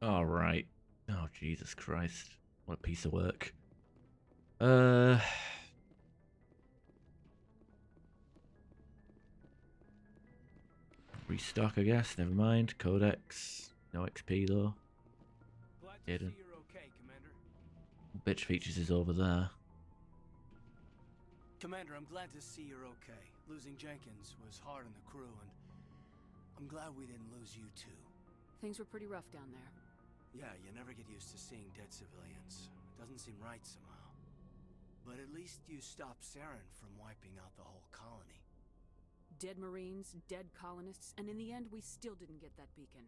All right. Oh, Jesus Christ. What a piece of work. Restock, I guess. Never mind. Codex. No XP, though. Glad to Hidden. see you're okay, Commander. Bitch features is over there. Commander, I'm glad to see you're okay. Losing Jenkins was hard on the crew, and I'm glad we didn't lose you too. Things were pretty rough down there. Yeah, you never get used to seeing dead civilians. It doesn't seem right somehow. But at least you stopped Saren from wiping out the whole colony. Dead Marines, dead colonists, and in the end, we still didn't get that beacon.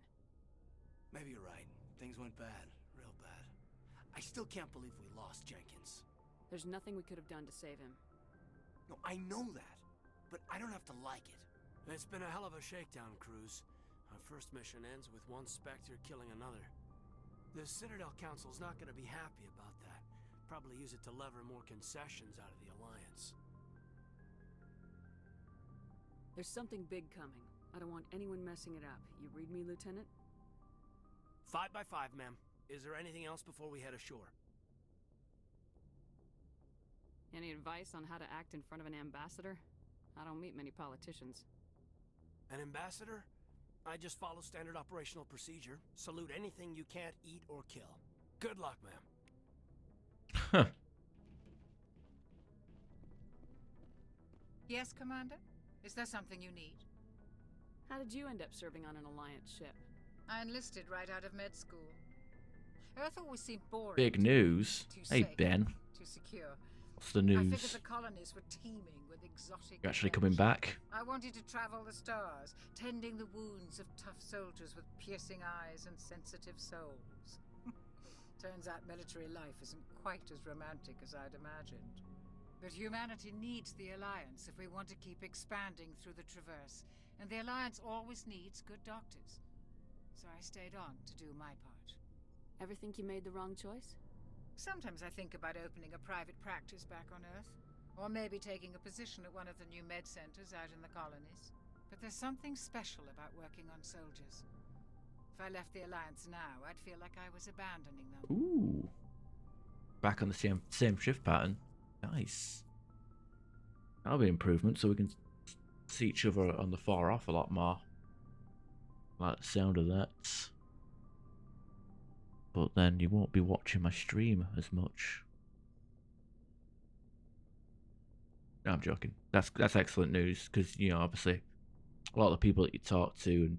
Maybe you're right. Things went bad. Real bad. I still can't believe we lost Jenkins. There's nothing we could have done to save him. No, I know that. But I don't have to like it. It's been a hell of a shakedown, Cruz. Our first mission ends with one Spectre killing another. The Citadel Council's not going to be happy about that. Probably use it to lever more concessions out of the Alliance. There's something big coming. I don't want anyone messing it up. You read me, Lieutenant? 5 by 5, ma'am. Is there anything else before we head ashore? Any advice on how to act in front of an ambassador? I don't meet many politicians. An ambassador? I just follow standard operational procedure. Salute anything you can't eat or kill. Good luck, ma'am. Huh. Yes, Commander? Is there something you need? How did you end up serving on an Alliance ship? I enlisted right out of med school. Earth always seemed boring. Big news. Too Hey, safe, Ben. Too secure. What's the I figured news? the colonies were teeming with exotic You're actually coming adventure. back? I wanted to travel the stars, tending the wounds of tough soldiers with piercing eyes and sensitive souls. Turns out military life isn't quite as romantic as I'd imagined. But humanity needs the Alliance if we want to keep expanding through the Traverse, and the Alliance always needs good doctors. So I stayed on to do my part. Ever think you made the wrong choice? Sometimes I think about opening a private practice back on Earth, or maybe taking a position at one of the new med centers out in the colonies. But there's something special about working on soldiers. If I left the Alliance now, I'd feel like I was abandoning them. Ooh. Back on the same shift pattern. Nice. That'll be an improvement, so we can see each other on the far off a lot more. Like the sound of that. But then you won't be watching my stream as much. No, I'm joking. That's excellent news, because, you know, obviously a lot of the people that you talk to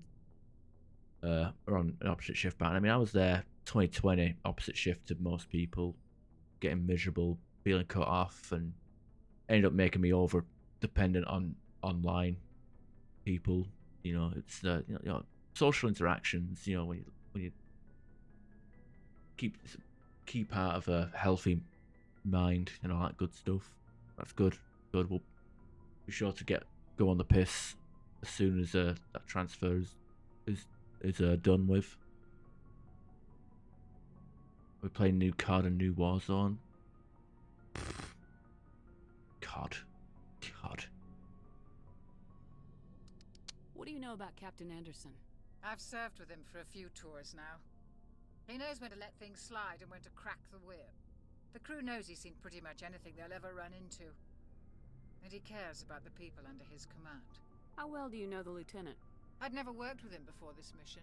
are on an opposite shift pattern. I mean, I was there 2020, opposite shift to most people, getting miserable, feeling cut off, and ended up making me over dependent on online people. You know, it's you know, social interactions. You know, when you keep part of a healthy mind and all that good stuff. That's good. Good. We'll be sure to go on the piss as soon as that transfer is done with. We're playing new COD and new Warzone. COD. What do you know about Captain Anderson? I've served with him for a few tours now. He knows when to let things slide and when to crack the whip. The crew knows he's seen pretty much anything they'll ever run into. And he cares about the people under his command. How well do you know the Lieutenant? I'd never worked with him before this mission.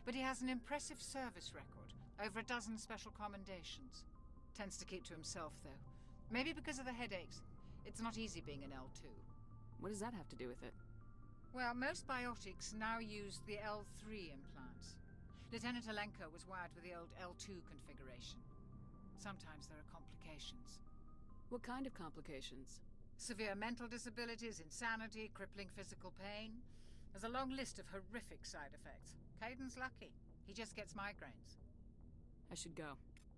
But he has an impressive service record. Over a dozen special commendations. Tends to keep to himself, though. Maybe because of the headaches. It's not easy being an L2. What does that have to do with it? Well, most biotics now use the L3 implants. Lieutenant Alenko was wired with the old L2 configuration. Sometimes there are complications. What kind of complications? Severe mental disabilities, insanity, crippling physical pain. There's a long list of horrific side effects. Caden's lucky. He just gets migraines. I should go.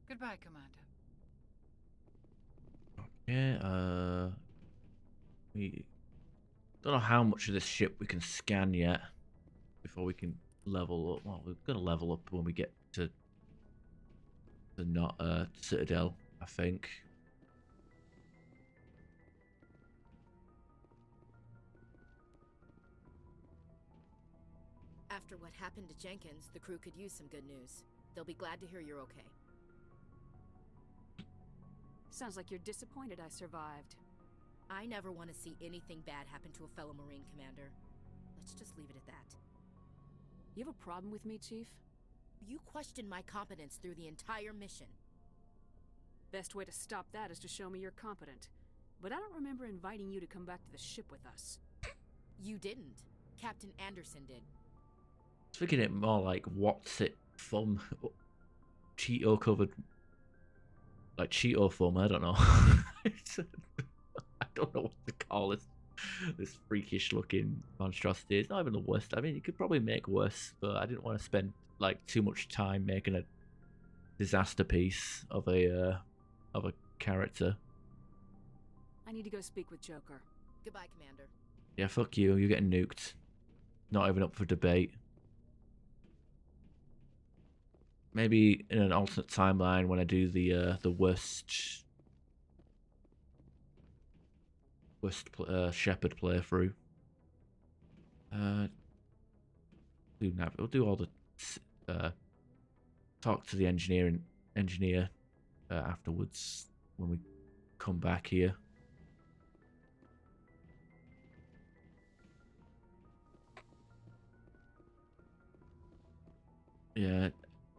Goodbye, Commander. Yeah, we don't know how much of this ship we can scan yet before we can level up. Well, we're gonna level up when we get to the Citadel, I think. After what happened to Jenkins, the crew could use some good news. They'll be glad to hear you're okay. Sounds like you're disappointed I survived. I never want to see anything bad happen to a fellow Marine, Commander. Let's just leave it at that. You have a problem with me, Chief? You questioned my competence through the entire mission. Best way to stop that is to show me you're competent. But I don't remember inviting you to come back to the ship with us. You didn't. Captain Anderson did. I was thinking it more like what's it from Cheeto covered, like Cheeto foam. I don't know. I don't know what to call this freakish looking monstrosity. It's not even the worst. I mean, you could probably make worse, but I didn't want to spend like too much time making a disaster piece of a character. I need to go speak with Joker. Goodbye, Commander. Yeah, fuck you. You're getting nuked. Not even up for debate. Maybe in an alternate timeline when I do the worst Shepherd playthrough. We'll do all the talk to the engineer afterwards when we come back here. Yeah,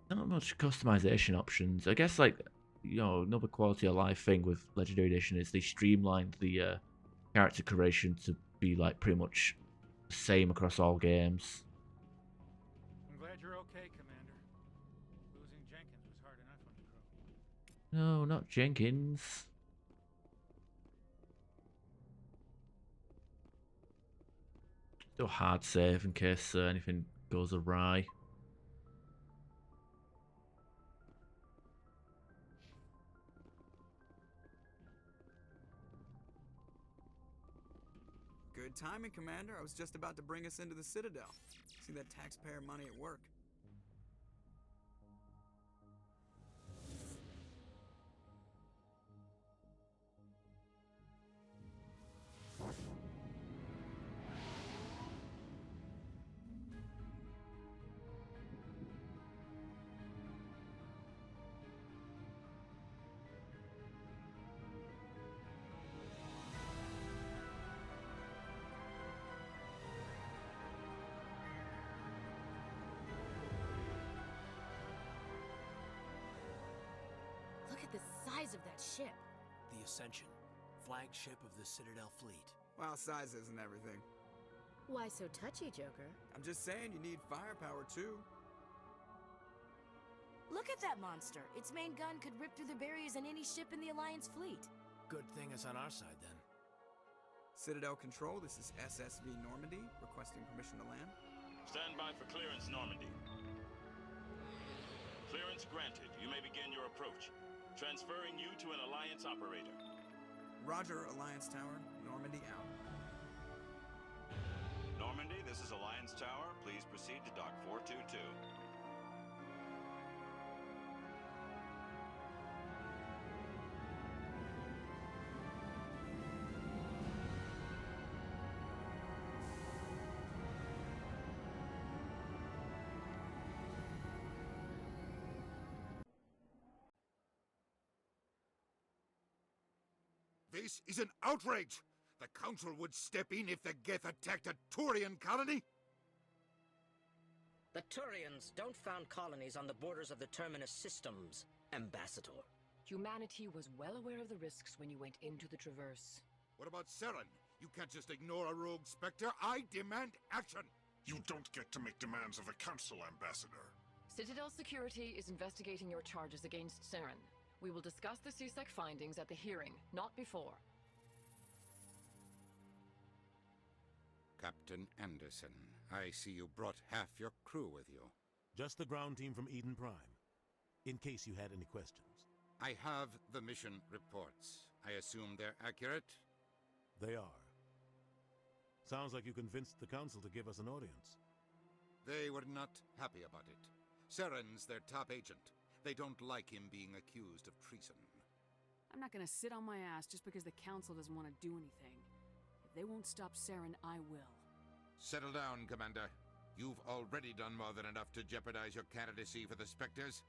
not much customization options. I guess, like, you know, another quality of life thing with Legendary Edition is they streamlined the character creation to be like pretty much the same across all games. I'm glad you're okay, Commander. Losing Jenkins was hard enough on the crew. No, not Jenkins. Do a hard save in case anything goes awry. Good timing, Commander. I was just about to bring us into the Citadel. See that taxpayer money at work. Look at the size of that ship. The Ascension, flagship of the Citadel fleet. Well, size isn't everything. Why so touchy, Joker? I'm just saying you need firepower, too. Look at that monster. Its main gun could rip through the barriers in any ship in the Alliance fleet. Good thing it's on our side, then. Citadel Control, this is SSV Normandy, requesting permission to land. Stand by for clearance, Normandy. Clearance granted. You may begin your approach. Transferring you to an Alliance operator. Roger, Alliance Tower. Normandy out. Normandy, this is Alliance Tower. Please proceed to Dock 422. This is an outrage! The Council would step in if the Geth attacked a Turian colony? The Turians don't found colonies on the borders of the Terminus systems, Ambassador. Humanity was well aware of the risks when you went into the Traverse. What about Saren? You can't just ignore a rogue Spectre. I demand action! You don't get to make demands of a Council, Ambassador. Citadel Security is investigating your charges against Saren. We will discuss the CSEC findings at the hearing, not before. Captain Anderson, I see you brought half your crew with you. Just the ground team from Eden Prime, in case you had any questions. I have the mission reports. I assume they're accurate? They are. Sounds like you convinced the Council to give us an audience. They were not happy about it. Saren's their top agent. They don't like him being accused of treason. I'm not gonna sit on my ass just because the Council doesn't want to do anything. If they won't stop Saren, I will. Settle down, Commander. You've already done more than enough to jeopardize your candidacy for the Spectres.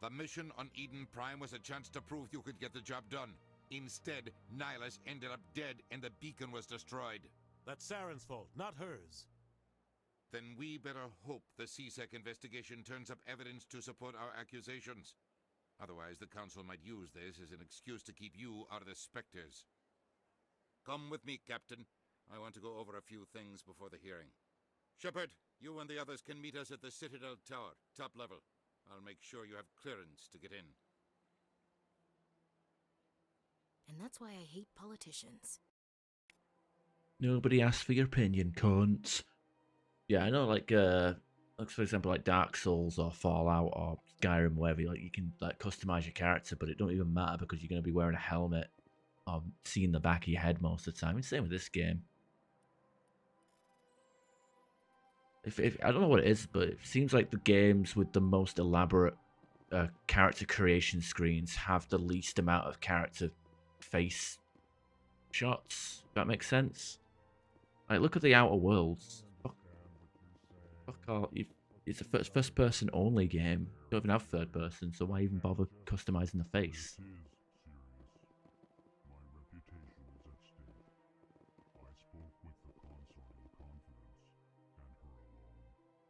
The mission on Eden Prime was a chance to prove you could get the job done. Instead, Nihilus ended up dead and the beacon was destroyed. That's Saren's fault, not hers. Then we better hope the CSEC investigation turns up evidence to support our accusations. Otherwise, the Council might use this as an excuse to keep you out of the Spectres. Come with me, Captain. I want to go over a few things before the hearing. Shepard, you and the others can meet us at the Citadel Tower, top level. I'll make sure you have clearance to get in. And that's why I hate politicians. Nobody asked for your opinion, cunts. Yeah, I know, like for example, like Dark Souls or Fallout or Skyrim, wherever, like you can like customize your character, but it don't even matter because you're going to be wearing a helmet or seeing the back of your head most of the time. It's the same with this game. If I don't know what it is, but it seems like the games with the most elaborate character creation screens have the least amount of character face shots. If that makes sense. Like, look at the Outer Worlds. Fuck all. It's a first person only game. You don't even have third person, so why even bother customizing the face?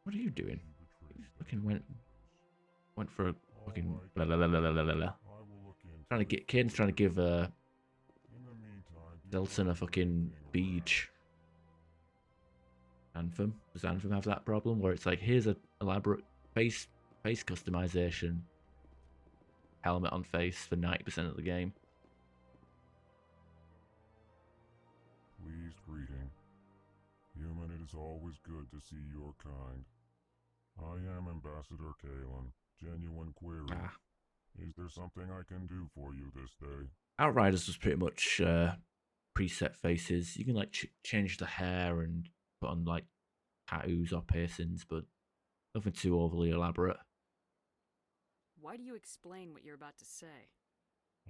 What are you doing? You fucking went for a fucking blah blah blah blah blah blah blah. Trying to get Caden's trying to give Delton a fucking beach. Anthem. Does Anthem have that problem where it's like, here's a elaborate face customization, helmet on face for 90% of the game? Pleased greeting. Human, it is always good to see your kind. I am Ambassador Kalen. Genuine query. Is there something I can do for you this day? Outriders was pretty much preset faces. You can like change the hair and put on like tattoos or piercings, but nothing too overly elaborate. Why do you explain what you're about to say?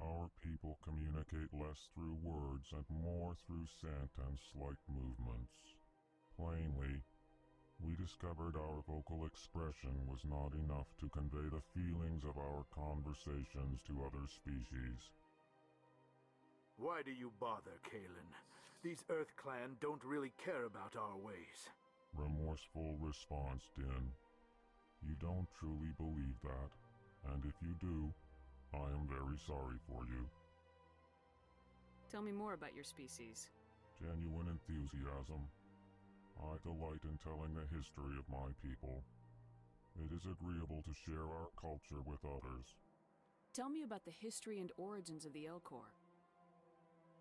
Our people communicate less through words and more through scent and slight movements. Plainly, we discovered our vocal expression was not enough to convey the feelings of our conversations to other species. Why do you bother, Kalen? These Earth Clan don't really care about our ways. Remorseful response, Din. You don't truly believe that, and if you do, I am very sorry for you. Tell me more about your species. Genuine enthusiasm. I delight in telling the history of my people. It is agreeable to share our culture with others. Tell me about the history and origins of the Elcor.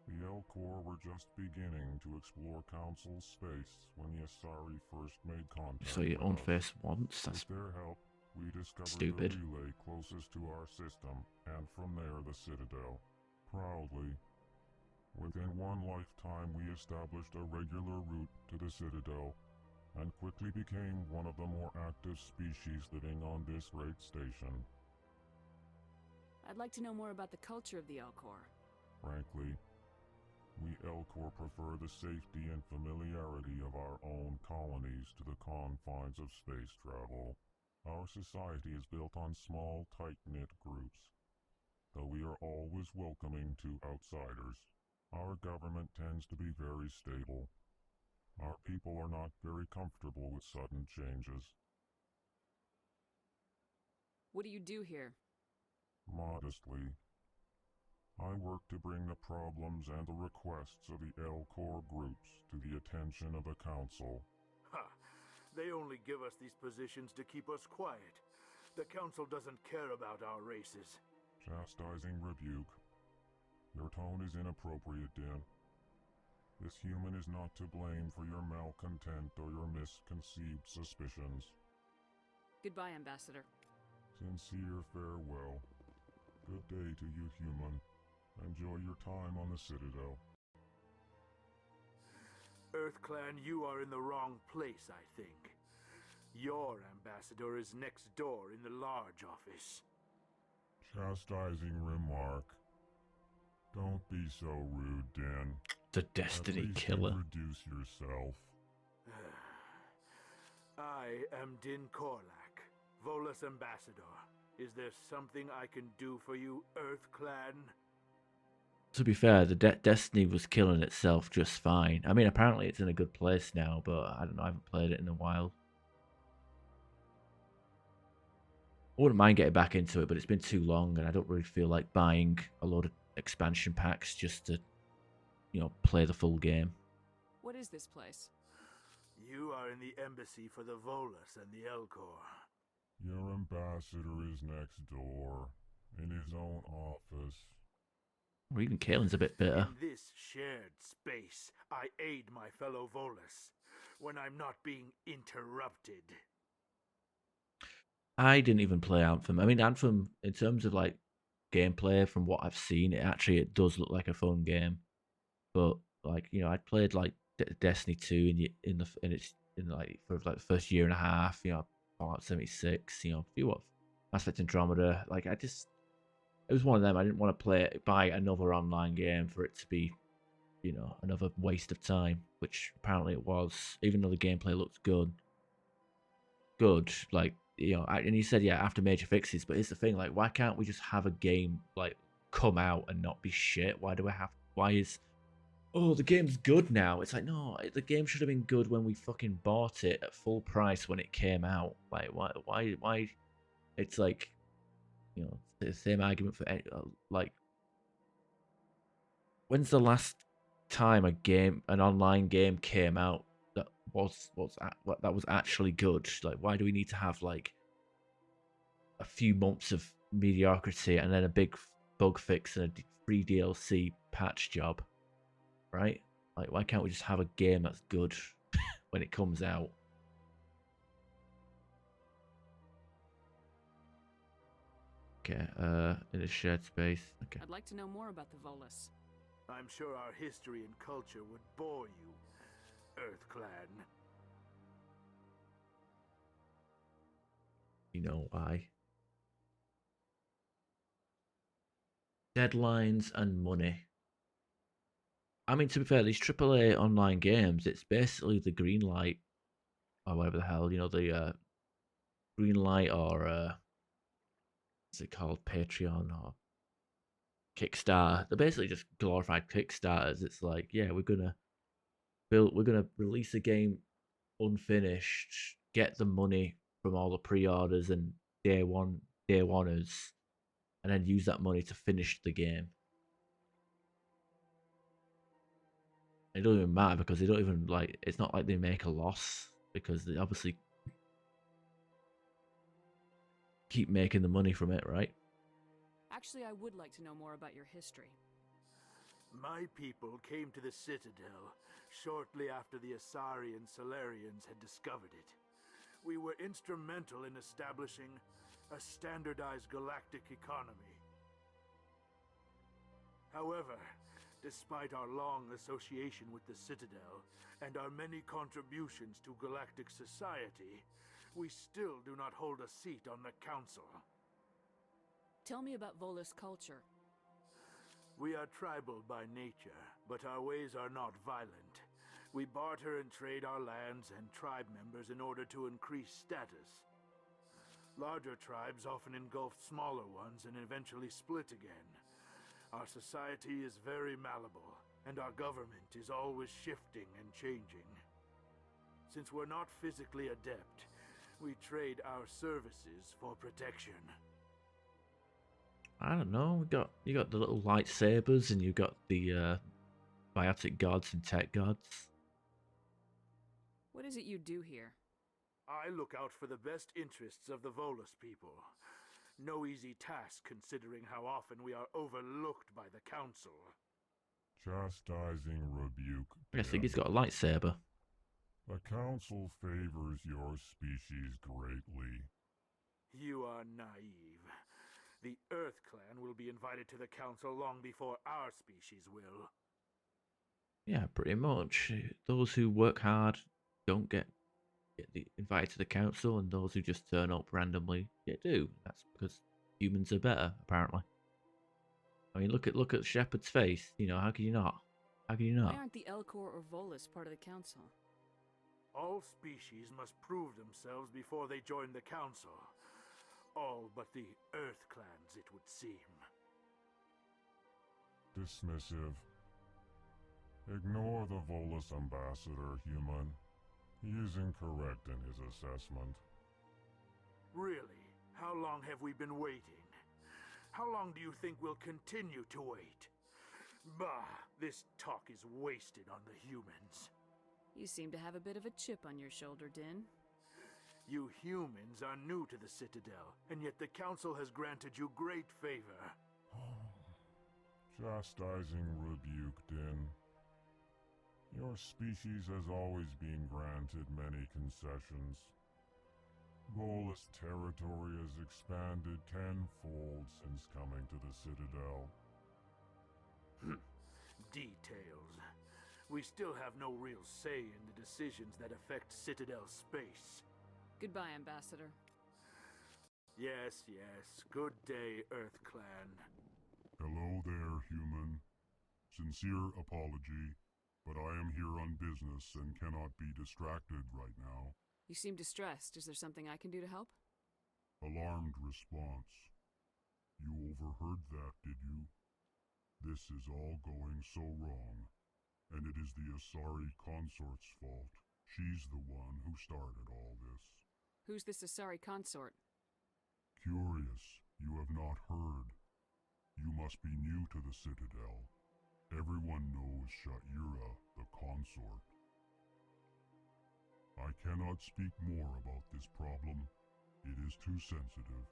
The Elcor were just beginning to explore Council space when the Asari first made contact. So your own face once? That's with their help, we discovered stupid. the relay closest to our system, and from there the Citadel. Proudly, within one lifetime we established a regular route to the Citadel, and quickly became one of the more active species living on this great station. I'd like to know more about the culture of the Elcor. Frankly, we Elcor prefer the safety and familiarity of our own colonies to the confines of space travel. Our society is built on small, tight-knit groups, though we are always welcoming to outsiders. Our government tends to be very stable. Our people are not very comfortable with sudden changes. What do you do here? Modestly, I work to bring the problems and the requests of the Elcor groups to the attention of the Council. Ha! They only give us these positions to keep us quiet. The Council doesn't care about our races. Chastising rebuke. Your tone is inappropriate, Din. This human is not to blame for your malcontent or your misconceived suspicions. Goodbye, Ambassador. Sincere farewell. Good day to you, human. Enjoy your time on the Citadel. Earth Clan, you are in the wrong place, I think. Your ambassador is next door in the large office. Chastising remark. Don't be so rude, Din. The Destiny Killer. Introduce yourself. I am Din Korlak, Volus Ambassador. Is there something I can do for you, Earth Clan? To be fair, the Destiny was killing itself just fine. I mean, apparently it's in a good place now, but I don't know. I haven't played it in a while. I wouldn't mind getting back into it, but it's been too long, and I don't really feel like buying a load of expansion packs just to, you know, play the full game. What is this place? You are in the embassy for the Volus and the Elcor. Your ambassador is next door, in his own office. Or even Kaelin's a bit bitter. In this shared space, I aid my fellow Volus when I'm not being interrupted. I didn't even play Anthem. I mean, Anthem, in terms of like gameplay, from what I've seen, it does look like a fun game. But like, you know, I played like Destiny 2 in like for like the first year and a half. You know, Fallout 76. You know, a few what Mass Effect Andromeda. Like, it was one of them. I didn't want to buy another online game for it to be, you know, another waste of time, which apparently it was. Even though the gameplay looked good, like, you know, and he said, yeah, after major fixes. But here's the thing, like, why can't we just have a game like come out and not be shit? Why is, oh, the game's good now? It's like, no, the game should have been good when we fucking bought it at full price when it came out. Like, why? It's like, you know, the same argument for like, when's the last time an online game came out that was actually good? Like, why do we need to have like a few months of mediocrity and then a big bug fix and a free DLC patch job, right? Like, why can't we just have a game that's good when it comes out? Okay, in a shared space. Okay. I'd like to know more about the Volus. I'm sure our history and culture would bore you, Earth Clan. You know why? Deadlines and money. I mean, to be fair, these AAA online games, it's basically the green light, or whatever the hell, you know, the green light, or what's it called, Patreon or Kickstarter. They're basically just glorified Kickstarters. It's like, yeah, we're gonna release a game unfinished, get the money from all the pre-orders and day oneers, and then use that money to finish the game. It doesn't even matter because they don't even like. It's not like they make a loss because they obviously keep making the money from it, right? Actually, I would like to know more about your history. My people came to the Citadel shortly after the Asari and Solarians had discovered it. We were instrumental in establishing a standardized galactic economy. However, despite our long association with the Citadel and our many contributions to galactic society, we still do not hold a seat on the Council. Tell me about Volus culture. We are tribal by nature, but our ways are not violent. We barter and trade our lands and tribe members in order to increase status. Larger tribes often engulf smaller ones and eventually split again. Our society is very malleable, and our government is always shifting and changing. Since we're not physically adept, we trade our services for protection. I don't know. You got the little lightsabers, and you got the biotic gods and tech gods. What is it you do here? I look out for the best interests of the Volus people. No easy task considering how often we are overlooked by the Council. Chastising rebuke. I think he's got a lightsaber. The Council favors your species greatly. You are naive. The Earth Clan will be invited to the Council long before our species will. Yeah, pretty much. Those who work hard don't get invited to the Council, and those who just turn up randomly do. That's because humans are better, apparently. I mean, look at Shepard's face. You know, how can you not? How can you not? Why aren't the Elcor or Volus part of the Council? All species must prove themselves before they join the Council. All but the Earth clans, it would seem. Dismissive. Ignore the Volus ambassador, human. He is incorrect in his assessment. Really? How long have we been waiting? How long do you think we'll continue to wait? Bah, this talk is wasted on the humans. You seem to have a bit of a chip on your shoulder, Din. You humans are new to the Citadel, and yet the Council has granted you great favor. Chastising rebuke, Din. Your species has always been granted many concessions. Volus territory has expanded tenfold since coming to the Citadel. Details. We still have no real say in the decisions that affect Citadel space. Goodbye, Ambassador. Yes, yes. Good day, Earth Clan. Hello there, human. Sincere apology, but I am here on business and cannot be distracted right now. You seem distressed. Is there something I can do to help? Alarmed response. You overheard that, did you? This is all going so wrong, and it is the Asari consort's fault. She's the one who started all this. Who's this Asari consort? Curious, you have not heard. You must be new to the Citadel. Everyone knows Sha'ira, the consort. I cannot speak more about this problem. It is too sensitive.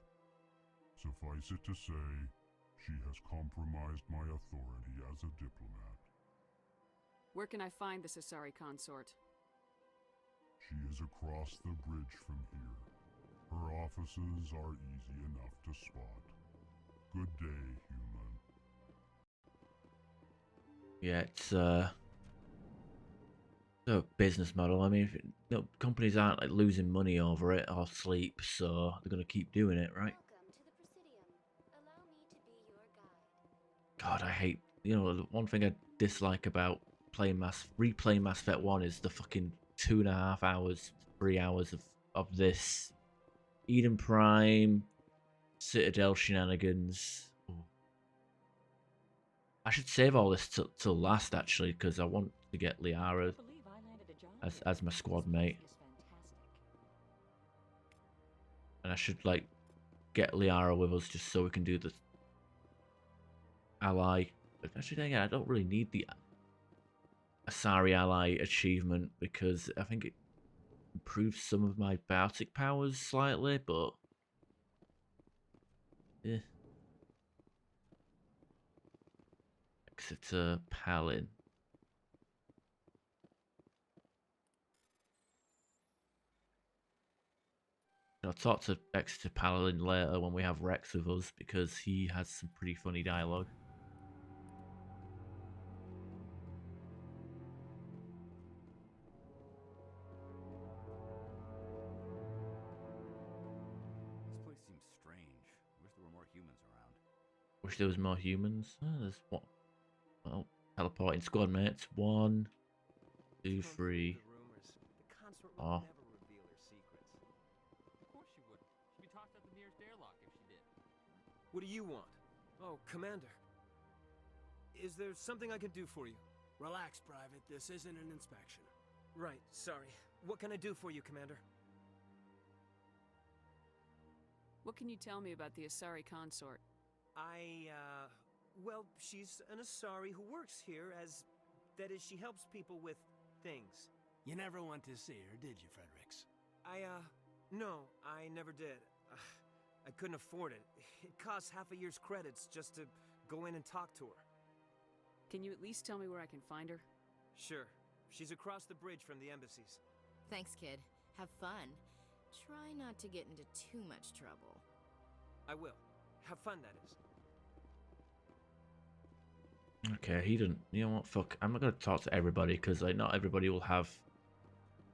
Suffice it to say, she has compromised my authority as a diplomat. Where can I find this Asari consort? She is across the bridge from here. Her offices are easy enough to spot. Good day, human. Yeah, it's a business model. I mean, companies aren't like losing money over it or sleep, so they're gonna keep doing it, right? God, I hate. The one thing I dislike about replaying Mass Effect 1 is the fucking 2.5 hours, 3 hours of this Eden Prime, Citadel shenanigans. Ooh. I should save all this till last, actually, because I want to get Liara as my squad mate. And I should, like, get Liara with us just so we can do the ally. But actually, again, I don't really need the Asari ally achievement because I think it improves some of my biotic powers slightly, but yeah. Exeter Palin. I'll talk to Exeter Palin later when we have Rex with us because he has some pretty funny dialogue. Wish there was more humans. Oh, there's what? Well, teleporting squad mates. 1, 2, 3. Oh. What do you want? Oh, Commander. Is there something I can do for you? Relax, Private. This isn't an inspection. Right, sorry. What can I do for you, Commander? What can you tell me about the Asari consort? Well, she's an Asari who works here that is, she helps people with things. You never went to see her, did you, Fredericks? No, I never did. I couldn't afford it. It costs half a year's credits just to go in and talk to her. Can you at least tell me where I can find her? Sure. She's across the bridge from the embassies. Thanks, kid. Have fun. Try not to get into too much trouble. I will. Have fun, that is. Okay, he didn't. You know what? Fuck. I'm not gonna talk to everybody because like not everybody will have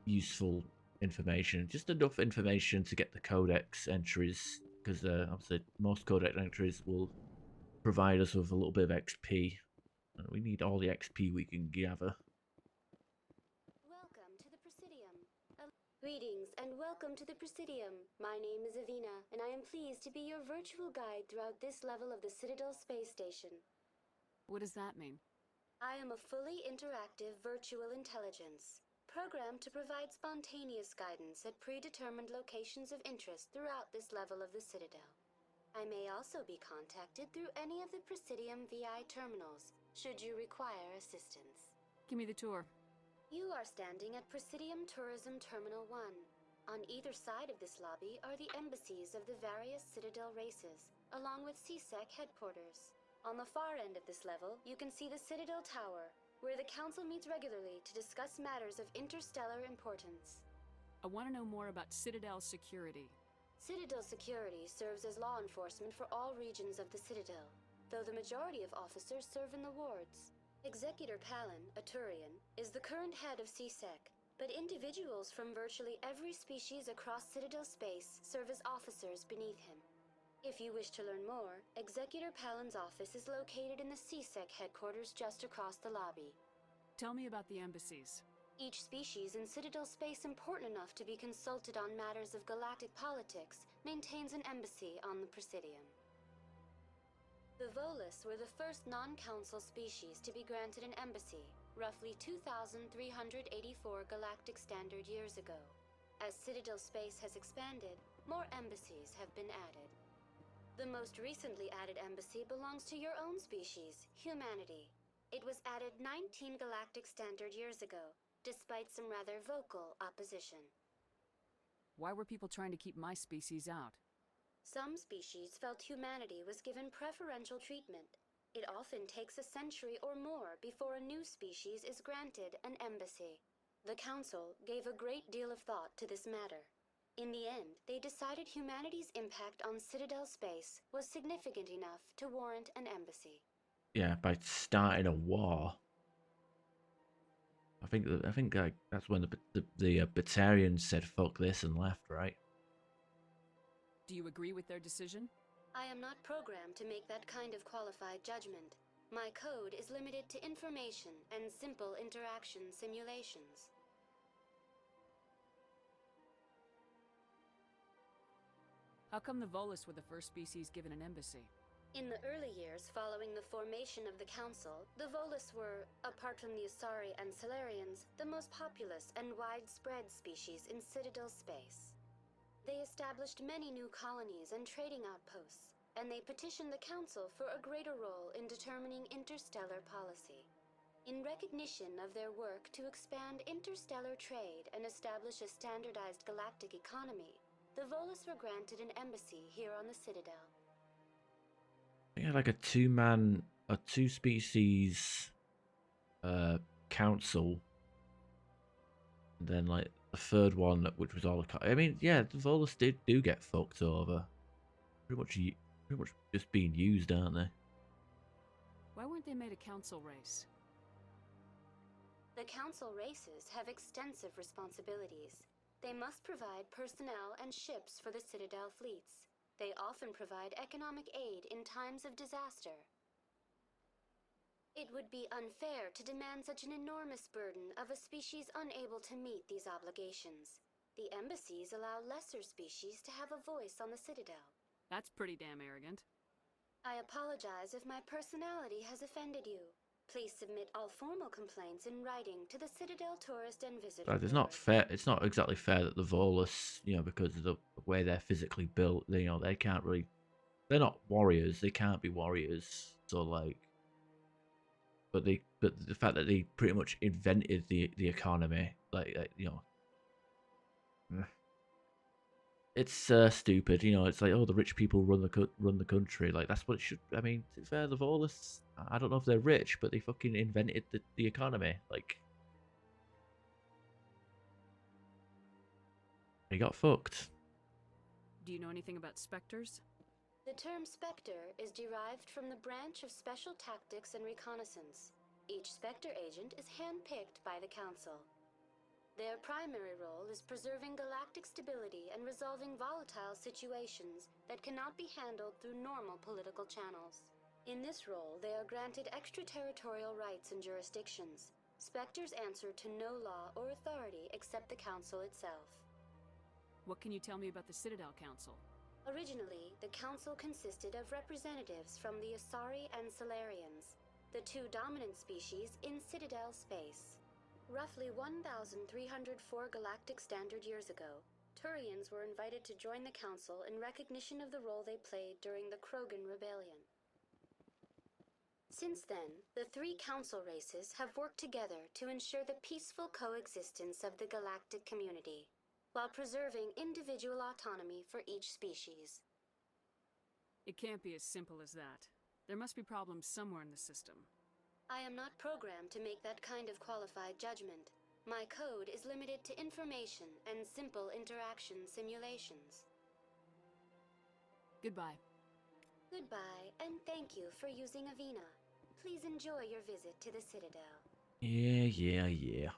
useful information. Just enough information to get the codex entries because obviously most codex entries will provide us with a little bit of XP. And we need all the XP we can gather. Welcome to the Presidium. Greetings and welcome to the Presidium. My name is Avina, and I am pleased to be your virtual guide throughout this level of the Citadel space station. What does that mean? I am a fully interactive virtual intelligence, programmed to provide spontaneous guidance at predetermined locations of interest throughout this level of the Citadel. I may also be contacted through any of the Presidium VI terminals, should you require assistance. Give me the tour. You are standing at Presidium Tourism Terminal 1. On either side of this lobby are the embassies of the various Citadel races, along with CSEC headquarters. On the far end of this level, you can see the Citadel Tower, where the Council meets regularly to discuss matters of interstellar importance. I want to know more about Citadel Security. Citadel Security serves as law enforcement for all regions of the Citadel, though the majority of officers serve in the wards. Executor Palin, a Turian, is the current head of CSEC, but individuals from virtually every species across Citadel space serve as officers beneath him. If you wish to learn more, Executor Palin's office is located in the CSEC headquarters just across the lobby. Tell me about the embassies. Each species in Citadel space important enough to be consulted on matters of galactic politics maintains an embassy on the Presidium. The Volus were the first non-council species to be granted an embassy, roughly 2,384 galactic standard years ago. As Citadel space has expanded, more embassies have been added. The most recently added embassy belongs to your own species, humanity. It was added 19 galactic standard years ago, despite some rather vocal opposition. Why were people trying to keep my species out? Some species felt humanity was given preferential treatment. It often takes a century or more before a new species is granted an embassy. The Council gave a great deal of thought to this matter. In the end, they decided humanity's impact on Citadel space was significant enough to warrant an embassy. Yeah, by starting a war. I think like that's when the Batarians said fuck this and left, right? Do you agree with their decision? I am not programmed to make that kind of qualified judgment. My code is limited to information and simple interaction simulations. How come the Volus were the first species given an embassy? In the early years following the formation of the Council, the Volus were, apart from the Asari and Solarians, the most populous and widespread species in Citadel space. They established many new colonies and trading outposts, and they petitioned the Council for a greater role in determining interstellar policy. In recognition of their work to expand interstellar trade and establish a standardized galactic economy, the Volus were granted an embassy here on the Citadel. They had like a two-species council, and then like the third one, which was all I mean, yeah, the Volus do get fucked over. Pretty much just being used, aren't they? Why weren't they made a council race? The council races have extensive responsibilities. They must provide personnel and ships for the Citadel fleets. They often provide economic aid in times of disaster. It would be unfair to demand such an enormous burden of a species unable to meet these obligations. The embassies allow lesser species to have a voice on the Citadel. That's pretty damn arrogant. I apologize if my personality has offended you. Please submit all formal complaints in writing to the Citadel Tourist and Visitor Like, it's not fair. It's not exactly fair that the Volus, because of the way they're physically built, they can't really. They're not warriors. They can't be warriors. So like. But the fact that they pretty much invented the economy, it's stupid. It's like, oh, the rich people run the country. Like, that's what it should. I mean, to be fair, the Volus, I don't know if they're rich, but they fucking invented the economy. Like, they got fucked. Do you know anything about specters? The term Spectre is derived from the branch of Special Tactics and Reconnaissance. Each Spectre agent is handpicked by the Council. Their primary role is preserving galactic stability and resolving volatile situations that cannot be handled through normal political channels. In this role, they are granted extraterritorial rights and jurisdictions. Spectres answer to no law or authority except the Council itself. What can you tell me about the Citadel Council? Originally, the council consisted of representatives from the Asari and Solarians, the two dominant species in Citadel space. Roughly 1,304 galactic standard years ago, Turians were invited to join the council in recognition of the role they played during the Krogan Rebellion. Since then, the three council races have worked together to ensure the peaceful coexistence of the galactic community, while preserving individual autonomy for each species. It can't be as simple as that. There must be problems somewhere in the system. I am not programmed to make that kind of qualified judgment. My code is limited to information and simple interaction simulations. Goodbye. Goodbye, and thank you for using Avina. Please enjoy your visit to the Citadel. Yeah.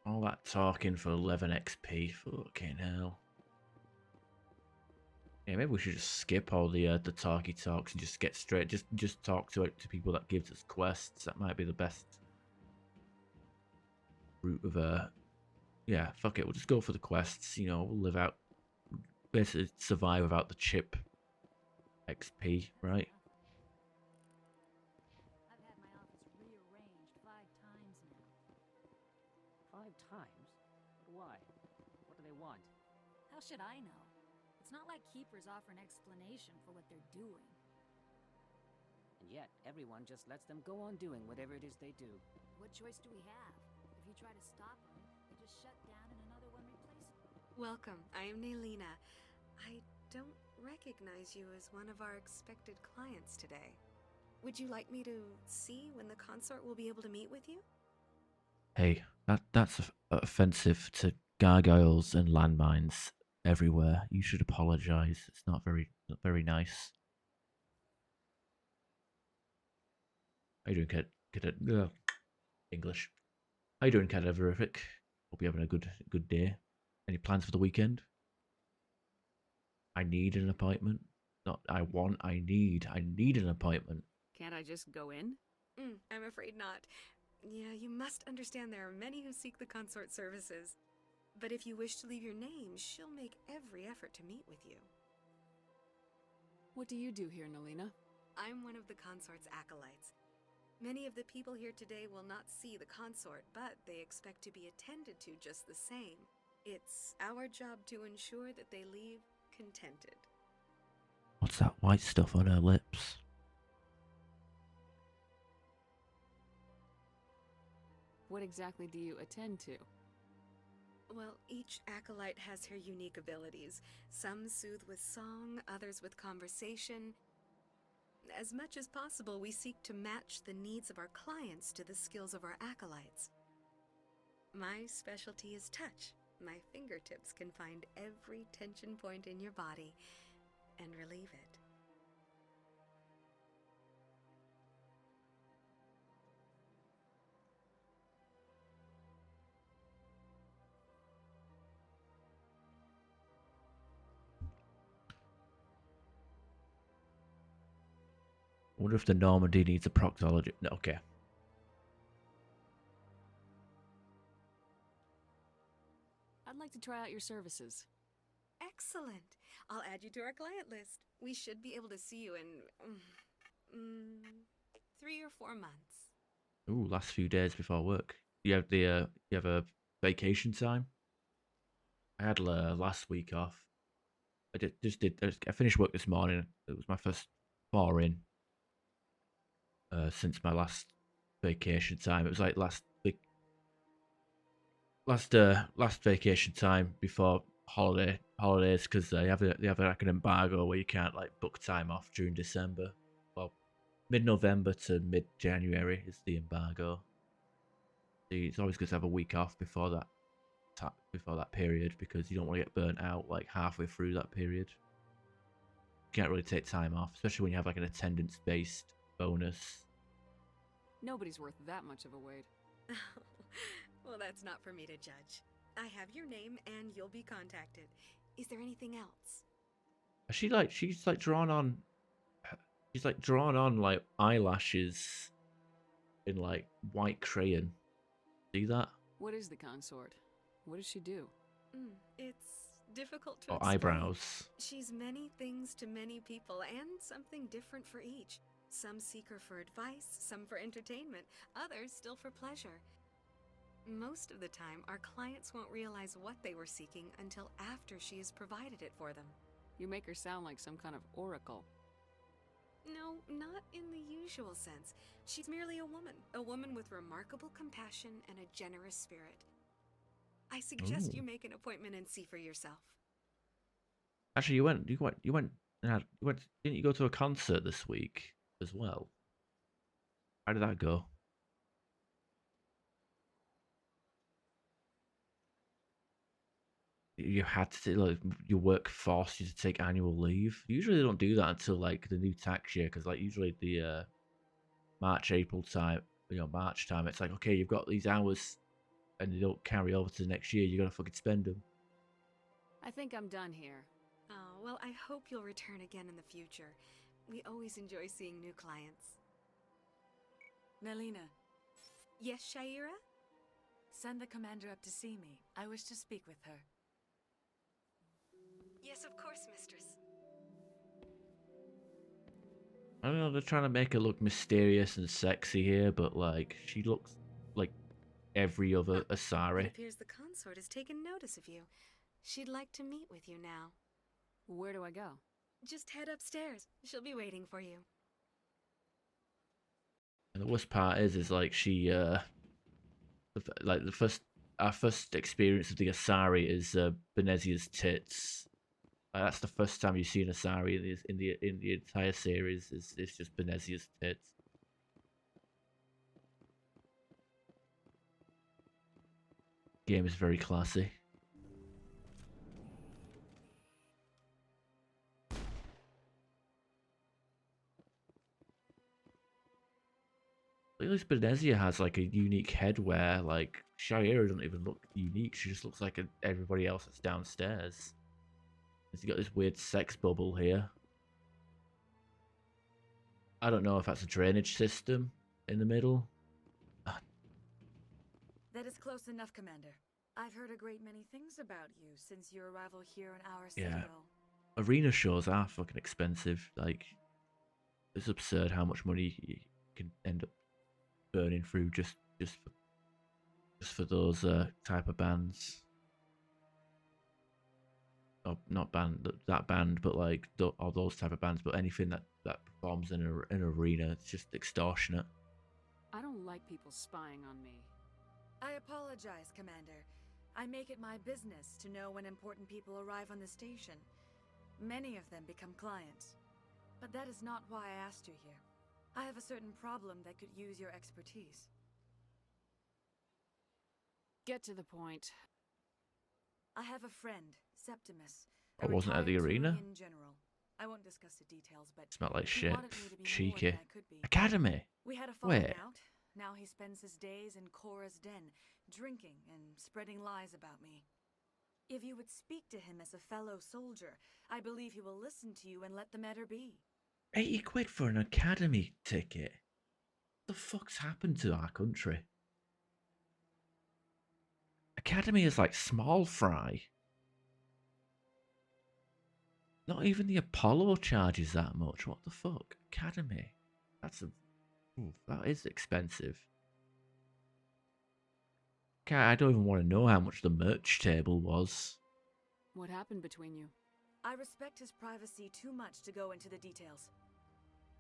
All that talking for 11 XP. Fucking hell. Yeah, maybe we should just skip all the talky talks and just get straight. Just talk to people that gives us quests. That might be the best route of yeah, fuck it. We'll just go for the quests. You know, we'll live out, basically survive without the chip XP, right? I've had my office rearranged 5 times now. 5 times? Why? What do they want? How should I know? It's not like Keepers offer an explanation for what they're doing. And yet, everyone just lets them go on doing whatever it is they do. What choice do we have? If you try to stop them, they just shut down and another one replaces them. Welcome, I am Naylina. I don't recognize you as one of our expected clients today. Would you like me to see when the consort will be able to meet with you? Hey, that's offensive to gargoyles and landmines everywhere. You should apologize. It's not very nice. How you doing, Cadet? English. How you doing, Cadaverific? Hope you're having a good day. Any plans for the weekend? I need an appointment. Not I want, I need an appointment. Can't I just go in? I'm afraid not. Yeah, you must understand there are many who seek the consort services. But if you wish to leave your name, she'll make every effort to meet with you. What do you do here, Naylina? I'm one of the consort's acolytes. Many of the people here today will not see the consort, but they expect to be attended to just the same. It's our job to ensure that they leave contented. What's that white stuff on her lips? What exactly do you attend to? Well, each acolyte has her unique abilities. Some soothe with song, others with conversation. As much as possible, we seek to match the needs of our clients to the skills of our acolytes. My specialty is touch. My fingertips can find every tension point in your body and relieve it. I wonder if the Normandy needs a proctologist. No, okay. I'd like to try out your services. Excellent. I'll add you to our client list. We should be able to see you in 3 or 4 months. Ooh, last few days before work. You have a vacation time? I had last week off. I finished work this morning. It was my first 4 in since my last vacation time. It was like last vacation time before holidays, because they have like an embargo where you can't like book time off during December. Well, mid-November to mid-January is the embargo. It's always good to have a week off before that period, because you don't want to get burnt out like halfway through that period. You can't really take time off, especially when you have like an attendance-based bonus. Nobody's worth that much of a wait. Well, that's not for me to judge. I have your name and you'll be contacted. Is there anything else? She's drawn on like eyelashes in like white crayon. See that? What is the consort? What does she do? It's difficult to Or explain. eyebrows. She's many things to many people, and something different for each. Some seek her for advice, some for entertainment, others still for pleasure. Most of the time, our clients won't realize what they were seeking until after she has provided it for them. You make her sound like some kind of oracle. No, not in the usual sense. She's merely a woman with remarkable compassion and a generous spirit. I suggest you make an appointment and see for yourself. Actually, didn't you go to a concert this week as well? How did that go? You had to, like, your work forced you to take annual leave. Usually they don't do that until like the new tax year, because like usually the March time, it's like, okay, you've got these hours and they don't carry over to the next year, you gotta fucking spend them. I think I'm done here. Oh, well, I hope you'll return again in the future. We always enjoy seeing new clients. Nelina. Yes, Shaira? Send the commander up to see me. I wish to speak with her. Yes, of course, mistress. I don't know, they're trying to make her look mysterious and sexy here, but like, she looks like every other Asari. It appears the consort has taken notice of you. She'd like to meet with you now. Where do I go? Just head upstairs. She'll be waiting for you. And the worst part is like she, like our first experience of the Asari is Benezia's tits. That's the first time you've seen Asari in the entire series. It's just Benezia's tits. Game is very classy. At least Benezia has like a unique headwear. Like Shaira doesn't even look unique. She just looks like everybody else that's downstairs. He's got this weird sex bubble here. I don't know if that's a drainage system in the middle. That is close enough, Commander. I've heard a great many things about you since your arrival here in our Yeah. Citadel. Arena shows are fucking expensive. Like, it's absurd how much money you can end up burning through just for those type of bands. Or not that band, but like all those type of bands. But anything that performs in an arena, it's just extortionate. I don't like people spying on me. I apologize, Commander. I make it my business to know when important people arrive on the station. Many of them become clients. But that is not why I asked you here. I have a certain problem that could use your expertise. Get to the point. I have a friend, Septimus. I wasn't at the arena. In general. I won't discuss the details, but Smelled like he shit. wanted me to be more Cheeky. than I could be. Academy. We had a falling Wait. out. Now he spends his days in Cora's den, drinking and spreading lies about me. If you would speak to him as a fellow soldier, I believe he will listen to you and let the matter be. 80 quid for an academy ticket. What the fuck's happened to our country? Academy is like small fry. Not even the Apollo charges that much. What the fuck? Academy. That is expensive. Okay, I don't even want to know how much the merch table was. What happened between you? I respect his privacy too much to go into the details.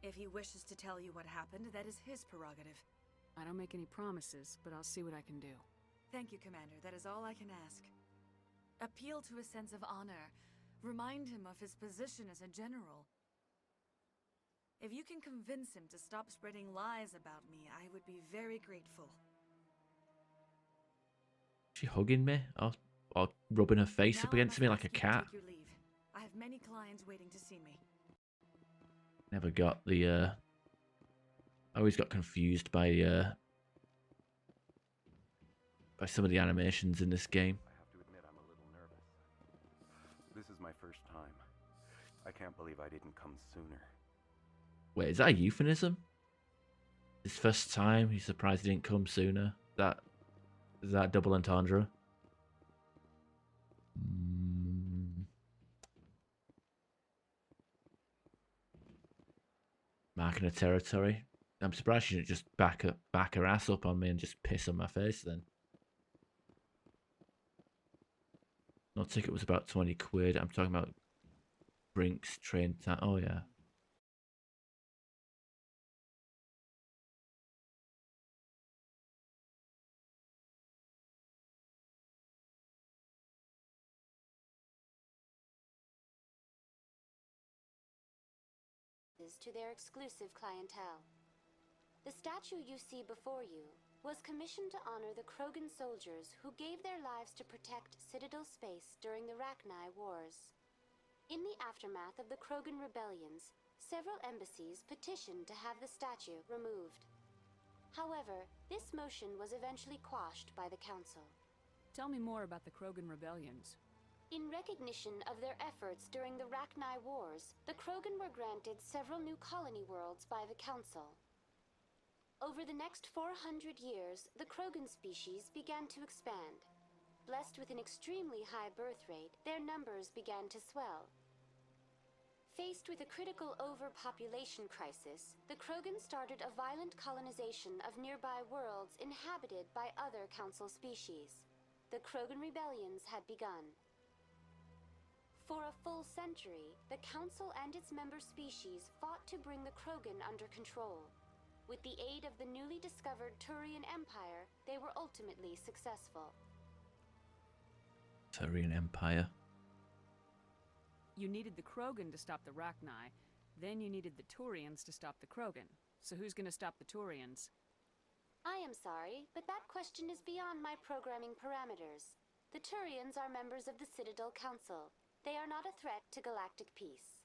If he wishes to tell you what happened, that is his prerogative. I don't make any promises, but I'll see what I can do. Thank you, Commander. That is all I can ask. Appeal to his sense of honor. Remind him of his position as a general. If you can convince him to stop spreading lies about me, I would be very grateful. She hugging me or rubbing her face Now up against I me must like a ask you to cat. take your leave. I have many clients waiting to see me. Never got the I always got confused by some of the animations in this game. I have to admit I'm a little nervous. This is my first time. I can't believe I didn't come sooner. Wait, is that a euphemism? His first time, he's surprised he didn't come sooner. Is that double entendre? marking her territory. I'm surprised she didn't just back her ass up on me and just piss on my face then. No, ticket was about 20 quid. I'm talking about Brink's train time. Oh, yeah. To their exclusive clientele. The statue you see before you was commissioned to honor the Krogan soldiers who gave their lives to protect Citadel space during the Rachni Wars. In the aftermath of the Krogan rebellions, several embassies petitioned to have the statue removed. However, this motion was eventually quashed by the Council. Tell me more about the Krogan rebellions. In recognition of their efforts during the Rachni Wars, the Krogan were granted several new colony worlds by the Council. Over the next 400 years, the Krogan species began to expand. Blessed with an extremely high birth rate, their numbers began to swell. Faced with a critical overpopulation crisis, the Krogan started a violent colonization of nearby worlds inhabited by other Council species. The Krogan rebellions had begun. For a full century, the Council and its member species fought to bring the Krogan under control. With the aid of the newly discovered Turian Empire, they were ultimately successful. Turian Empire. You needed the Krogan to stop the Rachni, then you needed the Turians to stop the Krogan. So who's gonna stop the Turians? I am sorry, but that question is beyond my programming parameters. The Turians are members of the Citadel Council. They are not a threat to galactic peace.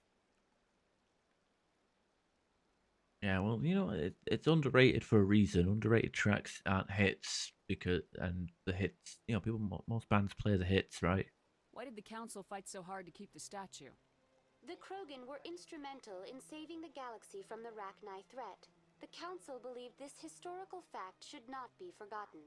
Yeah, well, you know, it's underrated for a reason. Underrated tracks aren't hits and the hits, you know, most bands play the hits, right? Why did the Council fight so hard to keep the statue? The Krogan were instrumental in saving the galaxy from the Rachni threat. The Council believed this historical fact should not be forgotten.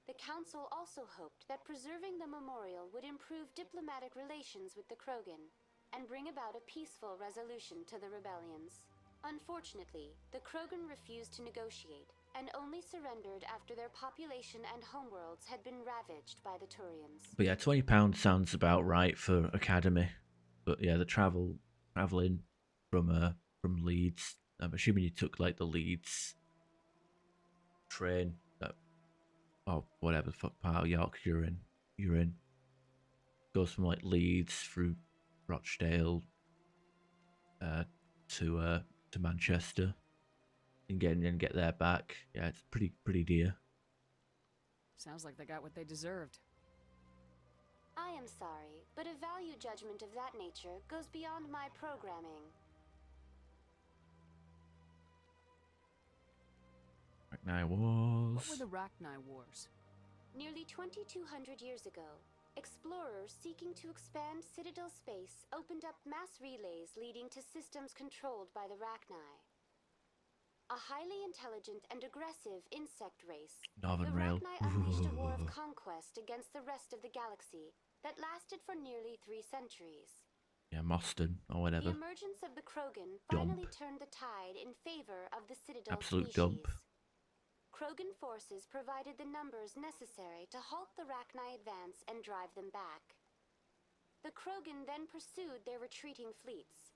The Council also hoped that preserving the memorial would improve diplomatic relations with the Krogan and bring about a peaceful resolution to the rebellions. Unfortunately, the Krogan refused to negotiate and only surrendered after their population and homeworlds had been ravaged by the Turians. But yeah, £20 sounds about right for Academy. But yeah, the traveling from Leeds. I'm assuming you took like the Leeds train that, or whatever the fuck part of Yorkshire you're in. Goes from like Leeds through Rochdale to Manchester and get there back. Yeah, it's pretty dear. Sounds like they got what they deserved. I am sorry, but a value judgment of that nature goes beyond my programming. Rachni Wars. What were the Rachni Wars? Nearly 2,200 years ago, explorers seeking to expand Citadel space opened up mass relays leading to systems controlled by the Rachni. A highly intelligent and aggressive insect race, Northern the Rail. Rachni unleashed a war of conquest against the rest of the galaxy that lasted for nearly 3 centuries. Yeah, Moston or whatever. The emergence of the Krogan finally turned the tide in favor of the Citadel Absolute species. dump. Krogan forces provided the numbers necessary to halt the Rachni advance and drive them back. The Krogan then pursued their retreating fleets.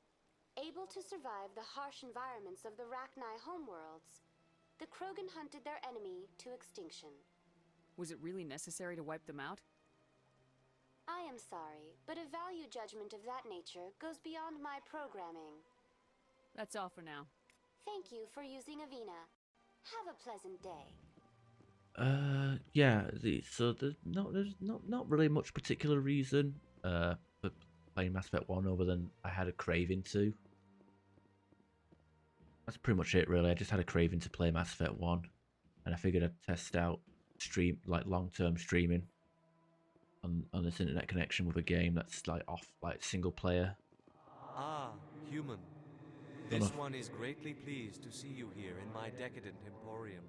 Able to survive the harsh environments of the Rachni homeworlds, the Krogan hunted their enemy to extinction. Was it really necessary to wipe them out? I am sorry, but a value judgment of that nature goes beyond my programming. That's all for now. Thank you for using Avina. Have a pleasant day. Yeah. So there's not really much particular reason for playing Mass Effect 1 other than I had a craving to. That's pretty much it, really. I just had a craving to play Mass Effect 1, and I figured I'd test out long-term streaming on this internet connection with a game that's like single player. Ah, human. This one is greatly pleased to see you here in my decadent emporium.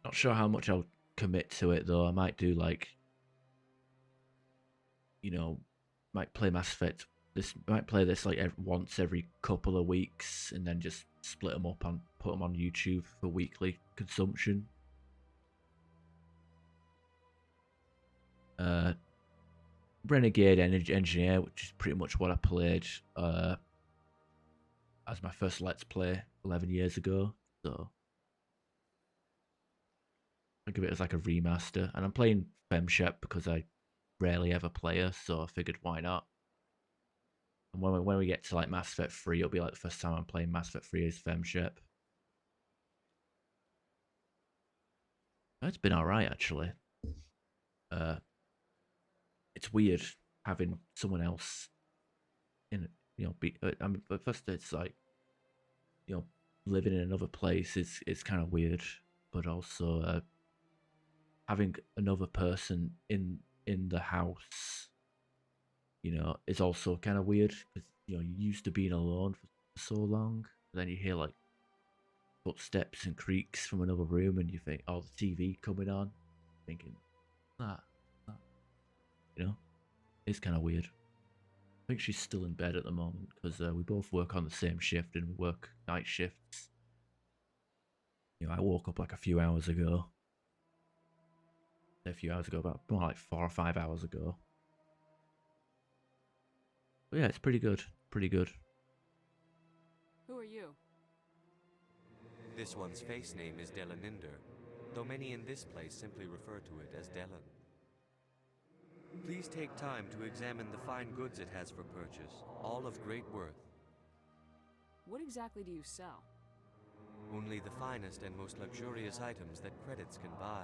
Not sure how much I'll commit to it though. I might do might play Mass Effect this might play this like once every couple of weeks, and then just split them up and put them on YouTube for weekly consumption. Renegade Engineer, which is pretty much what I played as my first Let's Play 11 years ago. So I give it as like a remaster, and I'm playing FemShep because I rarely ever play her, so I figured why not. And when we get to like Mass Effect 3, it'll be like the first time I'm playing Mass Effect 3 as FemShep. It's been alright actually. It's weird having someone else in, I mean, at first it's like, living in another place is kind of weird, but also having another person in the house, is also kind of weird because you're used to being alone for so long, and then you hear like footsteps and creaks from another room, and you think, oh, the TV coming on, thinking that. It's kind of weird. I think she's still in bed at the moment because we both work on the same shift and we work night shifts. I woke up like a few hours ago. About more like 4 or 5 hours ago. But yeah, it's pretty good. Pretty good. Who are you? This one's face name is Delaninder, though many in this place simply refer to it as Delan. Please take time to examine the fine goods it has for purchase, all of great worth. What exactly do you sell? Only the finest and most luxurious items that credits can buy.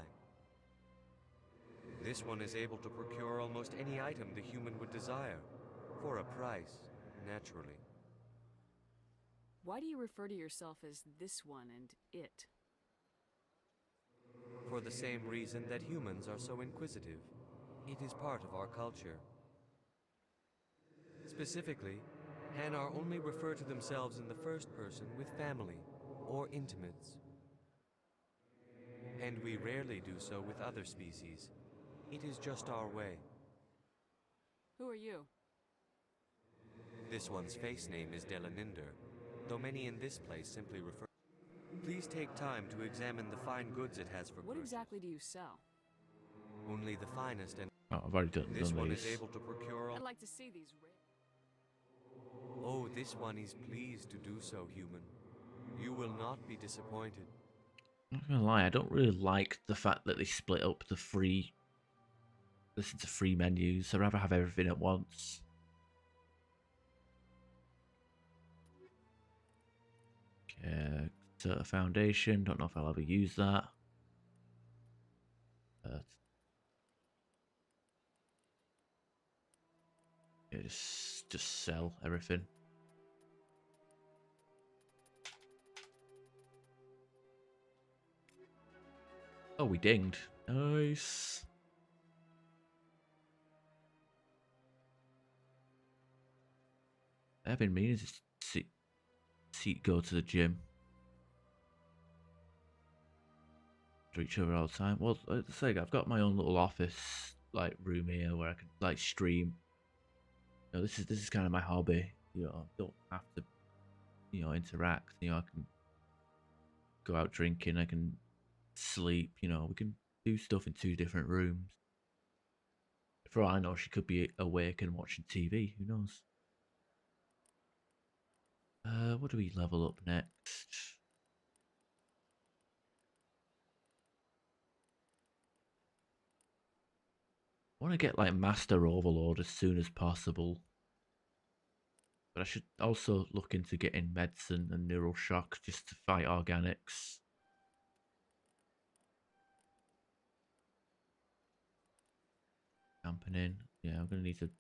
This one is able to procure almost any item the human would desire, for a price, naturally. Why do you refer to yourself as this one and it? For the same reason that humans are so inquisitive. It is part of our culture. Specifically, Hanar only refer to themselves in the first person with family or intimates. And we rarely do so with other species. It is just our way. Who are you? This one's face name is Delaninder, though many in this place simply refer. Please take time to examine the fine goods it has for What purchase. exactly do you sell? Only the finest and... Oh, I've already done This one these. is able to procure... I'd like to see these Oh, this one is pleased to do so, human. You will not be disappointed. I'm not gonna lie, I don't really like the fact that they split up the free... Listen to free menus. I'd rather have everything at once. Okay, so Foundation. Don't know if I'll ever use that. Yeah, just sell everything. Oh, we dinged. Nice. I've been meaning to go to the gym. To each other all the time. Well, it's like I've got my own little office like room here where I can like stream. This is kind of my hobby. I don't have to, interact. I can go out drinking. I can sleep. We can do stuff in 2 different rooms. For all I know, she could be awake and watching TV. Who knows? What do we level up next? I want to get like Master Overload as soon as possible. But I should also look into getting Medicine and Neural Shock just to fight organics. Camping in. Yeah, I'm going to need to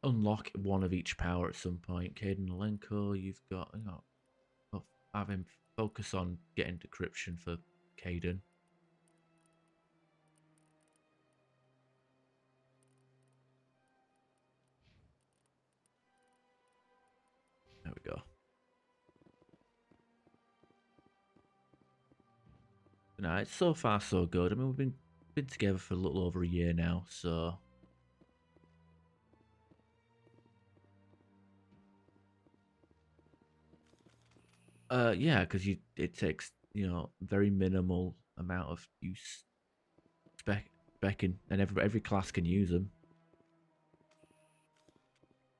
unlock one of each power at some point. Caden Alenko, you've got... have him focus on getting decryption for Caden. There we go. No, it's so far so good. I mean, we've been together for a little over a year now, so Yeah, because it takes very minimal amount of use specking, and every class can use them.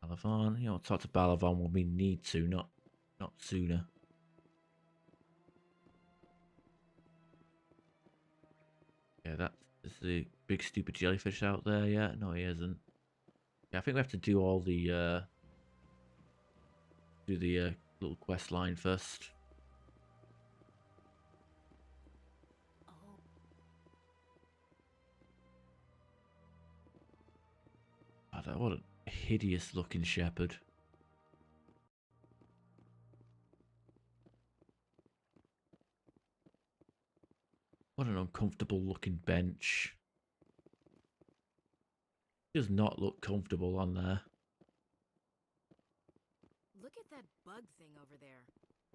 Balavan, talk to Balavan when we need to, not sooner. Yeah, that's the big stupid jellyfish out there. Yeah, no, he isn't. Yeah, I think we have to do all the little quest line first. God, what a hideous looking shepherd. What an uncomfortable looking bench. Does not look comfortable on there. Look at that bug thing over there.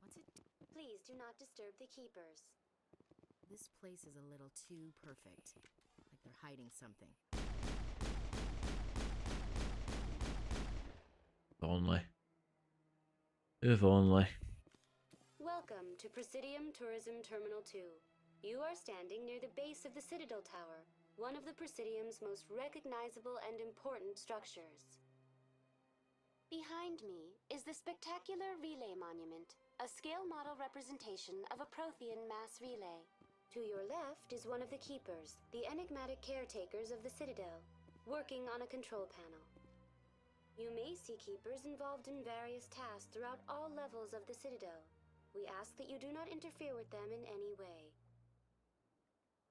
What's it? Please do not disturb the keepers. This place is a little too perfect. Like they're hiding something. If only. If only. Welcome to Presidium Tourism Terminal 2. You are standing near the base of the Citadel Tower, one of the Presidium's most recognizable and important structures. Behind me is the spectacular Relay Monument, a scale model representation of a Prothean mass relay. To your left is one of the Keepers, the enigmatic caretakers of the Citadel, working on a control panel. You may see Keepers involved in various tasks throughout all levels of the Citadel. We ask that you do not interfere with them in any way.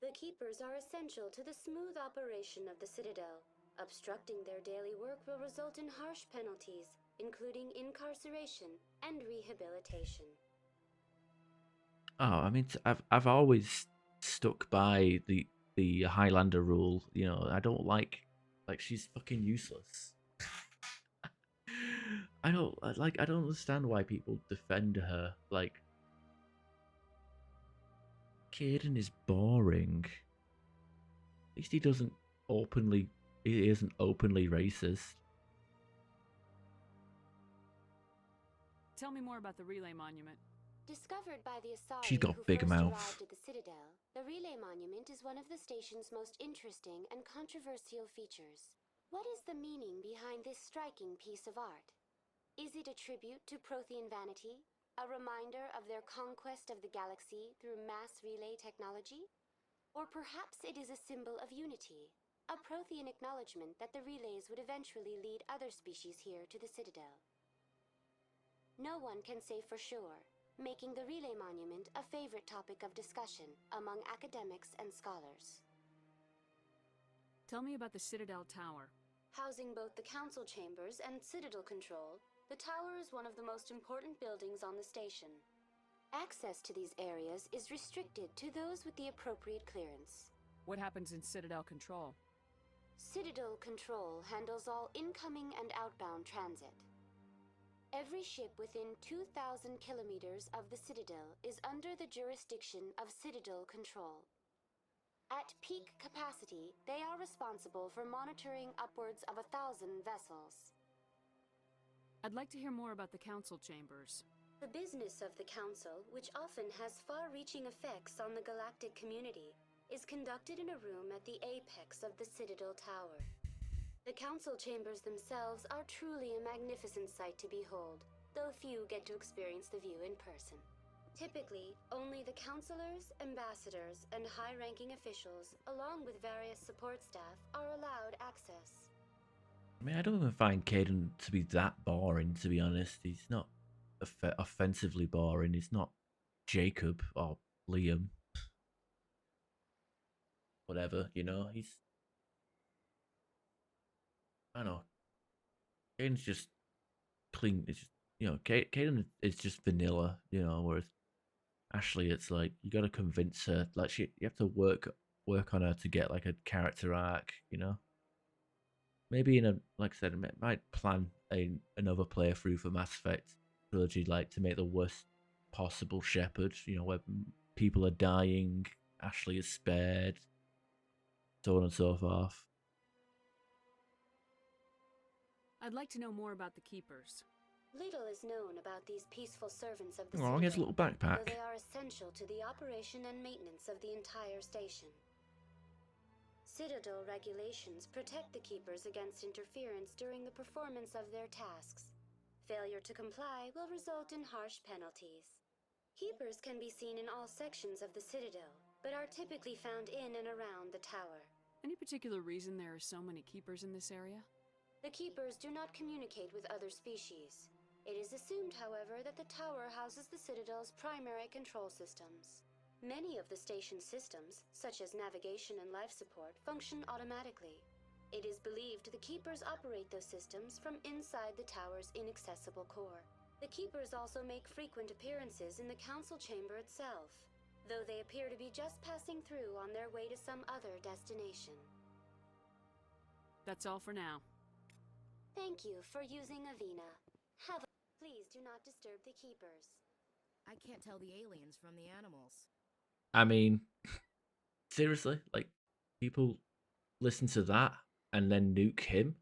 The Keepers are essential to the smooth operation of the Citadel. Obstructing their daily work will result in harsh penalties, including incarceration and rehabilitation. Oh, I mean, I've always stuck by the Highlander rule. I don't like she's fucking useless. I don't understand why people defend her. Like, Caden is boring. At least he isn't openly racist. Tell me more about the Relay Monument. Discovered by the Asari She's got who big first mouth. arrived at the Citadel, the Relay Monument is one of the station's most interesting and controversial features. What is the meaning behind this striking piece of art? Is it a tribute to Prothean vanity? A reminder of their conquest of the galaxy through mass relay technology? Or perhaps it is a symbol of unity, a Prothean acknowledgement that the relays would eventually lead other species here to the Citadel. No one can say for sure, making the Relay Monument a favorite topic of discussion among academics and scholars. Tell me about the Citadel Tower. Housing both the council chambers and Citadel control, the tower is one of the most important buildings on the station. Access to these areas is restricted to those with the appropriate clearance. What happens in Citadel Control? Citadel Control handles all incoming and outbound transit. Every ship within 2,000 kilometers of the Citadel is under the jurisdiction of Citadel Control. At peak capacity, they are responsible for monitoring upwards of 1,000 vessels. I'd like to hear more about the council chambers. The business of the Council, which often has far-reaching effects on the galactic community, is conducted in a room at the apex of the Citadel Tower. The Council chambers themselves are truly a magnificent sight to behold, though few get to experience the view in person. Typically, only the councilors, ambassadors, and high-ranking officials, along with various support staff, are allowed access. I mean, I don't even find Caden to be that boring, to be honest. He's not offensively boring. He's not Jacob or Liam. Whatever, he's... I don't know. Caden's just clean. It's just, Caden is just vanilla, whereas Ashley, it's like, you gotta convince her. Like, you have to work on her to get, like, a character arc, Maybe like I said, I might plan another playthrough for Mass Effect trilogy, like to make the worst possible Shepherd, where people are dying, Ashley is spared, so on and so forth. I'd like to know more about the Keepers. Little is known about these peaceful servants of the Oh, he has a Citadel, little backpack. though they are essential to the operation and maintenance of the entire station. Citadel regulations protect the Keepers against interference during the performance of their tasks. Failure to comply will result in harsh penalties. Keepers can be seen in all sections of the Citadel, but are typically found in and around the tower. Any particular reason there are so many keepers in this area? The Keepers do not communicate with other species. It is assumed, however, that the tower houses the Citadel's primary control systems. Many of the station's systems, such as navigation and life support, function automatically. It is believed the Keepers operate those systems from inside the tower's inaccessible core. The Keepers also make frequent appearances in the Council chamber itself, though they appear to be just passing through on their way to some other destination. That's all for now. Thank you for using Avina. Please do not disturb the Keepers. I can't tell the aliens from the animals. I mean, seriously, like, people listen to that and then nuke him?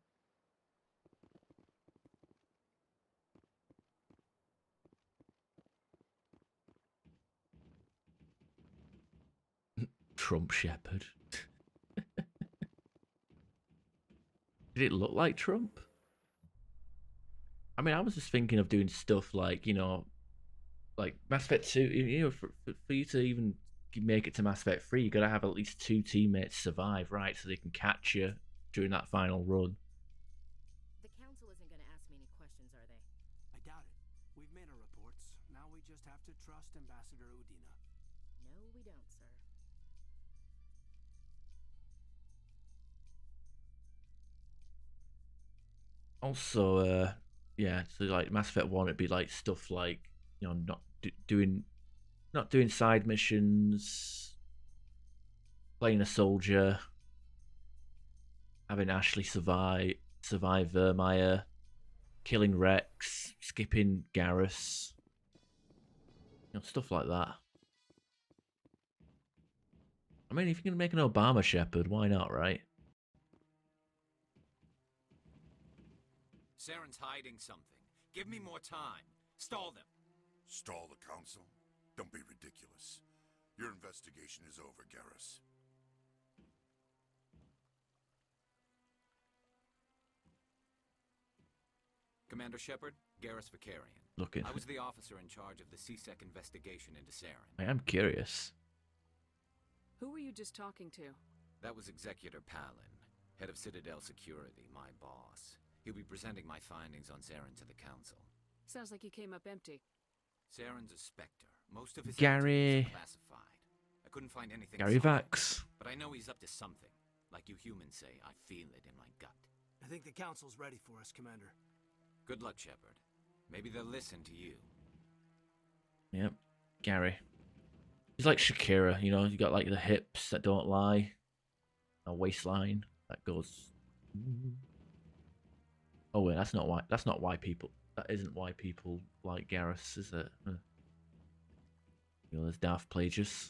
Trump Shepherd. Did it look like Trump? I mean, I was just thinking of doing stuff like, you know, like Mass Effect 2, you know, for you to even make it to Mass Effect 3, you gotta have at least 2 teammates survive, right? So they can catch you during that final run. The Council isn't gonna ask me any questions, are they? I doubt it. We've made our reports. Now we just have to trust Ambassador Udina. No, we don't, sir. Also, yeah, so like Mass Effect 1, it'd be like stuff like, you know, not doing side missions, playing a soldier, having Ashley survive Vermeer, killing Rex, skipping Garrus, you know, stuff like that. I mean, if you're gonna make an Obama Shepherd, why not, right? Saren's hiding something. Give me more time. Stall them. Stall the Council? Don't be ridiculous. Your investigation is over, Garrus. Commander Shepard, Garrus Vicarian. Looking. I was the officer in charge of the CSEC investigation into Saren. I am curious. Who were you just talking to? That was Executor Palin, head of Citadel Security, my boss. He'll be presenting my findings on Saren to the Council. Sounds like you came up empty. Saren's a Spectre. Most of his Gary. activities are classified. I couldn't find anything Gary solid, Vax. but I know he's up to something. Like you humans say, I feel it in my gut. I think the Council's ready for us, Commander. Good luck, Shepard. Maybe they'll listen to you. Yep, Gary. He's like Shakira, you know, you got like the hips that don't lie, a waistline that goes. Oh wait, that's not why people. That isn't why people like Garrus, is it? You know, there's Darth Plagueis.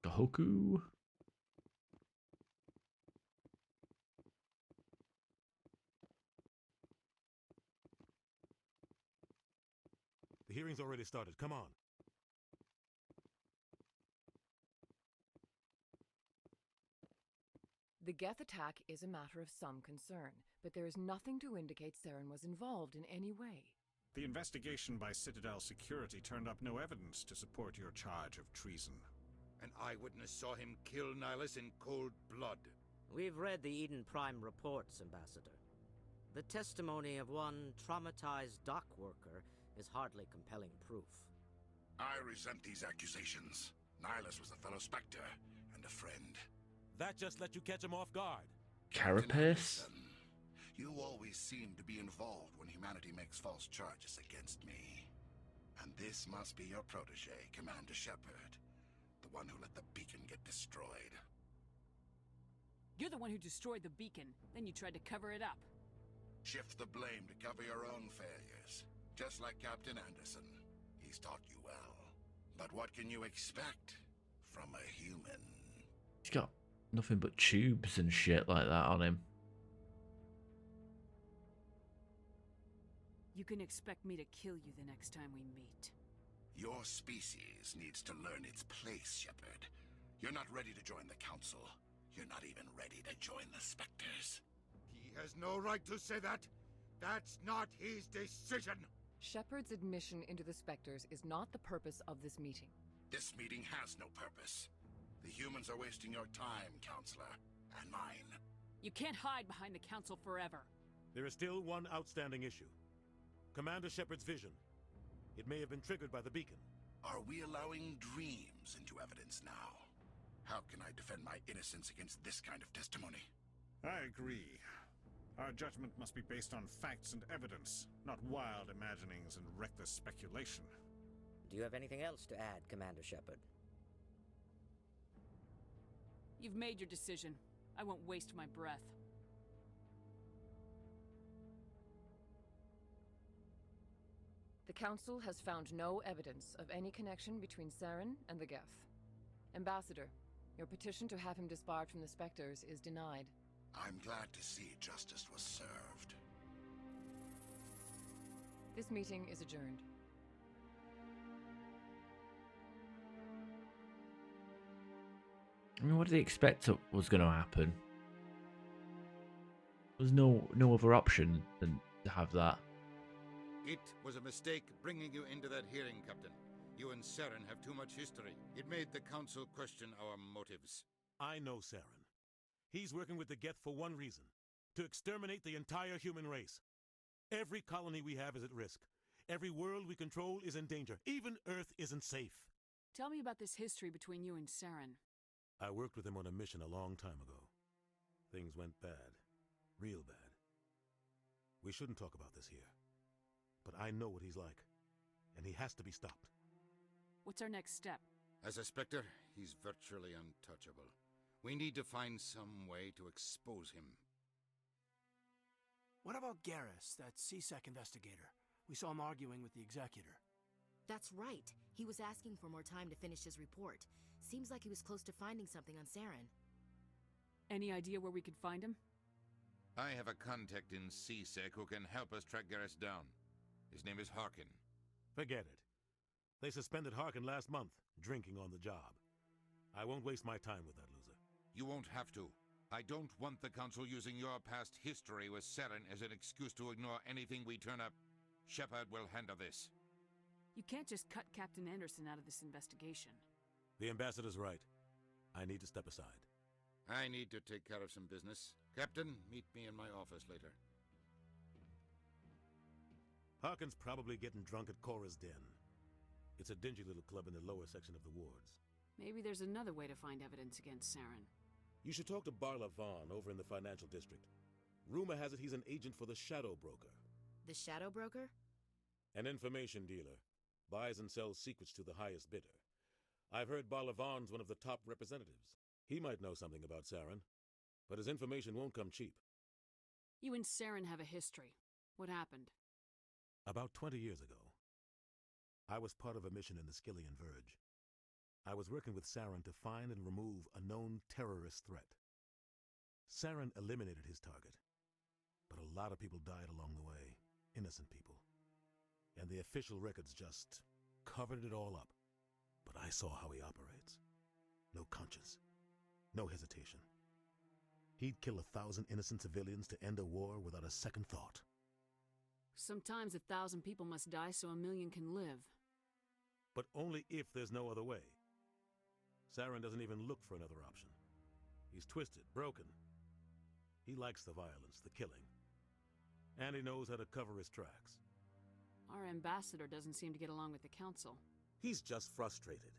Gahoku. The hearing's already started. Come on. The Geth attack is a matter of some concern, but there is nothing to indicate Saren was involved in any way. The investigation by Citadel Security turned up no evidence to support your charge of treason. An eyewitness saw him kill Nihilus in cold blood. We've read the Eden Prime reports, Ambassador. The testimony of one traumatized dock worker is hardly compelling proof. I resent these accusations. Nihilus was a fellow Spectre and a friend. That just let you catch him off guard. Carapace? You always seem to be involved when humanity makes false charges against me. And this must be your protege, Commander Shepard. The one who let the beacon get destroyed. You're the one who destroyed the beacon, then you tried to cover it up. Shift the blame to cover your own failures. Just like Captain Anderson. He's taught you well. But what can you expect from a human? He's got nothing but tubes and shit like that on him. You can expect me to kill you the next time we meet. Your species needs to learn its place, Shepard. You're not ready to join the Council. You're not even ready to join the Spectres. He has no right to say that. That's not his decision. Shepard's admission into the Spectres is not the purpose of this meeting. This meeting has no purpose. The humans are wasting your time, Counselor, and mine. You can't hide behind the Council forever. There is still one outstanding issue. Commander Shepard's vision. It may have been triggered by the beacon. Are we allowing dreams into evidence now? How can I defend my innocence against this kind of testimony? I agree. Our judgment must be based on facts and evidence, not wild imaginings and reckless speculation. Do you have anything else to add, Commander Shepard? You've made your decision. I won't waste my breath. The Council has found no evidence of any connection between Saren and the Geth. Ambassador, your petition to have him disbarred from the Spectres is denied. I'm glad to see justice was served. This meeting is adjourned. I mean, what did he expect was going to happen? There's no other option than to have that. It was a mistake bringing you into that hearing, Captain. You and Saren have too much history. It made the Council question our motives. I know Saren. He's working with the Geth for one reason. To exterminate the entire human race. Every colony we have is at risk. Every world we control is in danger. Even Earth isn't safe. Tell me about this history between you and Saren. I worked with him on a mission a long time ago. Things went bad. Real bad. We shouldn't talk about this here. But I know what he's like. And he has to be stopped. What's our next step? As a Spectre, he's virtually untouchable. We need to find some way to expose him. What about Garrus, that CSEC investigator? We saw him arguing with the Executor. That's right. He was asking for more time to finish his report. Seems like he was close to finding something on Saren. Any idea where we could find him? I have a contact in CSEC who can help us track Garrus down. His name is Harkin. Forget it. They suspended Harkin last month, drinking on the job. I won't waste my time with that loser. You won't have to. I don't want the Council using your past history with Saren as an excuse to ignore anything we turn up. Shepard will handle this. You can't just cut Captain Anderson out of this investigation. The Ambassador's right. I need to step aside. I need to take care of some business. Captain, meet me in my office later. Harkin's probably getting drunk at Cora's Den. It's a dingy little club in the lower section of the wards. Maybe there's another way to find evidence against Saren. You should talk to Barla Vaughn over in the financial district. Rumor has it he's an agent for the Shadow Broker. The Shadow Broker? An information dealer. Buys and sells secrets to the highest bidder. I've heard Barla Vaughn's one of the top representatives. He might know something about Saren, but his information won't come cheap. You and Saren have a history. What happened? About 20 years ago, I was part of a mission in the Skillian Verge. I was working with Saren to find and remove a known terrorist threat. Saren eliminated his target, but a lot of people died along the way, innocent people. And the official records just covered it all up. But I saw how he operates. No conscience, no hesitation. He'd kill 1,000 innocent civilians to end a war without a second thought. Sometimes 1,000 people must die so 1,000,000 can live. But only if there's no other way. Saren doesn't even look for another option. He's twisted, broken. He likes the violence, the killing. And he knows how to cover his tracks. Our ambassador doesn't seem to get along with the Council. He's just frustrated.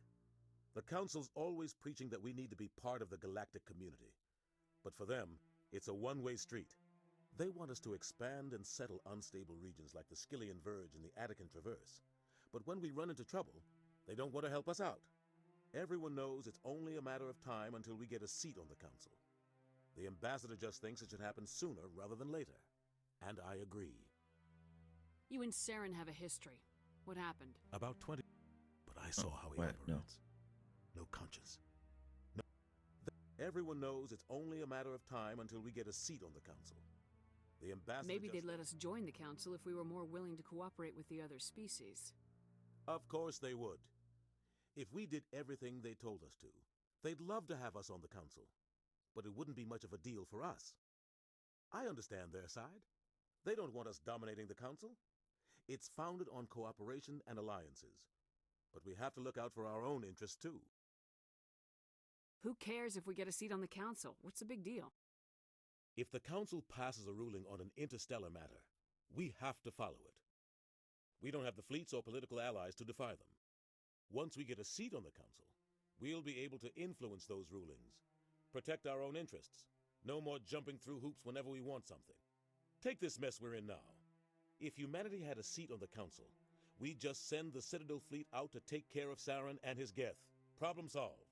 The Council's always preaching that we need to be part of the galactic community. But for them, it's a one-way street. They want us to expand and settle unstable regions like the Skillian Verge and the Attican Traverse. But when we run into trouble, they don't want to help us out. Everyone knows it's only a matter of time until we get a seat on the Council. The ambassador just thinks it should happen sooner rather than later. And I agree. You and Saren have a history. What happened? About 20... But I saw how he wait, operates. No conscience. No. Everyone knows it's only a matter of time until we get a seat on the council. The ambassador Maybe they'd let us join the council if we were more willing to cooperate with the other species. Of course they would. If we did everything they told us to, they'd love to have us on the council. But it wouldn't be much of a deal for us. I understand their side. They don't want us dominating the council. It's founded on cooperation and alliances. But we have to look out for our own interests too. Who cares if we get a seat on the council? What's the big deal? If the council passes a ruling on an interstellar matter, we have to follow it. We don't have the fleets or political allies to defy them. Once we get a seat on the council, we'll be able to influence those rulings, protect our own interests. No more jumping through hoops whenever we want something. Take this mess we're in now. If humanity had a seat on the council, we'd just send the Citadel fleet out to take care of Saren and his Geth. Problem solved.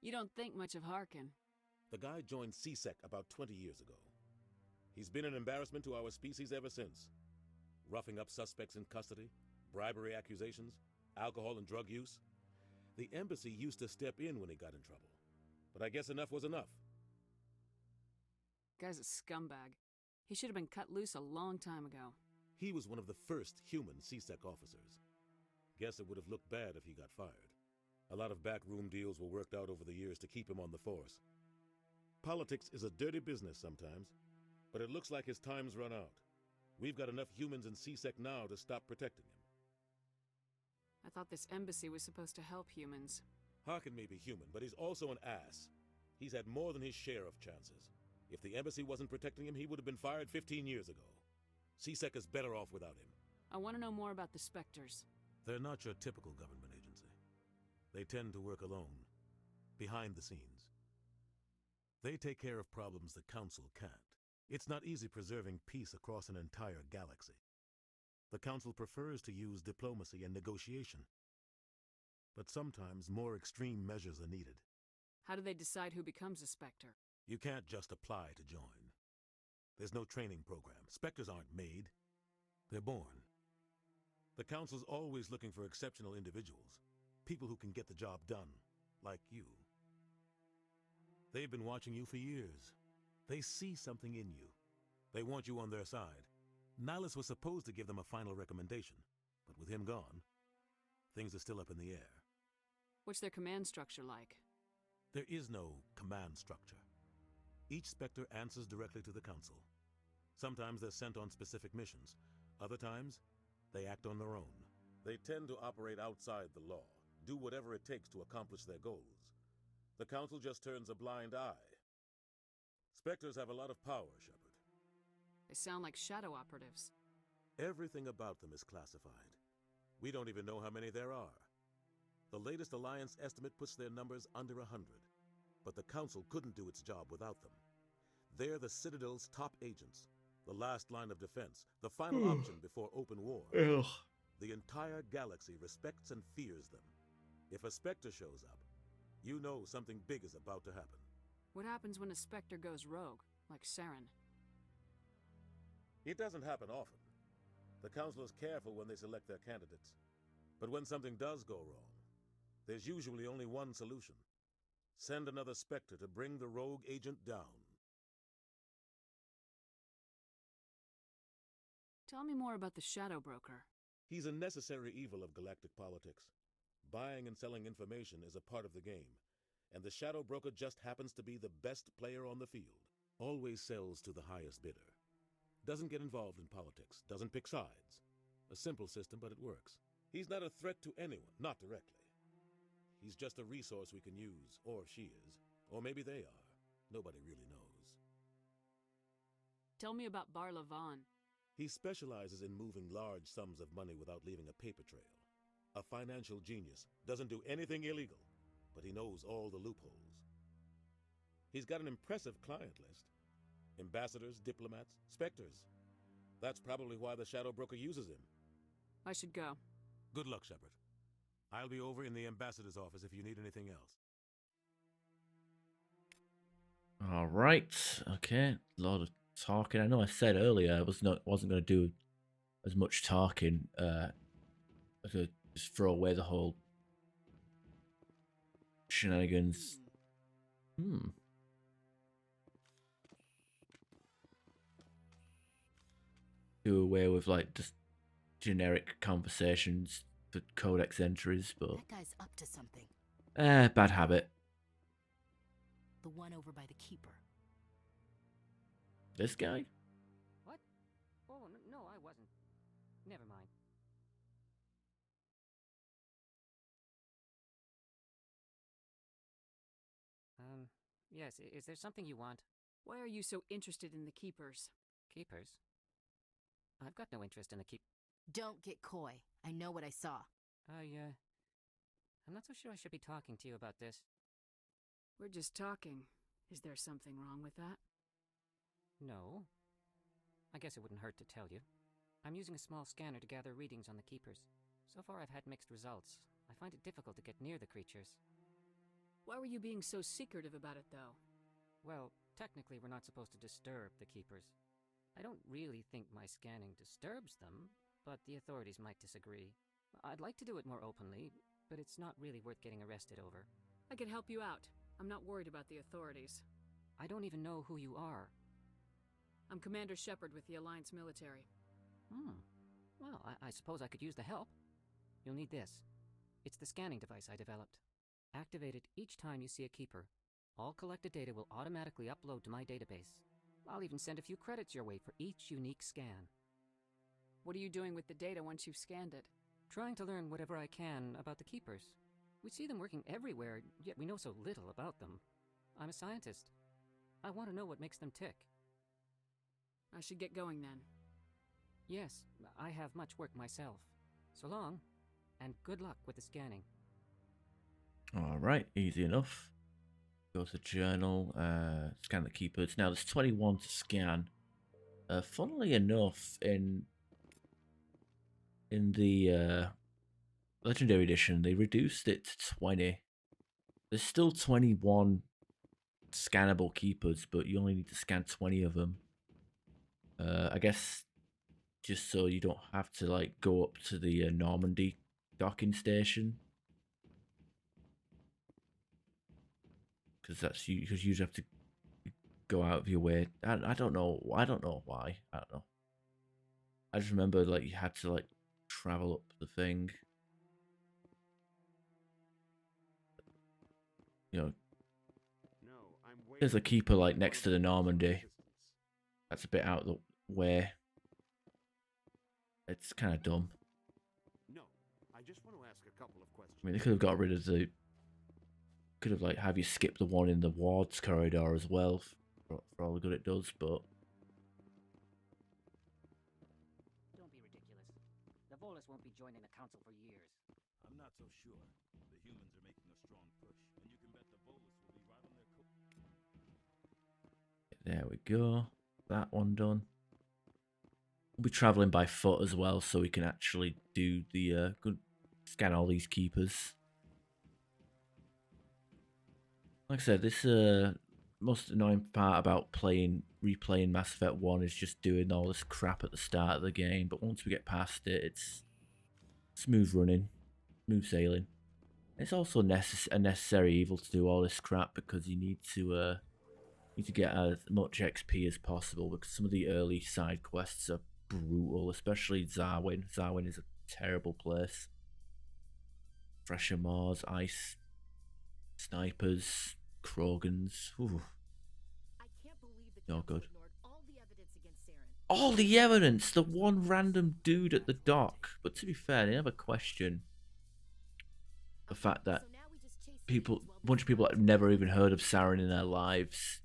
You don't think much of Harkin. The guy joined CSEC about 20 years ago. He's been an embarrassment to our species ever since. Roughing up suspects in custody, bribery accusations, alcohol and drug use. The embassy used to step in when he got in trouble. But I guess enough was enough. Guy's a scumbag. He should have been cut loose a long time ago. He was one of the first human CSEC officers. Guess it would have looked bad if he got fired. A lot of backroom deals were worked out over the years to keep him on the force. Politics is a dirty business sometimes, but it looks like his time's run out. We've got enough humans in CSEC now to stop protecting him. I thought this embassy was supposed to help humans. Harkin may be human, but he's also an ass. He's had more than his share of chances. If the embassy wasn't protecting him, he would have been fired 15 years ago. CSEC is better off without him. I want to know more about the Spectres. They're not your typical government agency. They tend to work alone, behind the scenes. They take care of problems the Council can't. It's not easy preserving peace across an entire galaxy. The Council prefers to use diplomacy and negotiation. But sometimes more extreme measures are needed. How do they decide who becomes a Spectre? You can't just apply to join. There's no training program. Spectres aren't made. They're born. The Council's always looking for exceptional individuals. People who can get the job done, like you. They've been watching you for years. They see something in you. They want you on their side. Nihilus was supposed to give them a final recommendation, but with him gone, things are still up in the air. What's their command structure like? There is no command structure. Each Spectre answers directly to the Council. Sometimes they're sent on specific missions. Other times, they act on their own. They tend to operate outside the law, do whatever it takes to accomplish their goals. The Council just turns a blind eye. Spectres have a lot of power, Shepard. They sound like shadow operatives. Everything about them is classified. We don't even know how many there are. The latest Alliance estimate puts their numbers under 100. But the Council couldn't do its job without them. They're the Citadel's top agents, the last line of defense, the final option before open war. Ugh. The entire galaxy respects and fears them. If a Spectre shows up, you know something big is about to happen. What happens when a Spectre goes rogue, like Saren? It doesn't happen often. The Council is careful when they select their candidates. But when something does go wrong, there's usually only one solution. Send another Spectre to bring the rogue agent down. Tell me more about the Shadow Broker. He's a necessary evil of galactic politics. Buying and selling information is a part of the game, and the Shadow Broker just happens to be the best player on the field. Always sells to the highest bidder. Doesn't get involved in politics, doesn't pick sides. A simple system, but it works. He's not a threat to anyone, not directly. He's just a resource we can use, or she is, or maybe they are. Nobody really knows. Tell me about Bar Lavan. He specializes in moving large sums of money without leaving a paper trail. A financial genius, doesn't do anything illegal, but he knows all the loopholes. He's got an impressive client list. Ambassadors, diplomats, Spectres. That's probably why the Shadow Broker uses him. I should go. Good luck, Shepard. I'll be over in the ambassador's office if you need anything else. All right. Okay. A lot of talking. I know I said earlier I wasn't going to do as much talking to just throw away the whole shenanigans. Do away with like just generic conversations for codex entries, but That guy's up to something. bad habit. The one over by the keeper. This guy? What? Oh, no, I wasn't. Never mind. Yes, is there something you want? Why are you so interested in the keepers? Keepers? I've got no interest in the keep... Don't get coy. I know what I saw. I'm not so sure I should be talking to you about this. We're just talking. Is there something wrong with that? No. I guess it wouldn't hurt to tell you. I'm using a small scanner to gather readings on the keepers. So far I've had mixed results. I find it difficult to get near the creatures. Why were you being so secretive about it, though? Well, technically we're not supposed to disturb the keepers. I don't really think my scanning disturbs them, but the authorities might disagree. I'd like to do it more openly, but it's not really worth getting arrested over. I can help you out. I'm not worried about the authorities. I don't even know who you are. I'm Commander Shepard with the Alliance military. Well, I suppose I could use the help. You'll need this. It's the scanning device I developed. Activate it each time you see a keeper. All collected data will automatically upload to my database. I'll even send a few credits your way for each unique scan. What are you doing with the data once you've scanned it? Trying to learn whatever I can about the keepers. We see them working everywhere, yet we know so little about them. I'm a scientist. I want to know what makes them tick. I should get going then. Yes, I have much work myself. So long, and good luck with the scanning. Alright, easy enough. Go to journal, scan the keepers. Now there's 21 to scan. Funnily enough, in the Legendary Edition, they reduced it to 20. There's still 21 scannable keepers, but you only need to scan 20 of them. I guess just so you don't have to like go up to the Normandy docking station. Because you usually have to go out of your way. I don't know. I don't know why. I don't know. I just remember like you had to like travel up the thing. You know, there's a keeper like next to the Normandy. That's a bit out of the way. It's kind of dumb. No, I just want to ask a couple of questions. I mean, they could have got rid of the. Could have like have you skip the one in the wards corridor as well for all the good it does, but. Don't be ridiculous. The Volus won't be joining the council for years. I'm not so sure. The humans are making a strong push, and you can bet the Volus will be right on their There we go. That one done. We'll be traveling by foot as well, so we can actually do the scan all these keepers. Like I said, this most annoying part about replaying Mass Effect 1 is just doing all this crap at the start of the game, but once we get past it, it's smooth running, smooth sailing. It's also a necessary evil to do all this crap because you need to get as much XP as possible because some of the early side quests are brutal, especially Zarwin. Zarwin is a terrible place. Fresher Moors, ice, snipers, Krogans. Ooh. I can't believe the no good. ignored all the evidence against Saren. All the evidence! The one random dude at the dock. But to be fair, they never question the fact that a bunch of people that have never even heard of Saren in their lives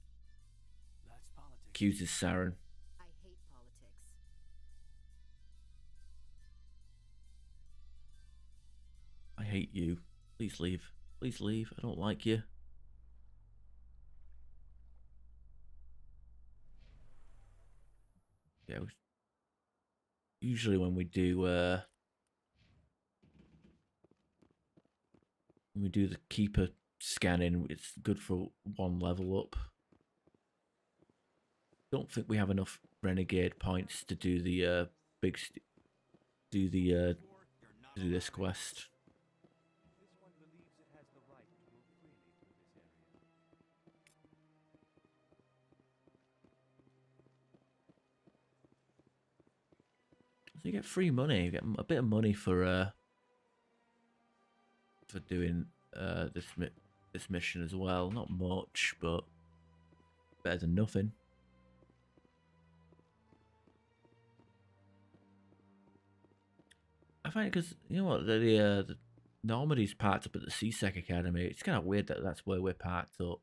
accuses Saren. I hate politics. I hate you. Please leave. Please leave. I don't like you. Yeah. Usually when we do the keeper scanning, it's good for one level up. Don't think we have enough renegade points to do the big do the do this quest. This one believes it has the right to move freely through this area. So you get free money. You get a bit of money for doing this mission as well. Not much, but better than nothing. I find it because you know what the Normandy's parked up at the CSEC Academy. It's kind of weird that that's where we're parked up.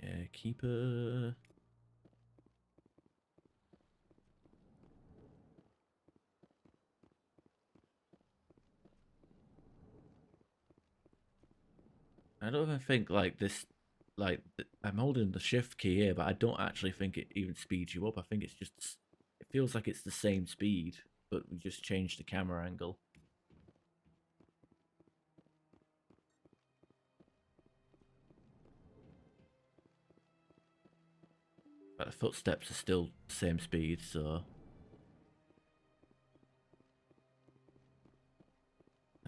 Okay, keeper. I don't even think like this, like I'm holding the shift key here, but I don't actually think it even speeds you up. I think it's just, it feels like it's the same speed, but we just changed the camera angle. But the footsteps are still the same speed, so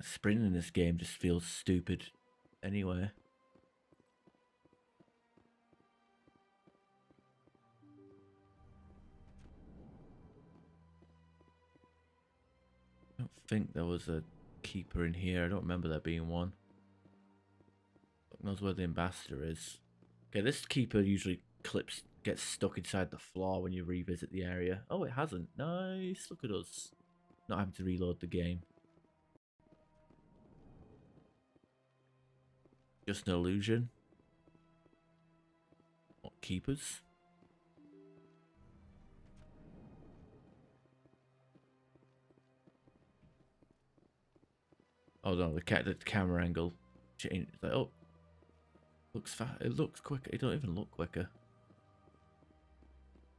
sprinting in this game just feels stupid anyway. I don't think there was a keeper in here. I don't remember there being one. Who knows where the ambassador is? Okay, this keeper usually gets stuck inside the floor when you revisit the area. Oh, it hasn't. Nice. Look at us. Not having to reload the game. Just an illusion. What, keepers? Oh no, the camera angle change. Like, oh, looks fast. It looks quicker. It don't even look quicker.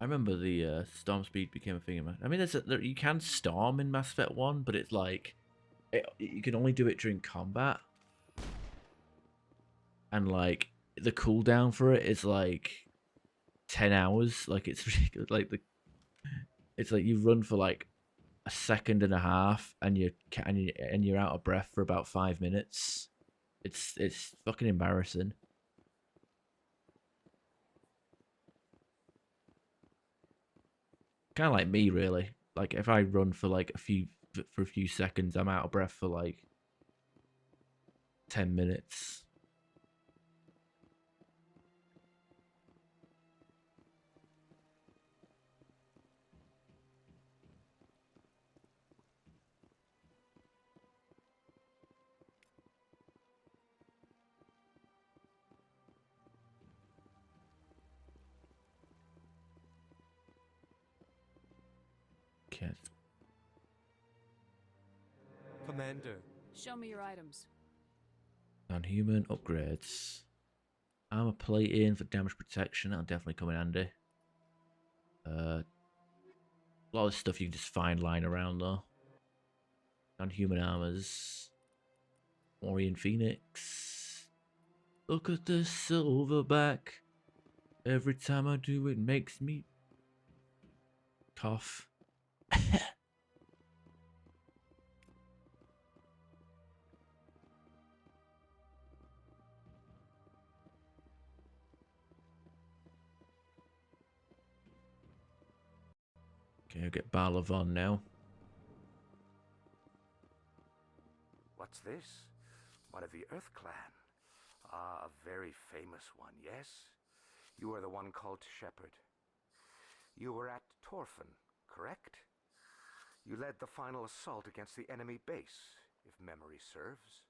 I remember the storm speed became a thing in I mean, you can storm in Mass Effect 1, but it's like you can only do it during combat, and like the cooldown for it is like 10 hours. Like it's ridiculous. Like it's like you run for like a second and a half, and you're out of breath for about 5 minutes. It's fucking embarrassing. Kind of like me, really. Like if I run for like a few seconds, I'm out of breath for like 10 minutes. Okay. Commander. Show me your items. Non-human upgrades. Armor plating for damage protection. That'll definitely come in handy. A lot of stuff you can just find lying around though. Non-human armors. Orion Phoenix. Look at the silverback. Every time I do it makes me cough. Okay, I'll get Barlavon now. What's this? One of the Earth Clan. Ah, a very famous one, yes? You are the one called Shepard. You were at Torfan, correct? You led the final assault against the enemy base, if memory serves.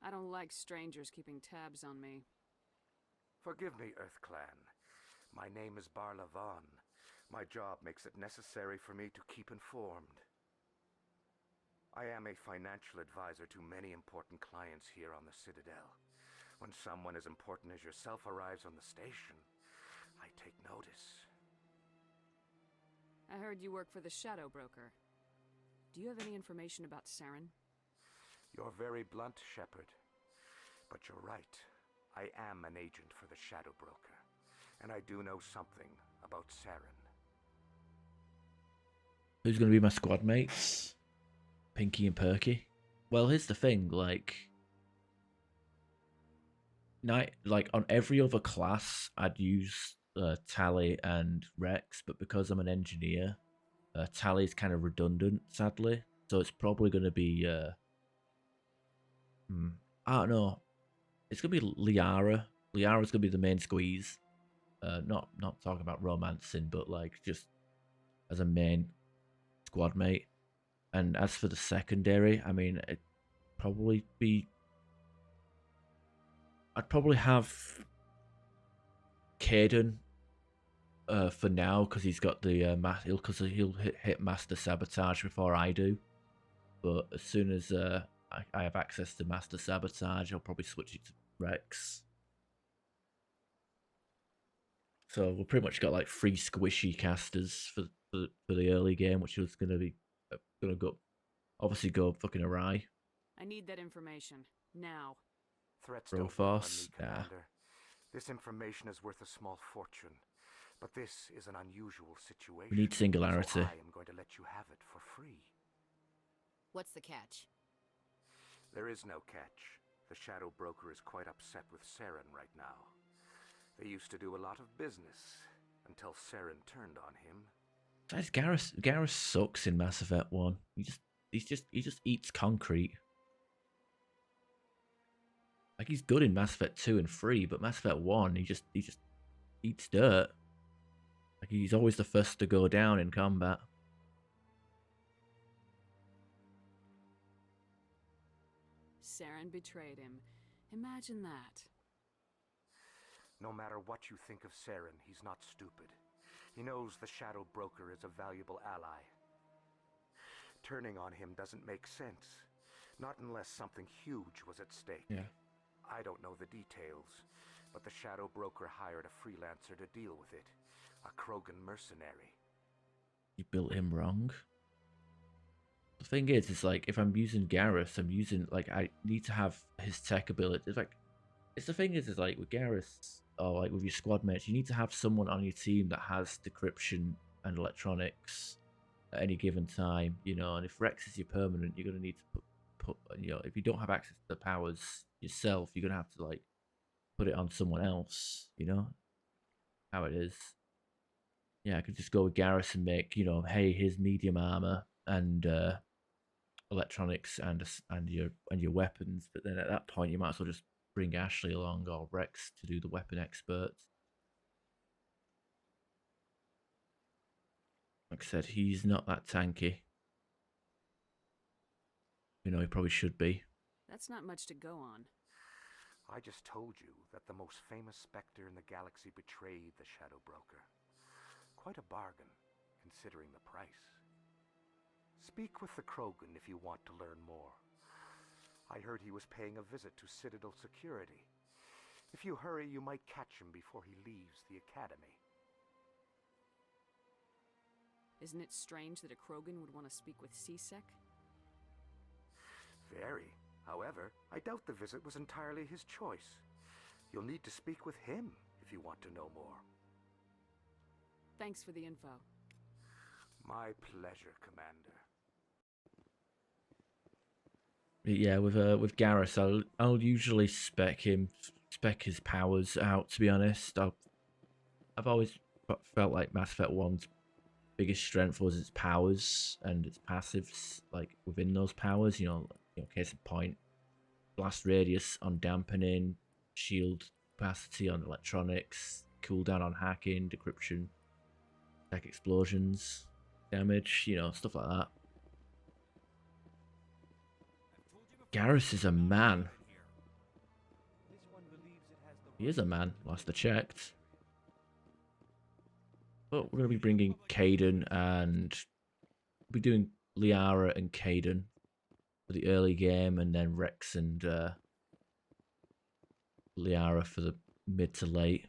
I don't like strangers keeping tabs on me. Forgive me, Earth Clan. My name is Barla Vaughn. My job makes it necessary for me to keep informed. I am a financial advisor to many important clients here on the Citadel. When someone as important as yourself arrives on the station, I take notice. I heard you work for the Shadow Broker. Do you have any information about Saren? You're very blunt, Shepard. But you're right. I am an agent for the Shadow Broker. And I do know something about Saren. Who's going to be my squad mates? Pinky and Perky? Well, here's the thing, like on every other class, I'd use Tally and Rex, but because I'm an engineer, Tally's kind of redundant, sadly. So it's probably going to be, I don't know. It's going to be Liara. Liara's going to be the main squeeze. Not talking about romancing, but like just as a main squad mate. And as for the secondary, I mean, I'd probably have Caden for now, because he's got the he'll hit Master Sabotage before I do. But as soon as I have access to Master Sabotage, I'll probably switch it to Rex. So we've pretty much got like 3 squishy casters for the early game, which is going to be obviously go fucking awry. I need that information now. Threats don't move on me, Commander. This information is worth a small fortune, but this is an unusual situation. We need Singularity. So I am going to let you have it for free. What's the catch? There is no catch. The Shadow Broker is quite upset with Saren right now. They used to do a lot of business until Saren turned on him. Garrus sucks in Mass Effect 1. He just eats concrete. Like, he's good in Mass Effect 2 and 3, but Mass Effect 1, he just eats dirt. Like, he's always the first to go down in combat. Saren betrayed him. Imagine that. No matter what you think of Saren, he's not stupid. He knows the Shadow Broker is a valuable ally. Turning on him doesn't make sense. Not unless something huge was at stake. Yeah. I don't know the details, but the Shadow Broker hired a freelancer to deal with it. A Krogan mercenary. You built him wrong. The thing is, it's like, if I'm using Garrus, I need to have his tech ability. It's the thing is like, with Garrus, or like with your squad mates, you need to have someone on your team that has decryption and electronics at any given time, you know. And if Rex is your permanent, you're gonna need to put you know, if you don't have access to the powers yourself, you're gonna have to like put it on someone else, you know how it is. Yeah, I could just go with Garrus and make, you know, hey, here's medium armor and electronics and your weapons, but then at that point you might as well just bring Ashley along or Rex to do the weapon experts. Like I said, he's not that tanky. You know, he probably should be. That's not much to go on. I just told you that the most famous Spectre in the galaxy betrayed the Shadow Broker. Quite a bargain, considering the price. Speak with the Krogan if you want to learn more. I heard he was paying a visit to Citadel Security. If you hurry, you might catch him before he leaves the Academy. Isn't it strange that a Krogan would want to speak with C-Sec? Very. However, I doubt the visit was entirely his choice. You'll need to speak with him if you want to know more. Thanks for the info. My pleasure, Commander. Yeah, with Garrus, I'll usually spec his powers out. To be honest, I've always felt like Mass Effect 1's biggest strength was its powers and its passives. Like within those powers, you know, case in point, blast radius on dampening, shield capacity on electronics, cooldown on hacking, decryption, tech explosions, damage, you know, stuff like that. Garrus is a man. This one believes it has the He is a man, last I checked. But we're going to be bringing Caden and we'll be doing Liara and Caden for the early game, and then Rex and Liara for the mid to late.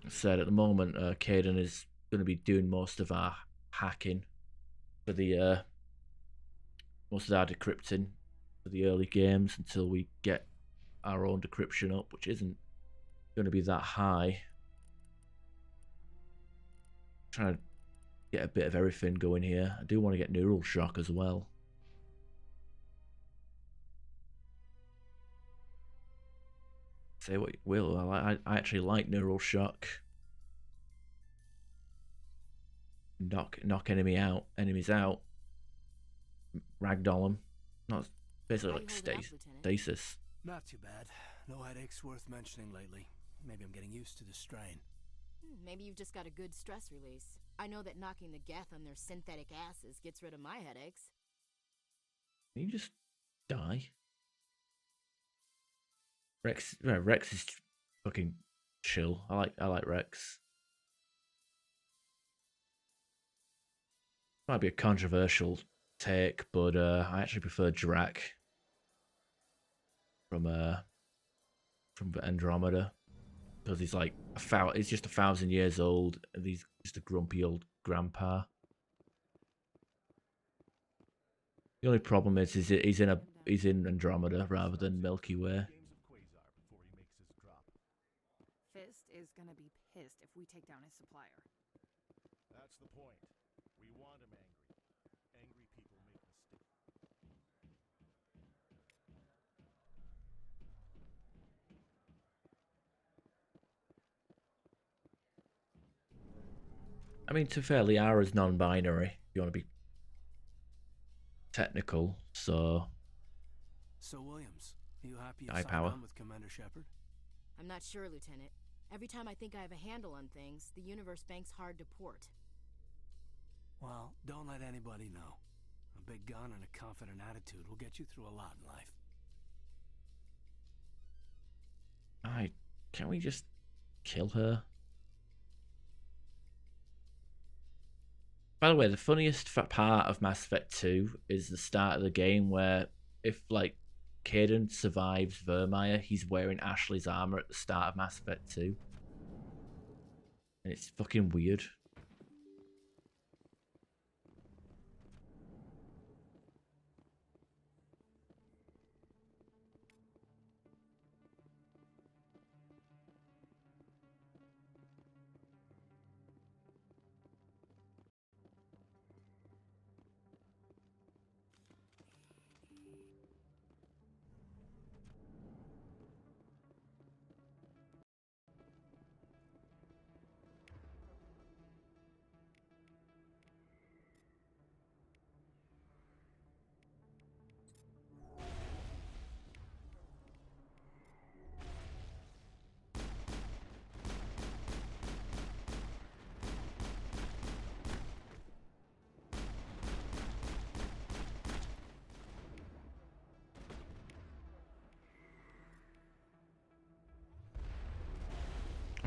I said at the moment, Caden is going to be doing most of our hacking for the most of our decrypting for the early games until we get our own decryption up, which isn't going to be that high. Trying to get a bit of everything going here. I do want to get neural shock as well. Say what you will, I actually like neural shock. Knock enemies out. Ragdoll them. Not basically like stasis. Not too bad. No headaches worth mentioning lately. Maybe I'm getting used to the strain. Maybe you've just got a good stress release. I know that knocking the Geth on their synthetic asses gets rid of my headaches. Can you just die? Rex is fucking chill. I like Rex. Might be a controversial take, but I actually prefer Drac from Andromeda, because he's like he's just 1,000 years old, and he's just a grumpy old grandpa. The only problem is he's in Andromeda rather than Milky Way. Fist is gonna be pissed if we take down his supplier. That's the point. We want him angry. Angry people make mistakes. I mean, to be fair, Liara's non-binary, if you want to be technical, so... So, Williams, are you happy you High signed power. on with Commander Shepard? I'm not sure, Lieutenant. Every time I think I have a handle on things, the universe banks hard to port. Well, don't let anybody know. A big gun and a confident attitude will get you through a lot in life. Can we just kill her? By the way, the funniest part of Mass Effect 2 is the start of the game where if, like, Caden survives Vermeer, he's wearing Ashley's armor at the start of Mass Effect 2. And it's fucking weird.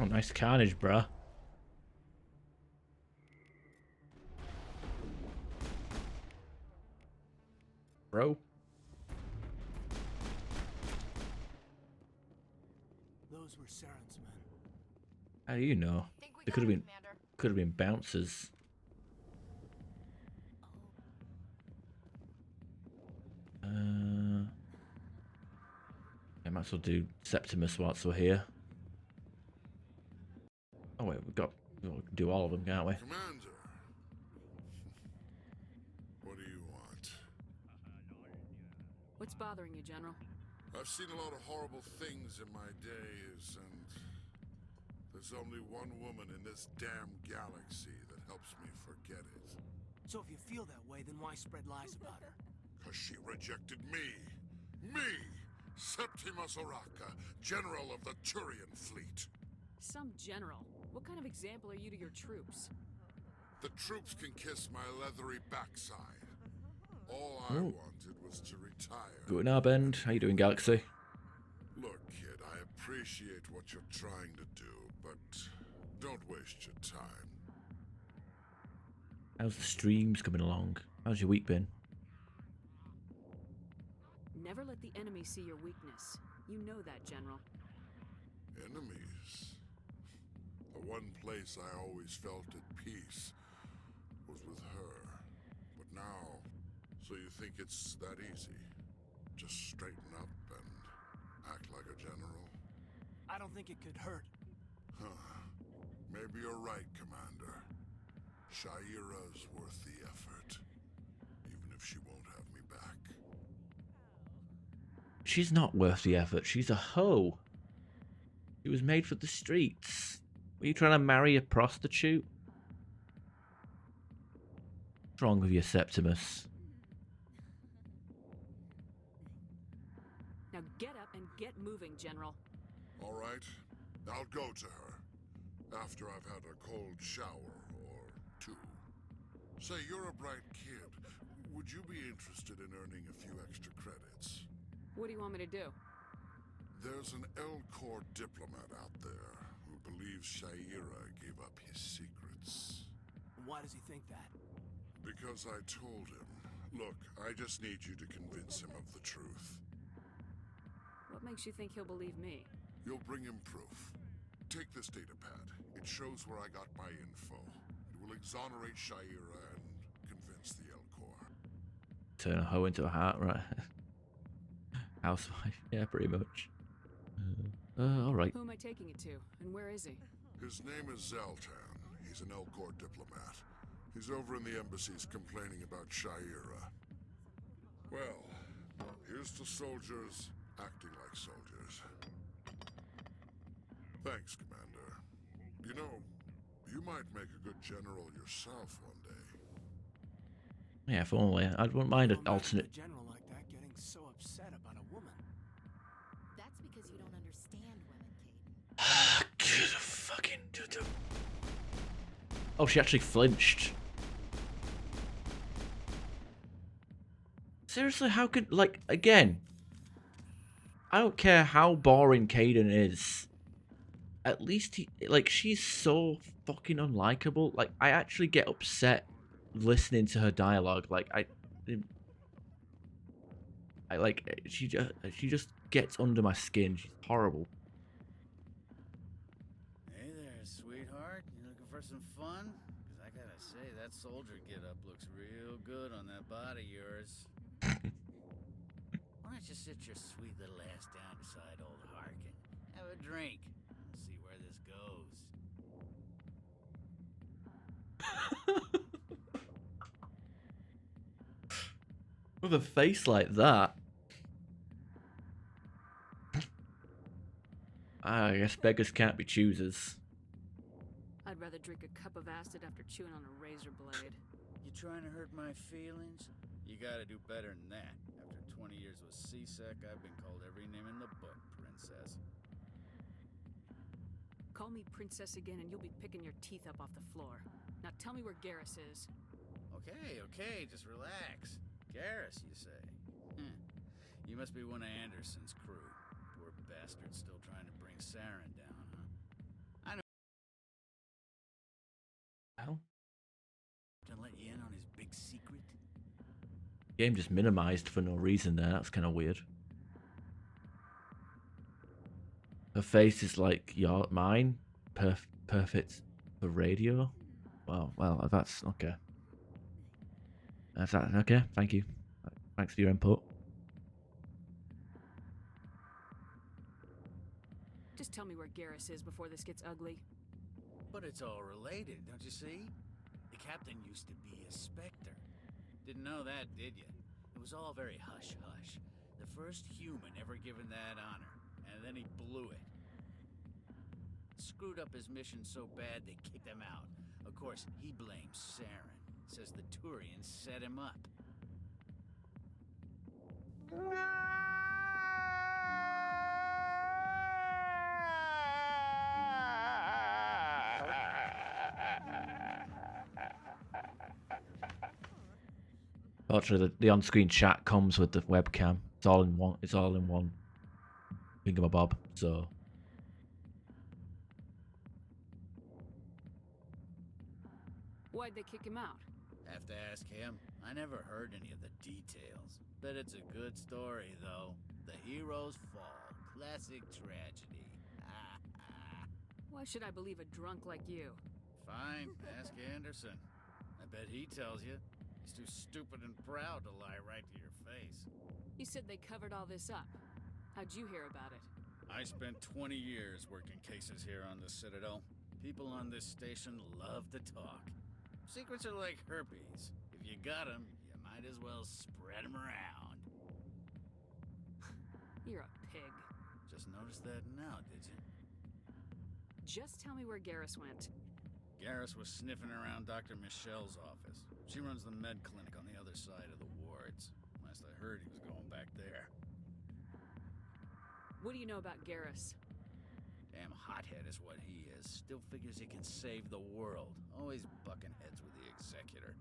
Oh, nice carnage, bruh. Bro. Those were Saren's men. How do you know? They could have been bouncers. I might as well do Septimus whilst we're here. Oh wait, we can do all of them, can't we? Commander, what do you want? What's bothering you, General? I've seen a lot of horrible things in my days, and there's only one woman in this damn galaxy that helps me forget it. So if you feel that way, then why spread lies about her? 'Cause she rejected me! Me! Septimus Oraka, General of the Turian Fleet. Some general. What kind of example are you to your troops? The troops can kiss my leathery backside. All I Oh. wanted was to retire. Good now, Bend. How you doing, Galaxy? Look, appreciate what you're trying to do, but don't waste your time. How's the streams coming along? How's your week been? Never let the enemy see your weakness. You know that, General. Enemies? The one place I always felt at peace was with her. But now, so you think it's that easy? Just straighten up and act like a general? I don't think it could hurt. Huh. Maybe you're right, Commander. Shaira's worth the effort, even if she won't have me back. She's not worth the effort. She's a hoe. She was made for the streets. Were you trying to marry a prostitute? What's wrong with you, Septimus? Now get up and get moving, General. All right, I'll go to her after I've had a cold shower or two. Say, you're a bright kid. Would you be interested in earning a few extra credits? What do you want me to do? There's an L-Corps diplomat out there who believes Shaira gave up his secrets. Why does he think that? Because I told him. Look, I just need you to convince him of the truth. What makes you think he'll believe me? You'll bring him proof. Take this data pad. It shows where I got my info. It will exonerate Shaira and convince the L-Corps. Turn a hoe into a heart, right? Housewife, yeah, pretty much. Alright. Who am I taking it to, and where is he? His name is Zaltan. He's an L-Corps diplomat. He's over in the embassies complaining about Shaira. Well, here's to soldiers acting like soldiers. Thanks, Commander. You know, you might make a good general yourself one day. Yeah, if only. I wouldn't mind an alternate. A general like that getting so upset about a woman. That's because you don't understand women, Caden. Fucking. Oh, she actually flinched. Seriously, how could, like, again, I don't care how boring Caden is. At least he, like, she's so fucking unlikable. Like, I actually get upset listening to her dialogue. Like, she just gets under my skin. She's horrible. Hey there, sweetheart. You looking for some fun? Because I gotta say, that soldier get-up looks real good on that body of yours. Why don't you sit your sweet little ass down beside old Harkin? Have a drink. We'll see where this goes. With a face like that. I guess beggars can't be choosers. I'd rather drink a cup of acid after chewing on a razor blade. You trying to hurt my feelings? You gotta do better than that. After 20 years with C-Sec, I've been called every name in the book, princess. Call me princess again and you'll be picking your teeth up off the floor. Now tell me where Garrus is. Okay, just relax. Garrus, you say? You must be one of Anderson's crew. Poor bastard still trying to bring Saren down, huh? I know. Hell? To let you in on his big secret? Game just minimized for no reason there. That's kind of weird. Her face is like mine. Perfect for radio. Well, that's okay. That's that. Okay, thank you. Thanks for your input. Just tell me where Garrus is before this gets ugly. But it's all related, don't you see? The captain used to be a Spectre. Didn't know that, did you? It was all very hush-hush. The first human ever given that honor, and then he blew it. Screwed up his mission so bad they kicked him out. Of course, he blames Saren. Says the Turians set him up. Fortunately, the on-screen chat comes with the webcam. It's all in one. It's all in one thingamabob. So Why'd they kick him out? Have to ask him. I never heard any of the details. Bet it's a good story, though. The heroes fall. Classic tragedy. Why should I believe a drunk like you? Fine, ask Anderson. I bet he tells you. He's too stupid and proud to lie right to your face. You said they covered all this up. How'd you hear about it? I spent 20 years working cases here on the Citadel. People on this station love to talk. Secrets are like herpes. If you got them, you might as well spread them around. You're a pig. Just noticed that now, did you? Just tell me where Garrus went. Garrus was sniffing around Dr. Michelle's office. She runs the med clinic on the other side of the wards. Last I heard, he was going back there. What do you know about Garrus? Damn hothead is what he is. Still figures he can save the world. Always bucking heads with the Executor.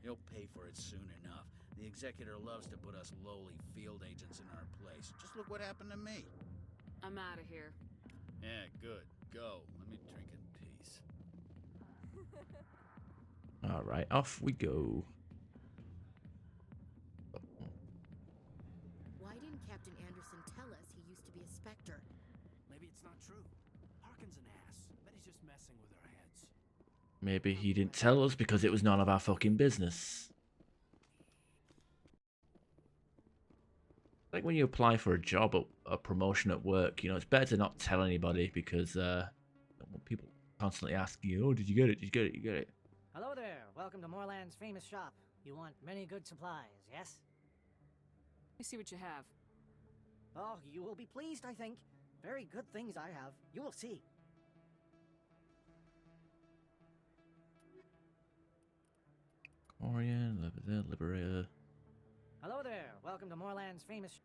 He'll pay for it soon enough. The Executor loves to put us lowly field agents in our place. Just look what happened to me. I'm out of here. Yeah, good. Go. Let me drink in peace. All right, off we go. Why didn't Captain Anderson tell us he used to be a Spectre? Maybe it's not true. Harkin's an ass. Bet he's just messing with our heads. Maybe he didn't tell us because it was none of our fucking business. Like when you apply for a job or a promotion at work, you know, it's better to not tell anybody because people constantly ask you, oh, did you get it? Did you get it? You get it? Hello there. Welcome to Moorland's famous shop. You want many good supplies, yes? I see what you have. Oh, you will be pleased, I think. Very good things I have. You will see. Corian, Liberator. Hello there. Welcome to Moorland's famous...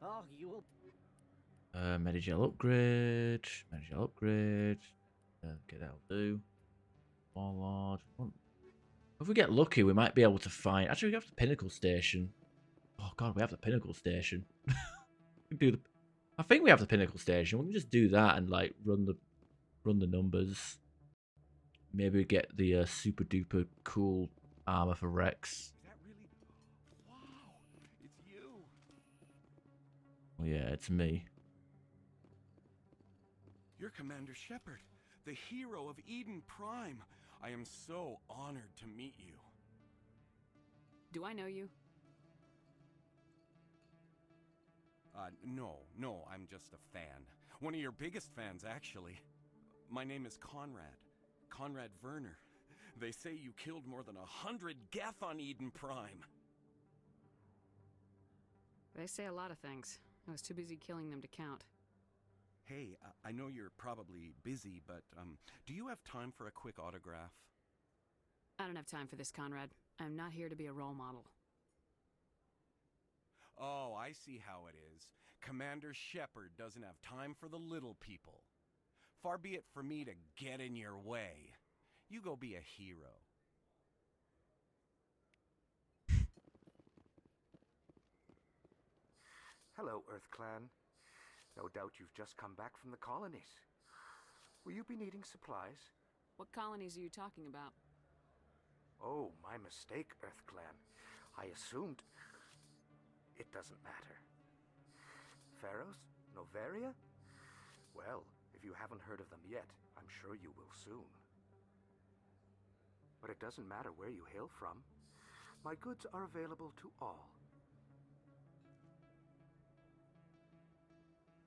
Oh, you will... Medigel upgrade. Medigel upgrade. Get out, do. Warlord. If we get lucky, we might be able to find... Actually, we have the Pinnacle Station. Oh, God, we have the Pinnacle Station. We do the... I think we have the Pinnacle Station. We can just do that and, like, run the numbers. Maybe get the super duper cool armor for Rex. Is that really? Wow, it's you. Oh, yeah, it's me. You're Commander Shepard, the hero of Eden Prime. I am so honored to meet you. Do I know you? No, I'm just a fan. One of your biggest fans, actually. My name is Conrad. Conrad Werner. They say you killed more than 100 Geth on Eden Prime. They say a lot of things. I was too busy killing them to count. Hey, I know you're probably busy, but do you have time for a quick autograph? I don't have time for this, Conrad. I'm not here to be a role model. Oh, I see how it is. Commander Shepard doesn't have time for the little people. Far be it for me to get in your way. You go be a hero. Hello, Earth Clan. No doubt you've just come back from the colonies. Will you be needing supplies? What colonies are you talking about? Oh, my mistake, Earth Clan. I assumed... It doesn't matter. Pharos? Noveria? Well, if you haven't heard of them yet, I'm sure you will soon. But it doesn't matter where you hail from. My goods are available to all.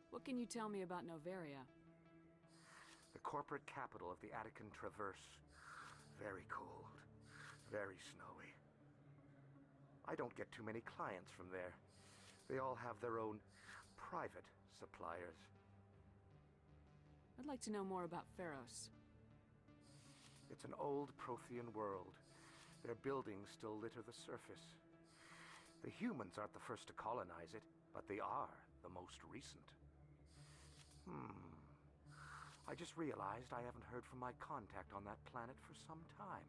What can you tell me about Noveria? The corporate capital of the Attican Traverse. Very cold. Very snowy. I don't get too many clients from there. They all have their own private suppliers. I'd like to know more about Pharos. It's an old Prothean world. Their buildings still litter the surface. The humans aren't the first to colonize it, but they are the most recent. I just realized I haven't heard from my contact on that planet for some time.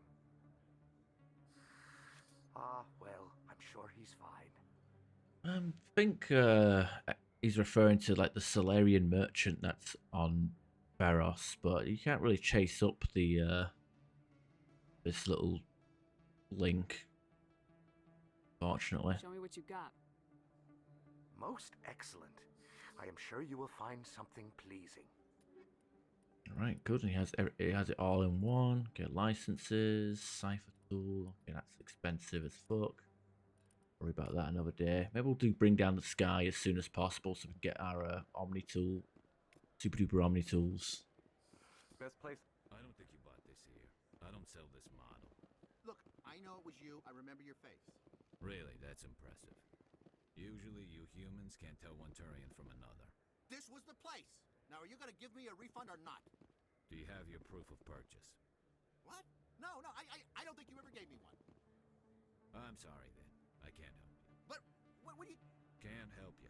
Well, I'm sure he's fine. I think he's referring to like the Solarian merchant that's on Pharos, but you can't really chase up the this little link. Fortunately. Show me what you got. Most excellent. I am sure you will find something pleasing. Alright, good. And he has it all in one. Get licenses, cipher tool. Okay, that's expensive as fuck. Worry about that another day. Maybe we'll do bring down the sky as soon as possible so we can get our Omni tool, super duper Omni tools. Best place. I don't think you bought this here. I don't sell this model. Look, I know it was you. I remember your face. Really, that's impressive. Usually you humans can't tell one Turian from another. This was the place. Now, are you going to give me a refund or not? Do you have your proof of purchase? What? No, I don't think you ever gave me one. I'm sorry then. I can't help you. But what do you... Can't help you.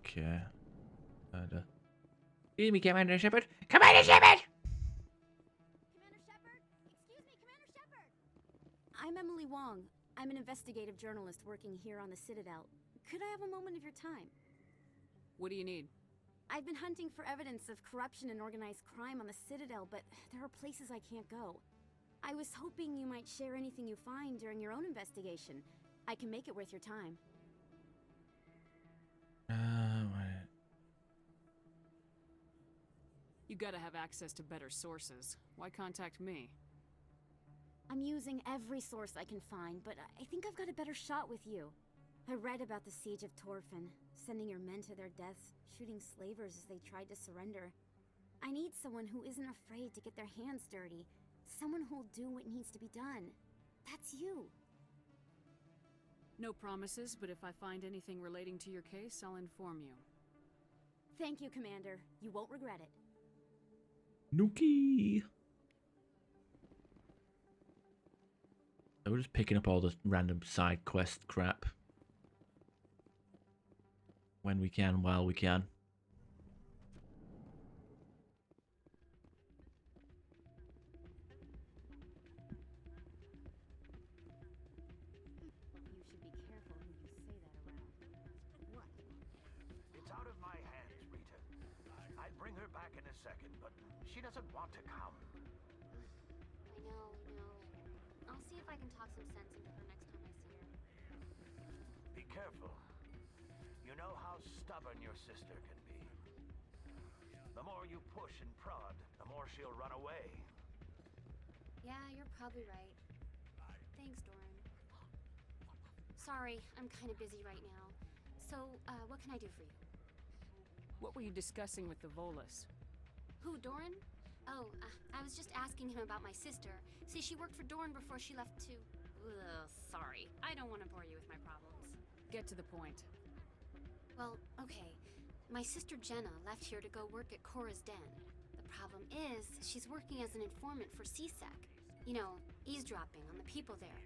Okay. Excuse me, Commander Shepard. Commander Shepard! Commander Shepard? Excuse me, Commander Shepard! I'm Emily Wong. I'm an investigative journalist working here on the Citadel. Could I have a moment of your time? What do you need? I've been hunting for evidence of corruption and organized crime on the Citadel, but there are places I can't go. I was hoping you might share anything you find during your own investigation. I can make it worth your time. Wait. You gotta have access to better sources. Why contact me? I'm using every source I can find, but I think I've got a better shot with you. I read about the siege of Torfin, sending your men to their deaths, shooting slavers as they tried to surrender. I need someone who isn't afraid to get their hands dirty. Someone who'll do what needs to be done. That's you. No promises, but if I find anything relating to your case, I'll inform you. Thank you, Commander. You won't regret it. Nuki! So we're just picking up all the random side quest crap. When we can, while we can. You should be careful who you say that around. What? It's out of my hands, Rita. I'd bring her back in a second, but she doesn't want to come. I know. I'll see if I can talk some sense into her next time I see her. Be careful. You know how stubborn your sister can be. The more you push and prod, the more she'll run away. Yeah, you're probably right. Thanks, Doran. Sorry, I'm kind of busy right now. So, what can I do for you? What were you discussing with the Volus? Who, Doran? Oh, I was just asking him about my sister. See, she worked for Doran before she left to... Ugh, sorry. I don't want to bore you with my problems. Get to the point. Well, okay. My sister Jenna left here to go work at Cora's Den. The problem is, she's working as an informant for CSEC. You know, eavesdropping on the people there.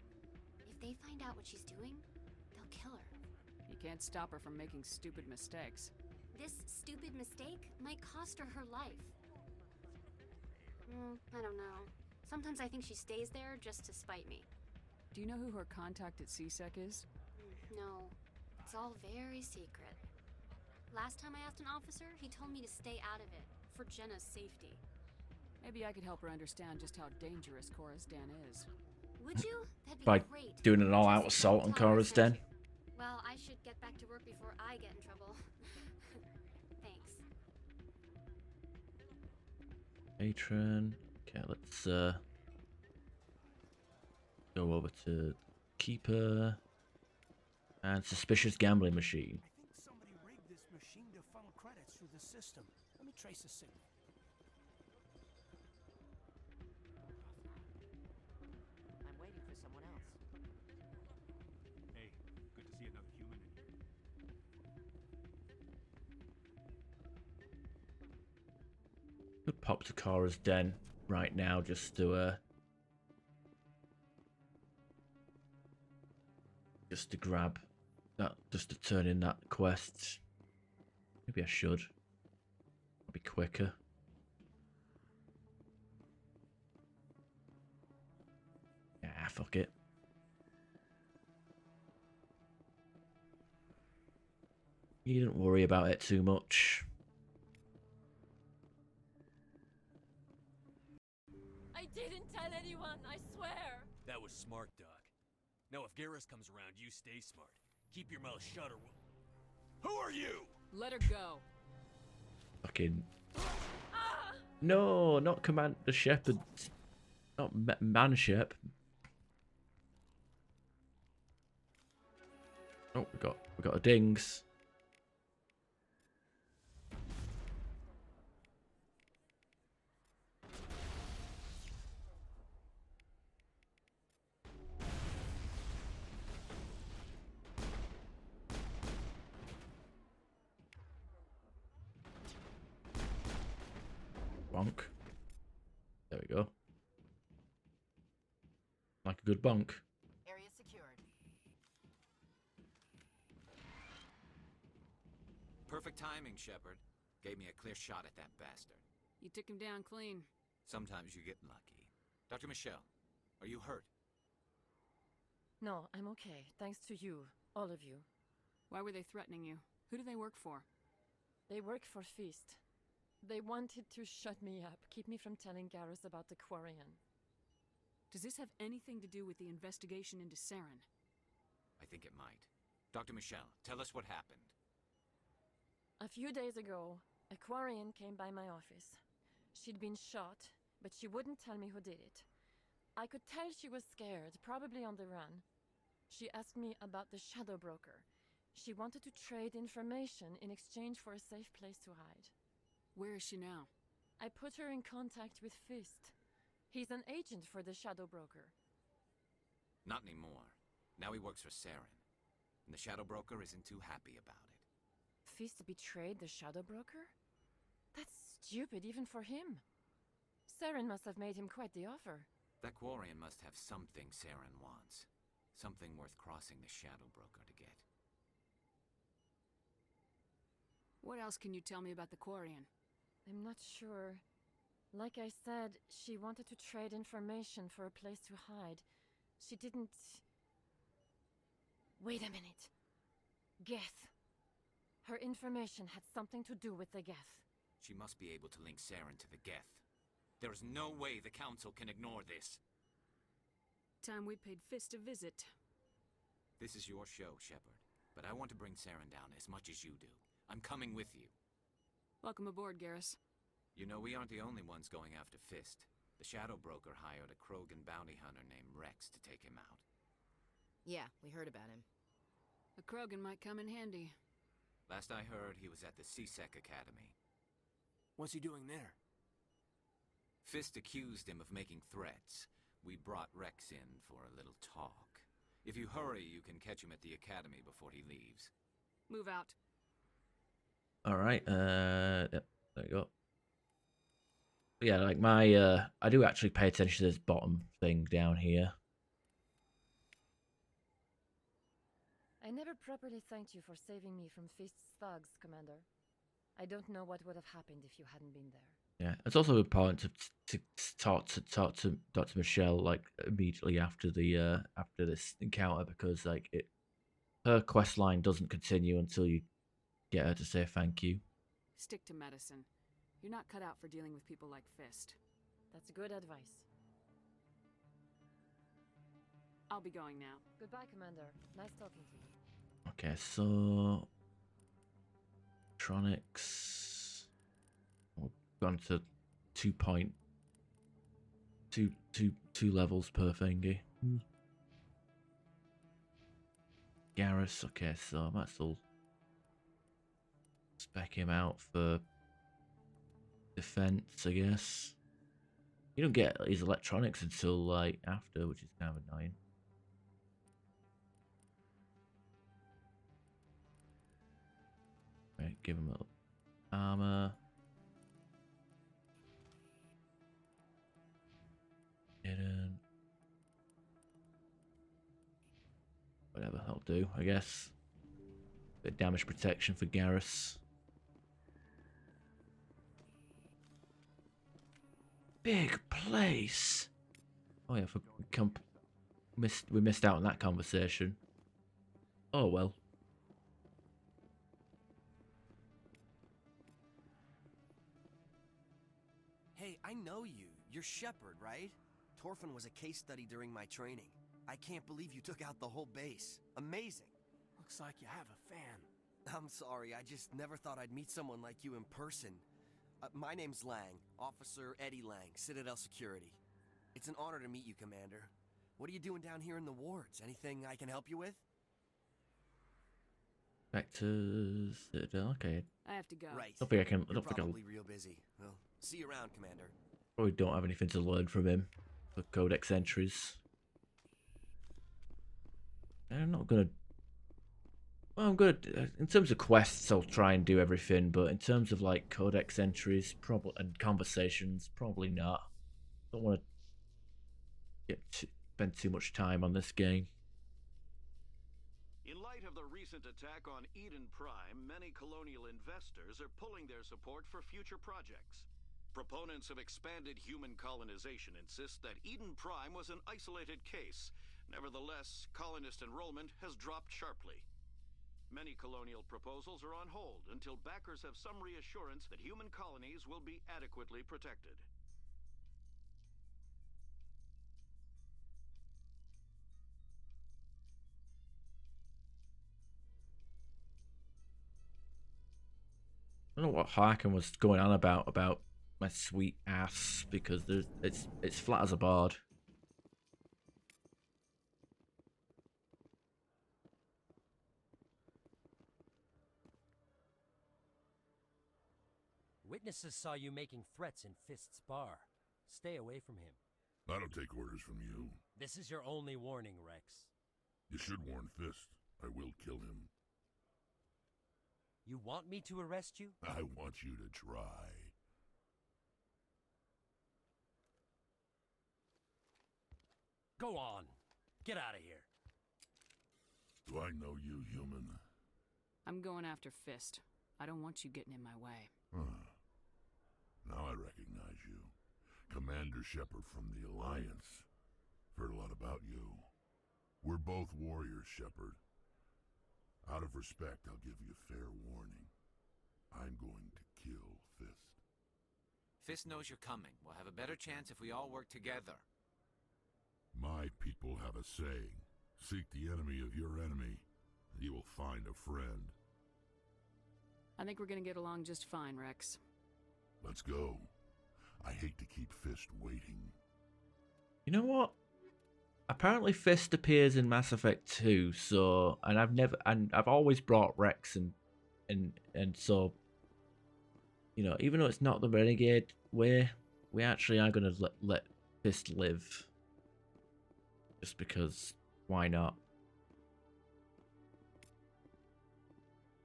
If they find out what she's doing, they'll kill her. You can't stop her from making stupid mistakes. This stupid mistake might cost her her life. I don't know. Sometimes I think she stays there just to spite me. Do you know who her contact at CSEC is? No. It's all very secret. Last time I asked an officer, he told me to stay out of it, for Jenna's safety. Maybe I could help her understand just how dangerous Cora's Den is. Would you? That'd be By great. doing an all-out assault on Cora's Den. Well, I should get back to work before I get in trouble. Thanks. Patron. Okay, let's go over to Keeper and Suspicious Gambling Machine. I think somebody rigged this machine to funnel credits through the system. Let me trace the signal. I'm waiting for someone else. Hey, good to see another human in here. Could pop to Cora's Den right now just to grab that, just to turn in that quest. Maybe I should. It'll be quicker. Yeah, fuck it. You don't worry about it too much. I didn't tell anyone, I swear. That was smart, Doc. Now if Garrus comes around, you stay smart. Keep your mouth shut or we'll... Who are you? Let her go. Fucking... No, not Commander Shepard. Not Manship. Oh, we got a dings. Bonk. There we go. Like a good bonk. Area secured. Perfect timing, Shepard. Gave me a clear shot at that bastard. You took him down clean. Sometimes you get lucky. Dr. Michelle, are you hurt? No, I'm okay. Thanks to you. All of you. Why were they threatening you? Who do they work for? They work for Feast. They wanted to shut me up, keep me from telling Garrus about the Quarian. Does this have anything to do with the investigation into Saren? I think it might. Dr. Michelle, tell us what happened. A few days ago, a Quarian came by my office. She'd been shot, but she wouldn't tell me who did it. I could tell she was scared, probably on the run. She asked me about the Shadow Broker. She wanted to trade information in exchange for a safe place to hide. Where is she now? I put her in contact with Fist. He's an agent for the Shadow Broker. Not anymore. Now he works for Saren. And the Shadow Broker isn't too happy about it. Fist betrayed the Shadow Broker? That's stupid even for him. Saren must have made him quite the offer. That Quarian must have something Saren wants. Something worth crossing the Shadow Broker to get. What else can you tell me about the Quarian? I'm not sure. Like I said, she wanted to trade information for a place to hide. She didn't... Wait a minute. Geth. Her information had something to do with the Geth. She must be able to link Saren to the Geth. There is no way the Council can ignore this. Time we paid Fist a visit. This is your show, Shepard. But I want to bring Saren down as much as you do. I'm coming with you. Welcome aboard, Garrus. You know, we aren't the only ones going after Fist. The Shadow Broker hired a Krogan bounty hunter named Rex to take him out. Yeah, we heard about him. A Krogan might come in handy. Last I heard, he was at the CSEC Academy. What's he doing there? Fist accused him of making threats. We brought Rex in for a little talk. If you hurry, you can catch him at the Academy before he leaves. Move out. Alright, yep, there you go. Yeah, like my, I do actually pay attention to this bottom thing down here. I never properly thanked you for saving me from Fist's thugs, Commander. I don't know what would have happened if you hadn't been there. Yeah, it's also important to talk to Dr. Michelle like immediately after the after this encounter, because like her quest line doesn't continue until you get her to say thank you. Stick to medicine. You're not cut out for dealing with people like Fist. That's good advice. I'll be going now. Goodbye, Commander. Nice talking to you. Okay, so electronics. We've gone to 2 levels per thingy. Garrus, okay, so I might still spec him out for defense, I guess. You don't get his electronics until like after, which is kind of annoying. Right, give him a armor. Hidden. Whatever, that'll do, I guess. Bit of damage protection for Garrus. Big place. Oh yeah, we missed out on that conversation. Oh well. Hey, I know you. You're Shepard, right? Torfin was a case study during my training. I can't believe you took out the whole base. Amazing. Looks like you have a fan. I'm sorry, I just never thought I'd meet someone like you in person. My name's Lang, Officer Eddie Lang, Citadel Security. It's an honor to meet you, Commander. What are you doing down here in the wards? Anything I can help you with? Back to Citadel. Okay. I have to go. Right. I don't think I can. I You're don't think I'll. probably real busy. Well, see you around, Commander. Probably don't have anything to learn from him for codex entries. I'm not gonna. Well, I'm good in terms of quests. I'll try and do everything, but in terms of like codex entries, probably and conversations, probably not. Don't want to spend too much time on this game. In light of the recent attack on Eden Prime, many colonial investors are pulling their support for future projects. Proponents of expanded human colonization insist that Eden Prime was an isolated case. Nevertheless, colonist enrollment has dropped sharply. Many colonial proposals are on hold until backers have some reassurance that human colonies will be adequately protected. I don't know what Harkin was going on about my sweet ass, because it's flat as a board. Witnesses saw you making threats in Fist's bar. Stay away from him. I don't take orders from you. This is your only warning, Rex. You should warn Fist. I will kill him. You want me to arrest you? I want you to try. Go on. Get out of here. Do I know you, human? I'm going after Fist. I don't want you getting in my way. Now I recognize you. Commander Shepard from the Alliance. Heard a lot about you. We're both warriors, Shepard. Out of respect, I'll give you fair warning. I'm going to kill Fist. Fist knows you're coming. We'll have a better chance if we all work together. My people have a saying. Seek the enemy of your enemy, and you will find a friend. I think we're gonna get along just fine, Rex. Let's go. I hate to keep Fist waiting. You know what? Apparently Fist appears in Mass Effect 2, so I've always brought Rex and so, you know, even though it's not the Renegade way, we actually are gonna let Fist live. Just because, why not?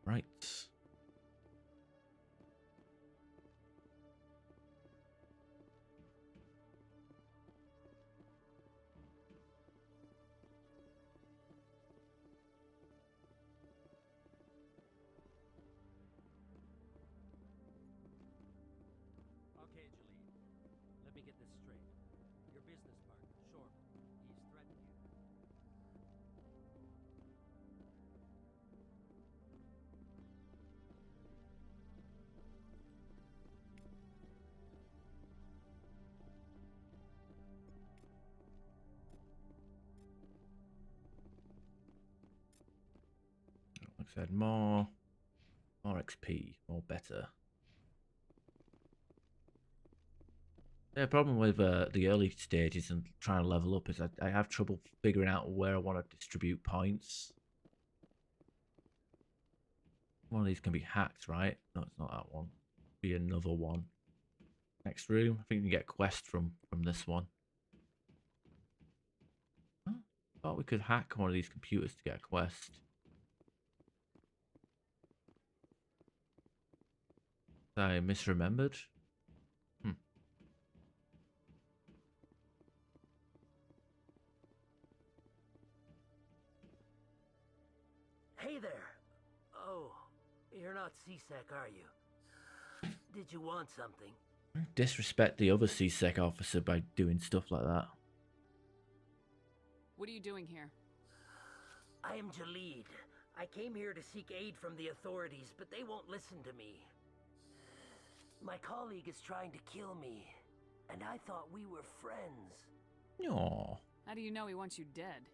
Right. Okay, Jalid. Let me get this straight. Your business partner, Short, he's threatened you. Like I said, more XP, more better. The problem with the early stages and trying to level up is I have trouble figuring out where I want to distribute points. One of these can be hacked, right? No, it's not that one. Be another one. Next room. I think you can get a quest from this one. Huh? Thought we could hack one of these computers to get a quest. I misremembered. Hey there. Oh, you're not C-Sec, are you? Did you want something? Disrespect the other C-Sec officer by doing stuff like that. What are you doing here? I am Jalid. I came here to seek aid from the authorities, but they won't listen to me. My colleague is trying to kill me. and I thought we were friends. Aww. How do you know he wants you dead?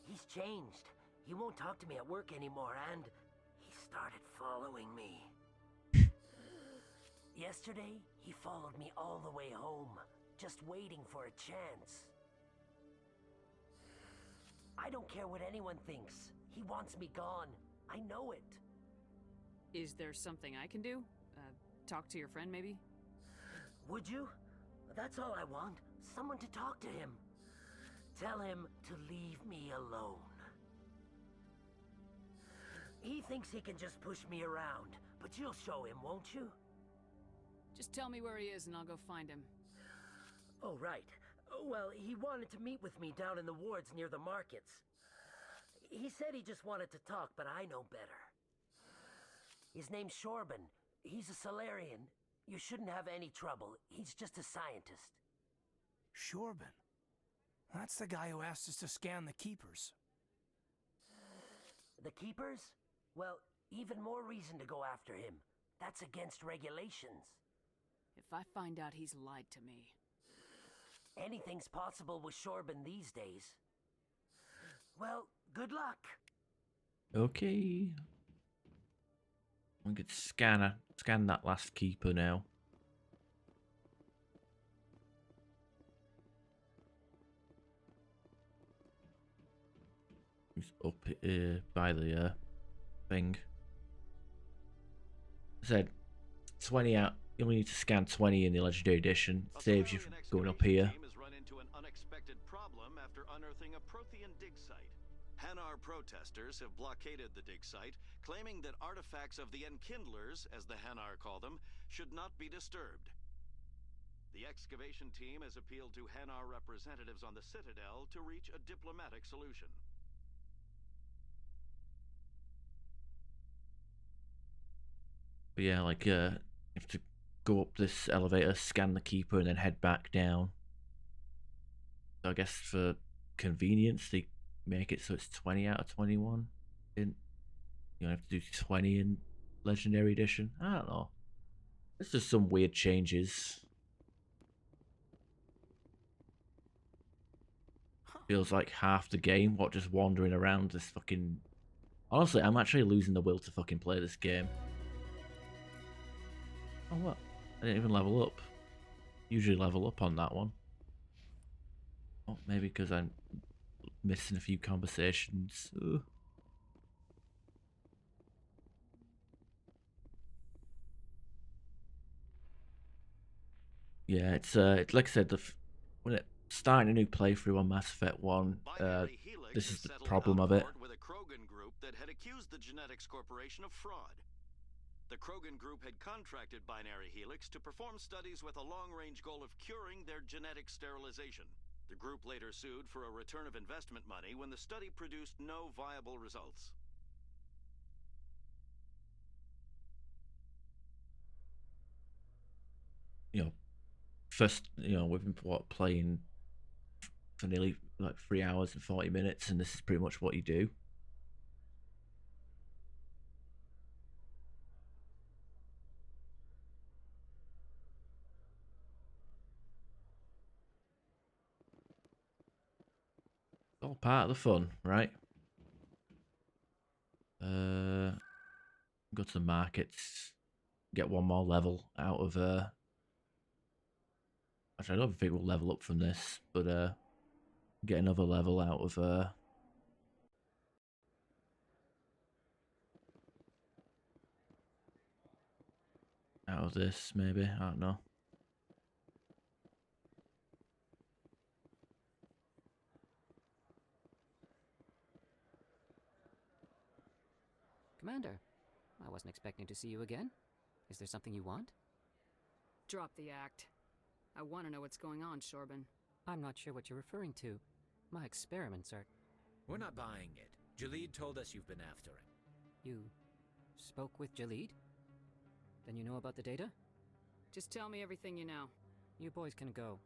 He's changed. He won't talk to me at work anymore, and he started following me. Yesterday, he followed me all the way home, just waiting for a chance. I don't care what anyone thinks. He wants me gone. I know it. Is there something I can do? Talk to your friend, maybe? Would you? That's all I want. Someone to talk to him. Tell him to leave me alone. He thinks he can just push me around, but you'll show him, won't you? Just tell me where he is and I'll go find him. Oh, right. Well, he wanted to meet with me down in the wards near the markets. He said he just wanted to talk, but I know better. His name's Shorban. He's a Solarian. You shouldn't have any trouble. He's just a scientist. Shorban? That's the guy who asked us to scan the Keepers. The Keepers? Well, even more reason to go after him. That's against regulations. If I find out he's lied to me... Anything's possible with Shorban these days. Well, good luck. Okay. We could scan that last keeper now. He's up by the thing. I said 20 out. You only need to scan 20 in the Legendary Edition. Saves you from going up here. Has run into an unexpected problem after unearthing a Prothean dig site. Hanar protesters have blockaded the dig site, claiming that artifacts of the Enkindlers, as the Hanar call them, should not be disturbed. The excavation team has appealed to Hanar representatives on the Citadel to reach a diplomatic solution. But yeah, like you have to go up this elevator, scan the keeper, and then head back down. So I guess for convenience, they make it so it's 20 out of 21. You don't have to do 20 in Legendary Edition. I don't know. It's just some weird changes. Feels like half the game, what, just wandering around this fucking... Honestly, I'm actually losing the will to fucking play this game. Oh, what? I didn't even level up. Usually level up on that one. Oh, maybe because I'm missing a few conversations. Ugh. Yeah, it's like I said, when it starting a new playthrough on Mass Effect 1, this is the problem of it. With a Krogan group that had accused the Genetics Corporation of fraud. The Krogan group had contracted Binary Helix to perform studies with a long-range goal of curing their genetic sterilization. The group later sued for a return of investment money when the study produced no viable results. First, we've been playing for nearly like 3 hours and 40 minutes, and this is pretty much what you do. All part of the fun, right? Go to the markets, get one more level out of actually, I don't think we'll level up from this, but get another level out of this, maybe. I don't know. Commander, I wasn't expecting to see you again. Is there something you want? Drop the act. I want to know what's going on, Shorban. I'm not sure what you're referring to. My experiments are... We're not buying it. Jalid told us you've been after him. You spoke with Jalid? Then you know about the data? Just tell me everything you know. You boys can go.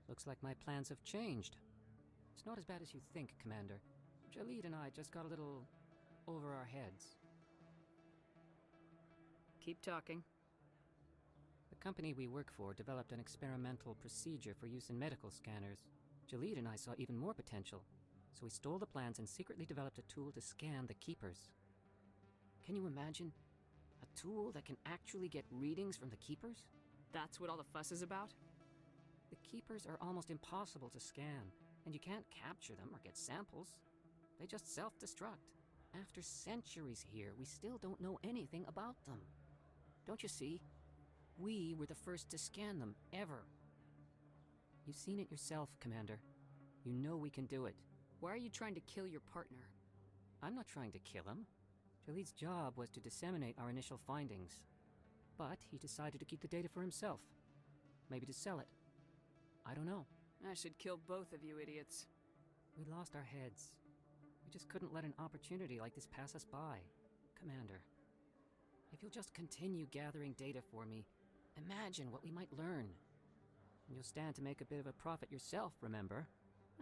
Looks like my plans have changed. It's not as bad as you think, Commander. Jalid and I just got a little over our heads. Keep talking. company we work for developed an experimental procedure for use in medical scanners. Jalid and I saw even more potential, so we stole the plans and secretly developed a tool to scan the Keepers. Can you imagine? A tool that can actually get readings from the Keepers? That's what all the fuss is about? The Keepers are almost impossible to scan, and you can't capture them or get samples. They just self-destruct. After centuries here, we still don't know anything about them. Don't you see? We were the first to scan them, ever. You've seen it yourself, Commander. You know we can do it. Why are you trying to kill your partner? I'm not trying to kill him. Jalid's job was to disseminate our initial findings. But he decided to keep the data for himself. Maybe to sell it. I don't know. I should kill both of you idiots. We lost our heads. We just couldn't let an opportunity like this pass us by. Commander, if you'll just continue gathering data for me, imagine what we might learn. And you'll stand to make a bit of a profit yourself, remember?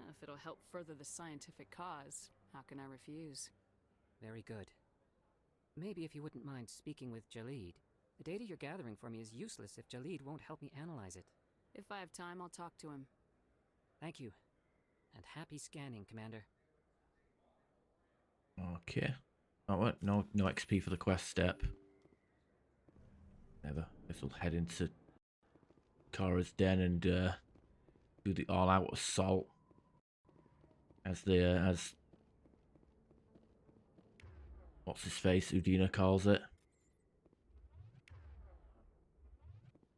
If it'll help further the scientific cause, how can I refuse? Very good. Maybe if you wouldn't mind speaking with Jalid. The data you're gathering for me is useless if Jalid won't help me analyze it. If I have time, I'll talk to him. Thank you. And happy scanning, Commander. Okay. Oh, what? No XP for the quest step. Never. Guess we'll head into Kara's den and do the all-out assault, as what's his face, Udina calls it.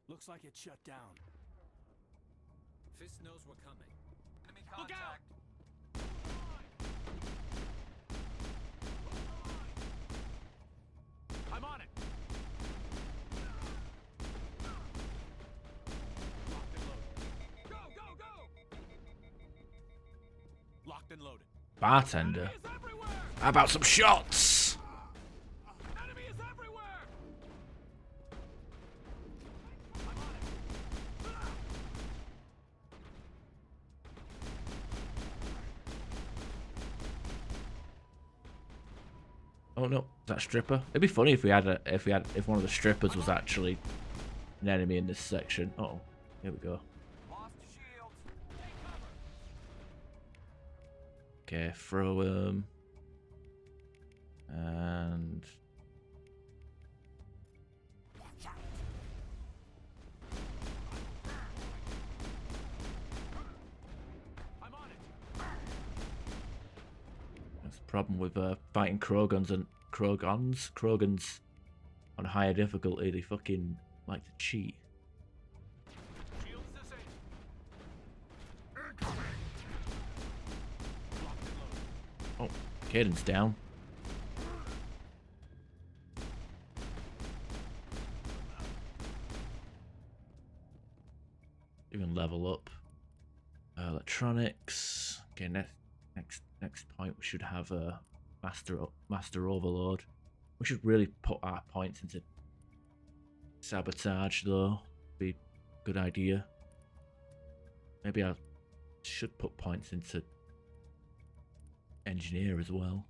Looks like it's shut down. Fist knows we're coming. Enemy Look out! I'm on it. Locked and loaded. Go, go, go! Locked and loaded. Bartender. How about some shots? Enemy is everywhere. Oh no, is that stripper? It'd be funny if we had if one of the strippers was actually an enemy in this section. Uh oh, here we go. Okay, throw him. And that's the problem with fighting Krogans on higher difficulty. They fucking like to cheat. Oh, Caden's down. Even level up electronics. Okay, next point we should have a master overload. We should really put our points into sabotage, though. Be a good idea. Maybe I should put points into engineer as well.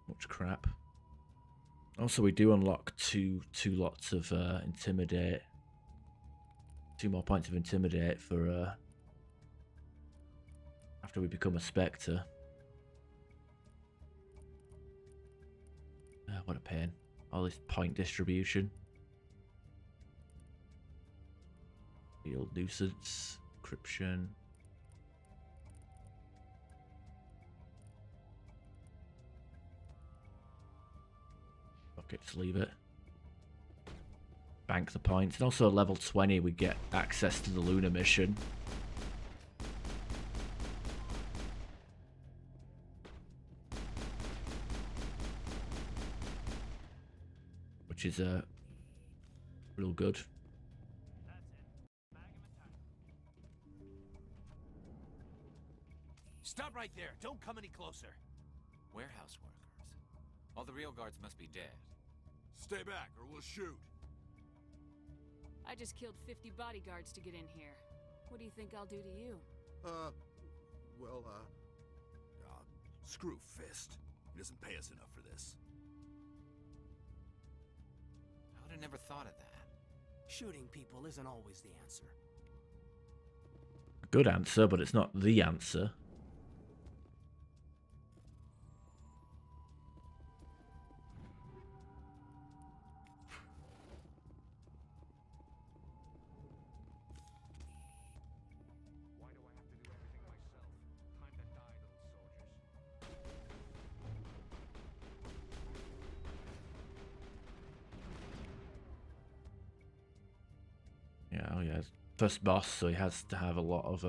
Much crap. Also, we do unlock two lots of intimidate. 2 more points of intimidate for after we become a Spectre. What a pain. All this point distribution. Field nuisance, encryption. Okay, just leave it. Bank the points. And also at level 20 we get access to the Lunar mission. Which is real good. Stop right there. Don't come any closer. Warehouse workers. All the real guards must be dead. Stay back or we'll shoot. I just killed 50 bodyguards to get in here. What do you think I'll do to you? Screw Fist. He doesn't pay us enough for this. I would have never thought of that. Shooting people isn't always the answer. Good answer, but it's not the answer. Yeah, oh yeah. First boss, so he has to have a lot of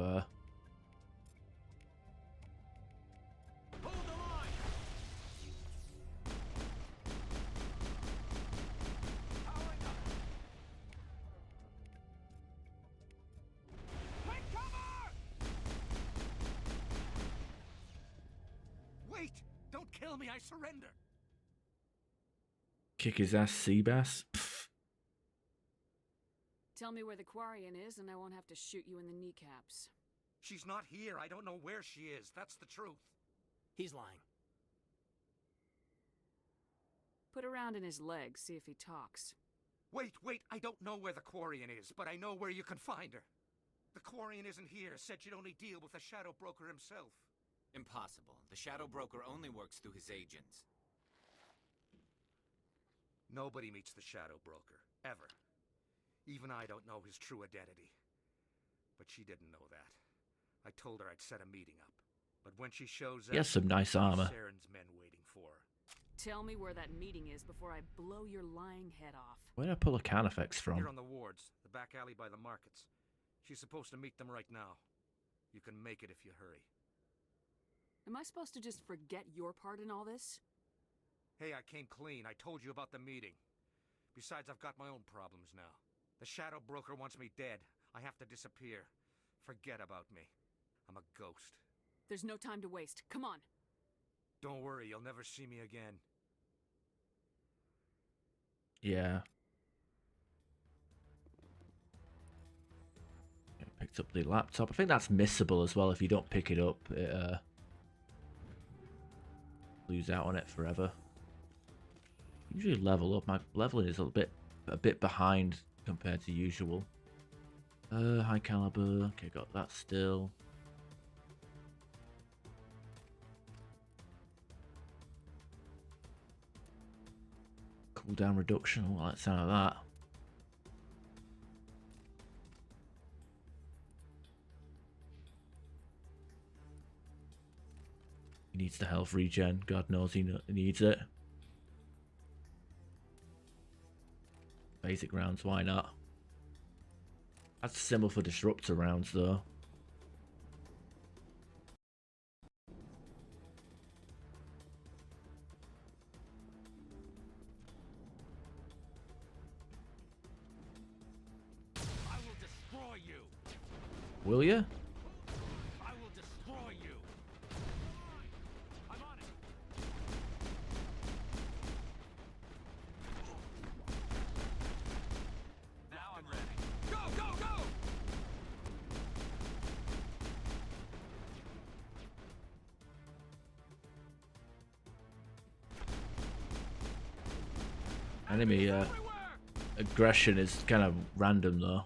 Wait! Don't kill me, I surrender! kick his ass, Seabass. Pfft. Tell me where the Quarian is, and I won't have to shoot you in the kneecaps. She's not here. I don't know where she is. That's the truth. He's lying. Put a round in his leg, see if he talks. Wait, I don't know where the Quarian is, but I know where you can find her. The Quarian isn't here. Said you'd only deal with the Shadow Broker himself. Impossible. The Shadow Broker only works through his agents. Nobody meets the Shadow Broker. Ever. Even I don't know his true identity. But she didn't know that. I told her I'd set a meeting up. But when she shows up, He has some nice armor. Saren's men waiting for her. Tell me where that meeting is before I blow your lying head off. Where did I pull a Carnifex from? Here on the wards, the back alley by the markets. She's supposed to meet them right now. You can make it if you hurry. Am I supposed to just forget your part in all this? Hey, I came clean. I told you about the meeting. Besides, I've got my own problems now. The Shadow Broker wants me dead. I have to disappear. Forget about me. I'm a ghost. There's no time to waste. Come on. Don't worry, you'll never see me again. Yeah. Picked up the laptop. I think that's missable as well. If you don't pick it up, it lose out on it forever. Usually level up. My leveling is a bit behind compared to usual. High caliber. Okay, got that still. Cooldown reduction. Oh, I like the sound of that. He needs the health regen. God knows he needs it. Basic rounds, why not? That's a symbol for disruptor rounds, though. I will destroy you. Will you? I will destroy you. I'm on it. Now I'm ready. Go, go, go! Enemy aggression is kind of random, though.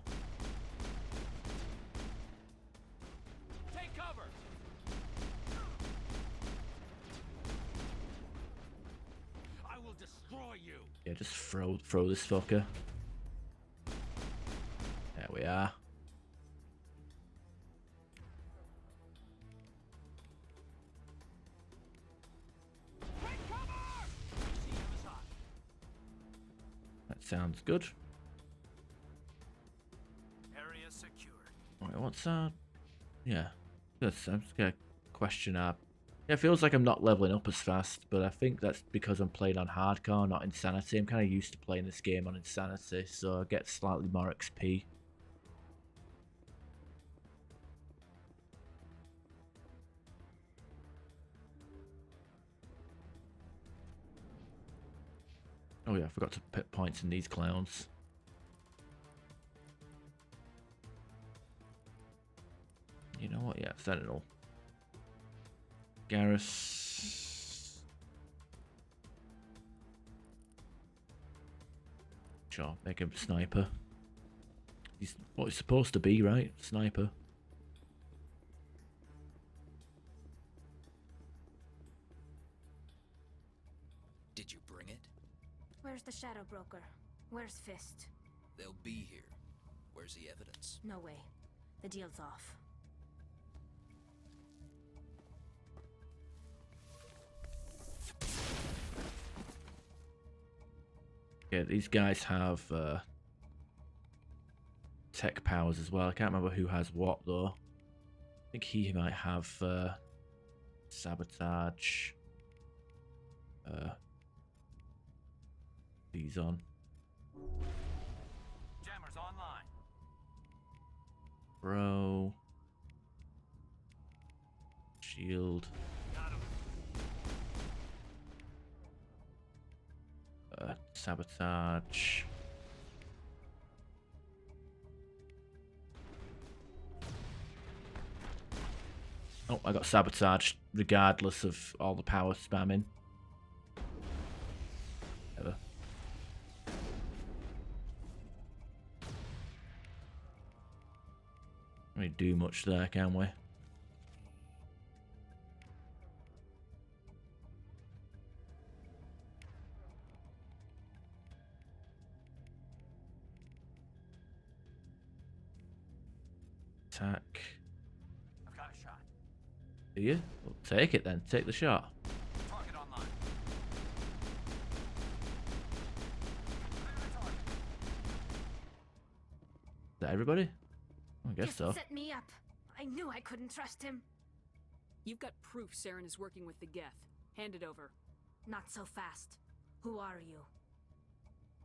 Take cover. I will destroy you. Yeah, just throw this fucker. There we are. That sounds good. Area secured. Alright, what's yeah. Good. I'm just gonna question yeah, it feels like I'm not leveling up as fast, but I think that's because I'm playing on hardcore, not insanity. I'm kinda used to playing this game on insanity, so I get slightly more XP. Oh yeah, I forgot to put points in these clowns. Yeah, Sentinel. Garrus. Sure, make him sniper. He's what he's supposed to be, right? Sniper. Did you bring it? Where's the Shadow Broker? Where's Fist? They'll be here. Where's the evidence? No way. The deal's off. Yeah, these guys have tech powers as well. I can't remember who has what though. I think he might have sabotage. These on. Jammers online. Bro. Shield. Sabotage. Oh, I got sabotaged regardless of all the power spamming. Ever. We do much there, can we? Attack. I've got a shot. Do you? Well, take it then. Take the shot. Target online. Is that everybody? I guess so. Set me up. I knew I couldn't trust him. You've got proof Saren is working with the Geth. Hand it over. Not so fast. Who are you?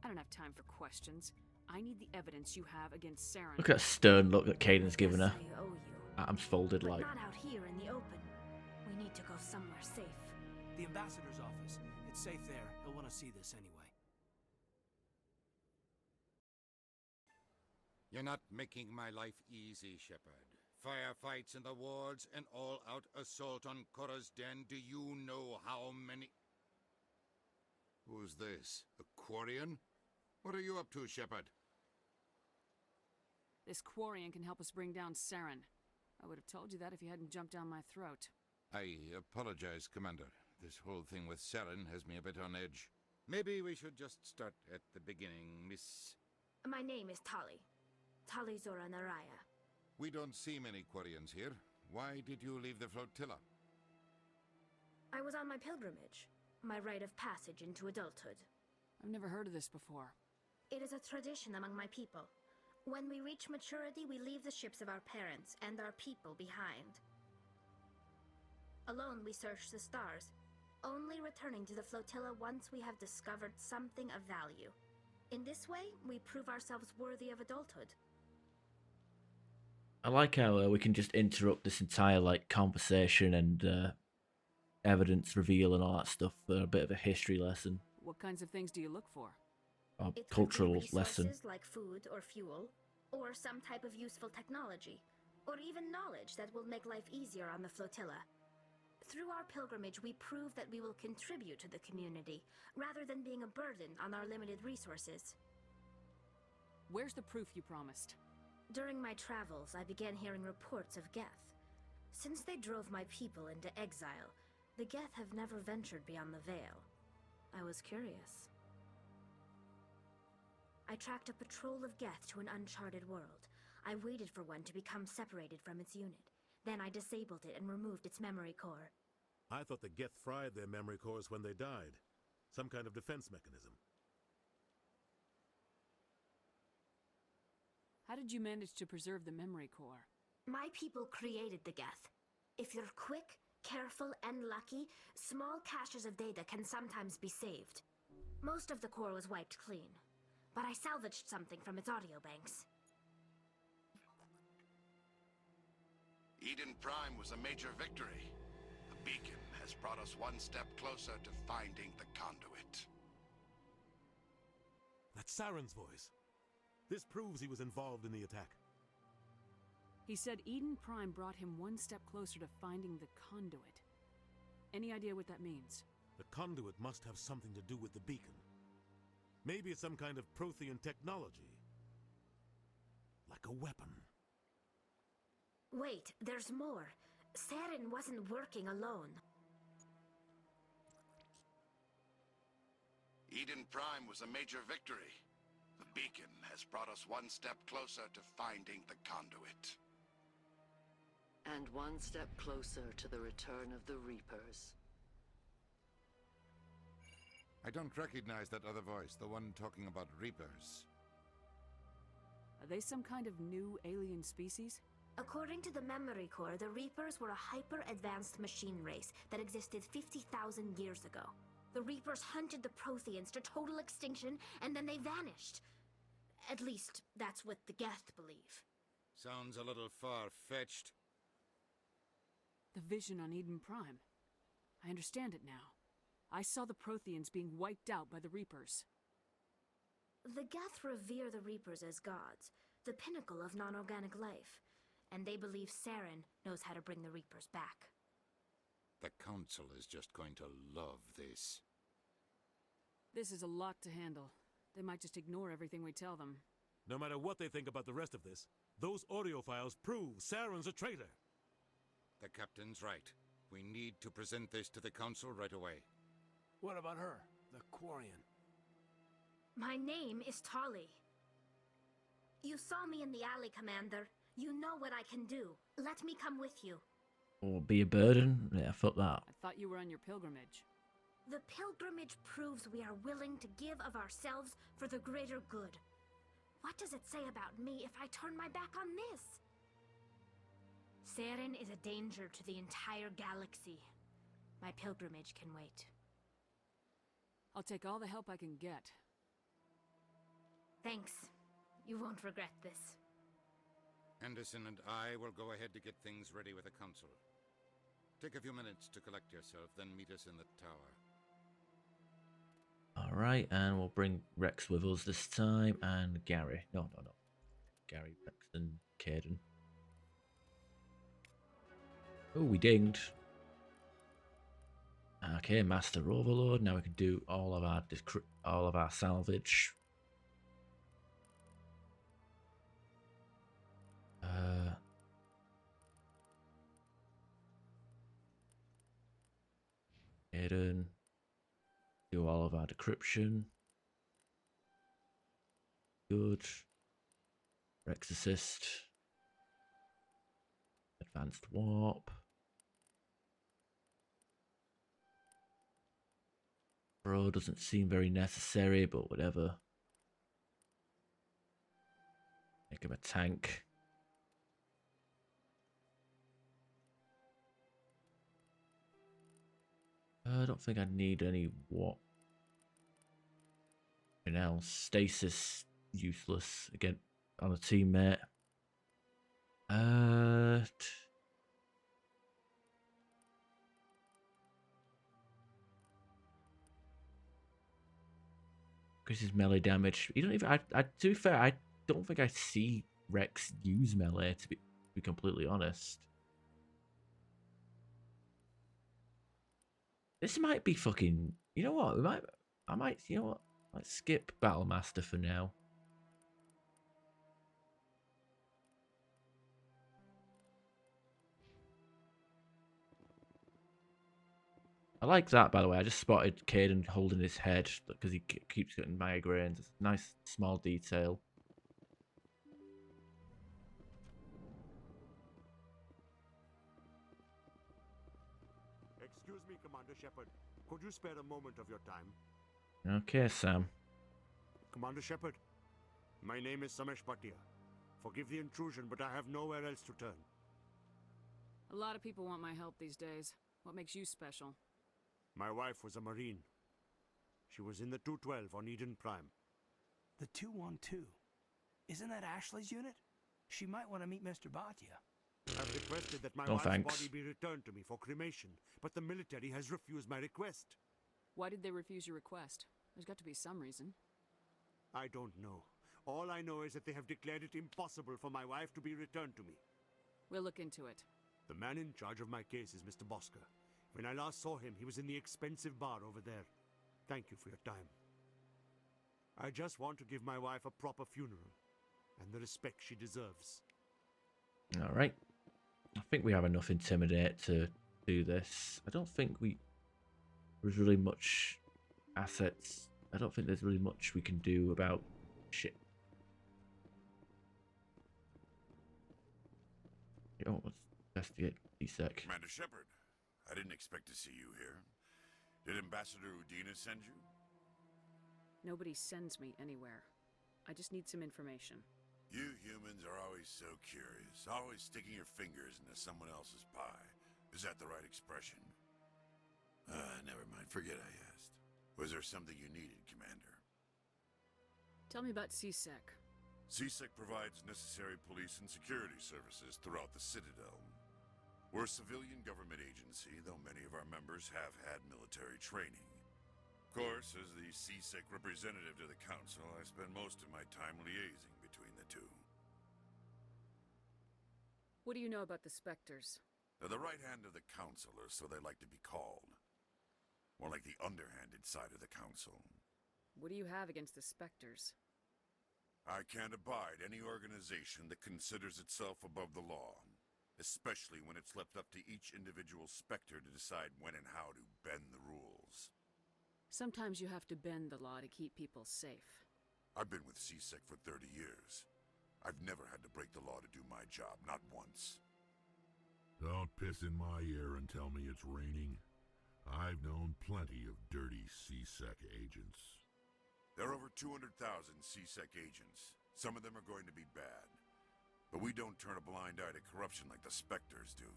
I don't have time for questions. I need the evidence you have against Saren. Look at that stern look that Caden's given her. I owe you. Arms folded But like. not out here in the open. We need to go somewhere safe. The ambassador's office. It's safe there. He'll want to see this anyway. You're not making my life easy, Shepard. Firefights in the wards, an all-out assault on Korra's den. Do you know how many... Who's this? A Quarian? What are you up to, Shepard? This Quarian can help us bring down Saren. I would have told you that if you hadn't jumped down my throat. I apologize, Commander. This whole thing with Saren has me a bit on edge. Maybe we should just start at the beginning, Miss... My name is Tali. Tali Zora Naraya. We don't see many Quarians here. Why did you leave the flotilla? I was on my pilgrimage. My rite of passage into adulthood. I've never heard of this before. It is a tradition among my people. When we reach maturity, we leave the ships of our parents and our people behind. Alone, we search the stars, only returning to the flotilla once we have discovered something of value. In this way, we prove ourselves worthy of adulthood. I like how we can just interrupt this entire like conversation and evidence reveal and all that stuff for a bit of a history lesson. What kinds of things do you look for? A It could be cultural resources lesson. like food or fuel, or some type of useful technology, or even knowledge that will make life easier on the flotilla. Through our pilgrimage, we prove that we will contribute to the community, rather than being a burden on our limited resources. Where's the proof you promised? During my travels, I began hearing reports of Geth. Since they drove my people into exile, the Geth have never ventured beyond the Veil. I was curious. I tracked a patrol of Geth to an uncharted world. I waited for one to become separated from its unit. Then I disabled it and removed its memory core. I thought the Geth fried their memory cores when they died. Some kind of defense mechanism. How did you manage to preserve the memory core? My people created the Geth. If you're quick, careful, and lucky, small caches of data can sometimes be saved. Most of the core was wiped clean, but I salvaged something from its audio banks. Eden Prime was a major victory. The beacon has brought us one step closer to finding the conduit. That's Saren's voice. This proves he was involved in the attack. He said Eden Prime brought him one step closer to finding the conduit. Any idea what that means? The conduit must have something to do with the beacon. Maybe it's some kind of Prothean technology. Like a weapon. Wait, there's more. Saren wasn't working alone. Eden Prime was a major victory. The beacon has brought us one step closer to finding the conduit. And one step closer to the return of the Reapers. I don't recognize that other voice, the one talking about Reapers. Are they some kind of new alien species? According to the Memory Core, the Reapers were a hyper-advanced machine race that existed 50,000 years ago. The Reapers hunted the Protheans to total extinction, and then they vanished. At least, that's what the Geth believe. Sounds a little far-fetched. The vision on Eden Prime. I understand it now. I saw the Protheans being wiped out by the Reapers. The Geth revere the Reapers as gods, the pinnacle of non-organic life, and they believe Saren knows how to bring the Reapers back. The Council is just going to love this. This is a lot to handle. They might just ignore everything we tell them. No matter what they think about the rest of this, those audio files prove Saren's a traitor. The Captain's right. We need to present this to the Council right away. What about her, the Quarian? My name is Tali. You saw me in the alley, Commander. You know what I can do. Let me come with you. Or be a burden? Yeah, fuck that. I thought you were on your pilgrimage. The pilgrimage proves we are willing to give of ourselves for the greater good. What does it say about me if I turn my back on this? Saren is a danger to the entire galaxy. My pilgrimage can wait. I'll take all the help I can get. Thanks. You won't regret this. Anderson and I will go ahead to get things ready with the Council. Take a few minutes to collect yourself, then meet us in the tower. Alright, and we'll bring Rex with us this time, and Gary. No. Gary, Rex, and Caden. Oh, we dinged. Okay, Master Overload. Now we can do all of our salvage. Caden. Do all of our decryption. Good. Rex assist. Advanced warp. Bro doesn't seem very necessary, but whatever. Make him a tank. I don't think I need any what. Anything else. Stasis useless again on a teammate. Because his melee damage. You don't even. To be fair, I don't think I see Rex use melee. To be completely honest. This might be fucking. You know what? I might. You know what? Let's skip Battlemaster for now. I like that, by the way. I just spotted Caden holding his head because he keeps getting migraines. It's a nice small detail. Excuse me, Commander Shepard. Could you spare a moment of your time? Okay, Sam. Commander Shepard, my name is Samesh Bhatia. Forgive the intrusion, but I have nowhere else to turn. A lot of people want my help these days. What makes you special? My wife was a Marine. She was in the 212 on Eden Prime. The 212? Isn't that Ashley's unit? She might want to meet Mr. Bhatia. I've requested that my No, wife's thanks. body be returned to me for cremation, but the military has refused my request. Why did they refuse your request? There's got to be some reason. I don't know. All I know is that they have declared it impossible for my wife to be returned to me. We'll look into it. The man in charge of my case is Mr. Bosker. When I last saw him, he was in the expensive bar over there. Thank you for your time. I just want to give my wife a proper funeral, and the respect she deserves. Alright. I think we have enough Intimidate to do this. I don't think there's really much assets. I don't think there's really much we can do about shit. Oh, let's investigate C-Sec. Commander Shepard, I didn't expect to see you here. Did Ambassador Udina send you? Nobody sends me anywhere. I just need some information. You humans are always so curious, always sticking your fingers into someone else's pie. Is that the right expression? Never mind, forget I asked. Was there something you needed, Commander? Tell me about C-Sec. C-Sec provides necessary police and security services throughout the Citadel. We're a civilian government agency, though many of our members have had military training. Of course, as the C-Sec representative to the Council, I spend most of my time liaising between the two. What do you know about the Spectres? They're the right hand of the Council, or so they like to be called. More like the underhanded side of the Council. What do you have against the Spectres? I can't abide any organization that considers itself above the law, especially when it's left up to each individual Spectre to decide when and how to bend the rules. Sometimes you have to bend the law to keep people safe. I've been with C-Sec for 30 years. I've never had to break the law to do my job, not once. Don't piss in my ear and tell me it's raining. I've known plenty of dirty C-Sec agents. There are over 200,000 C-Sec agents. Some of them are going to be bad. But we don't turn a blind eye to corruption like the Spectres do.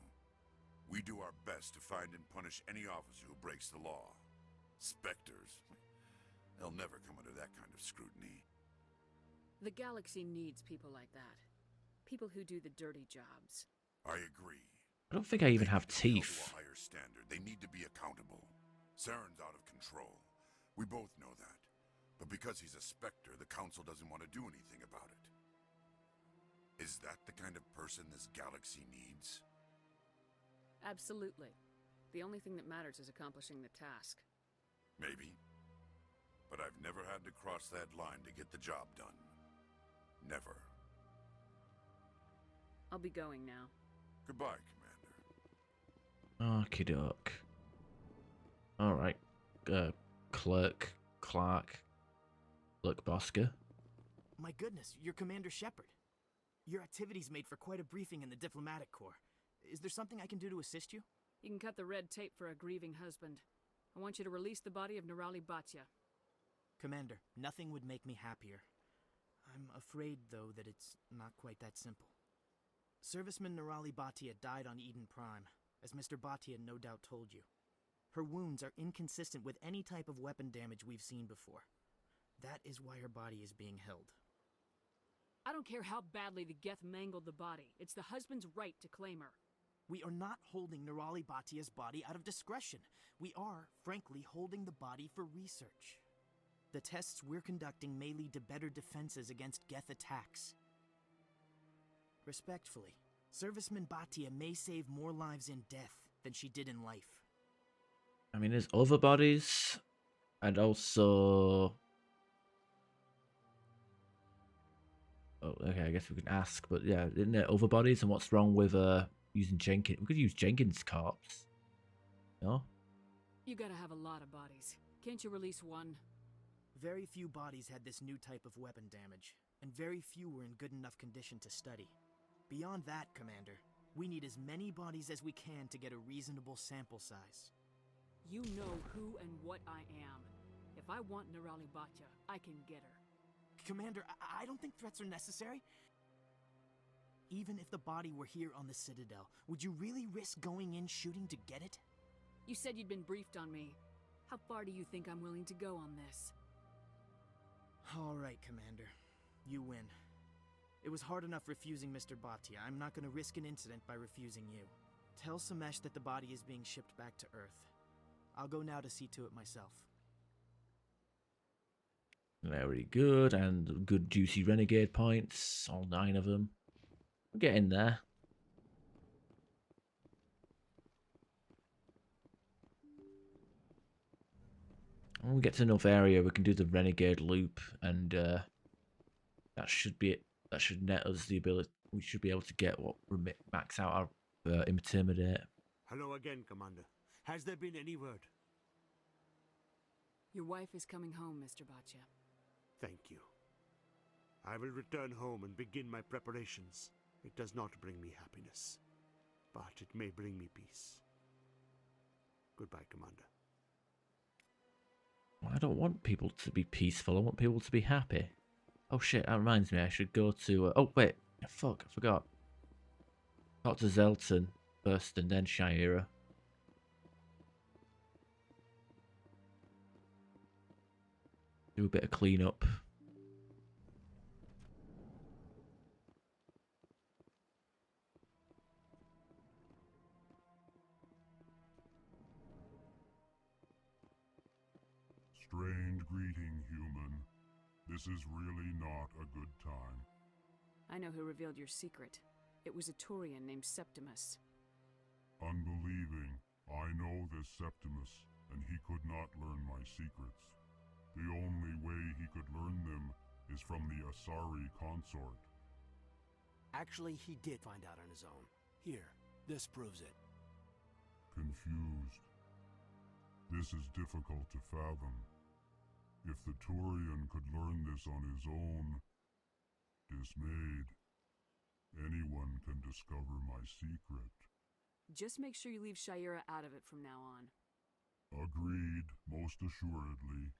We do our best to find and punish any officer who breaks the law. Spectres? They'll never come under that kind of scrutiny. The galaxy needs people like that. People who do the dirty jobs. I agree. I don't think I even have They need to be held teeth. to a higher standard. They need to be accountable. Saren's out of control. We both know that. But because he's a Spectre, the Council doesn't want to do anything about it. Is that the kind of person this galaxy needs? Absolutely. The only thing that matters is accomplishing the task. Maybe. But I've never had to cross that line to get the job done. Never. I'll be going now. Goodbye, Commander. Okie doke. Alright. Clark. Look, Bosker. My goodness, you're Commander Shepard. Your activities made for quite a briefing in the Diplomatic Corps. Is there something I can do to assist you? You can cut the red tape for a grieving husband. I want you to release the body of Nerali Batya. Commander, nothing would make me happier. I'm afraid, though, that it's not quite that simple. Serviceman Nerali Batya died on Eden Prime, as Mr. Batya no doubt told you. Her wounds are inconsistent with any type of weapon damage we've seen before. That is why her body is being held. I don't care how badly the Geth mangled the body. It's the husband's right to claim her. We are not holding Nerali Batya's body out of discretion. We are, frankly, holding the body for research. The tests we're conducting may lead to better defenses against Geth attacks. Respectfully, Serviceman Batya may save more lives in death than she did in life. I mean, there's other bodies, and also... Oh, okay, I guess we can ask, but yeah, isn't there other bodies, and what's wrong with using Jenkins? We could use Jenkins' corpse. No? You gotta have a lot of bodies. Can't you release one? Very few bodies had this new type of weapon damage, and very few were in good enough condition to study. Beyond that, Commander, we need as many bodies as we can to get a reasonable sample size. You know who and what I am. If I want Nerali Batya, I can get her. Commander, I don't think threats are necessary. Even if the body were here on the Citadel, would you really risk going in shooting to get it? You said you'd been briefed on me. How far do you think I'm willing to go on this? All right, Commander. You win. It was hard enough refusing Mr. Batya. I'm not going to risk an incident by refusing you. Tell Samesh that the body is being shipped back to Earth. I'll go now to see to it myself. Very good, and good juicy renegade points, all 9 of them. We're getting there. When we get to enough area, we can do the renegade loop, and that should be it. That should net us the ability. We should be able to get what max out our intimidate. Hello again, Commander. Has there been any word? Your wife is coming home, Mr. Baccia. Thank you. I will return home and begin my preparations. It does not bring me happiness, but it may bring me peace. Goodbye, Commander. I don't want people to be peaceful. I want people to be happy. Oh shit, that reminds me. I should go to... oh wait, fuck, I forgot. Talk to Zelton first and then Shira. Do a bit of cleanup. Strange greeting, human. This is really not a good time. I know who revealed your secret. It was a Turian named Septimus. Unbelieving, I know this Septimus, and he could not learn my secrets. The only way he could learn them is from the Asari consort. Actually, he did find out on his own. Here, this proves it. Confused. This is difficult to fathom. If the Turian could learn this on his own, dismayed, anyone can discover my secret. Just make sure you leave Shira out of it from now on. Agreed, most assuredly.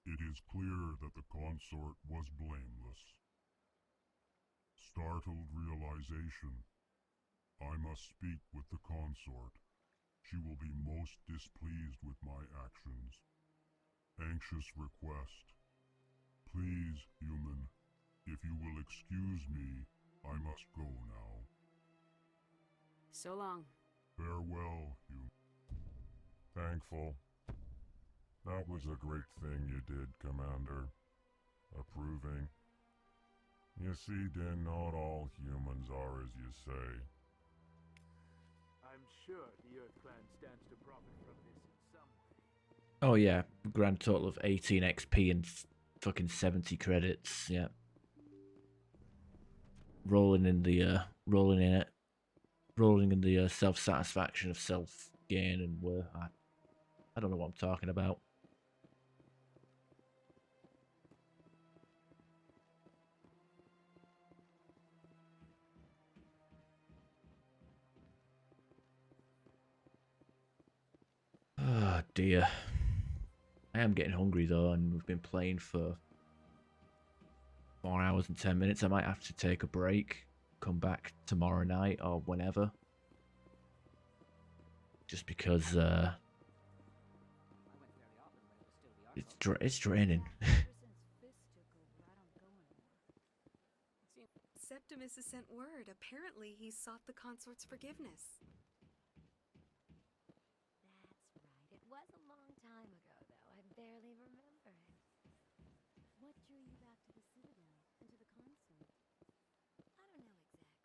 It is clear that the consort was blameless. Startled realization. I must speak with the consort. She will be most displeased with my actions. Anxious request. Please, human, if you will excuse me, I must go now. So long. Farewell, human. Thankful. That was a great thing you did, Commander. Approving. You see, then not all humans are as you say. I'm sure the Earth Clan stands to profit from this in some way. Oh yeah, grand total of 18 XP and fucking 70 credits. Yeah. Rolling in the self-satisfaction of self-gain and worth. I don't know what I'm talking about. Oh dear. I am getting hungry though, and we've been playing for 4 hours and 10 minutes. I might have to take a break, come back tomorrow night or whenever. Just because it's draining. Septimus has sent word. Apparently, he sought the consort's forgiveness. It was a long time ago, though. I barely remember it. What drew you back to the Citadel and to the consort? I don't know exactly.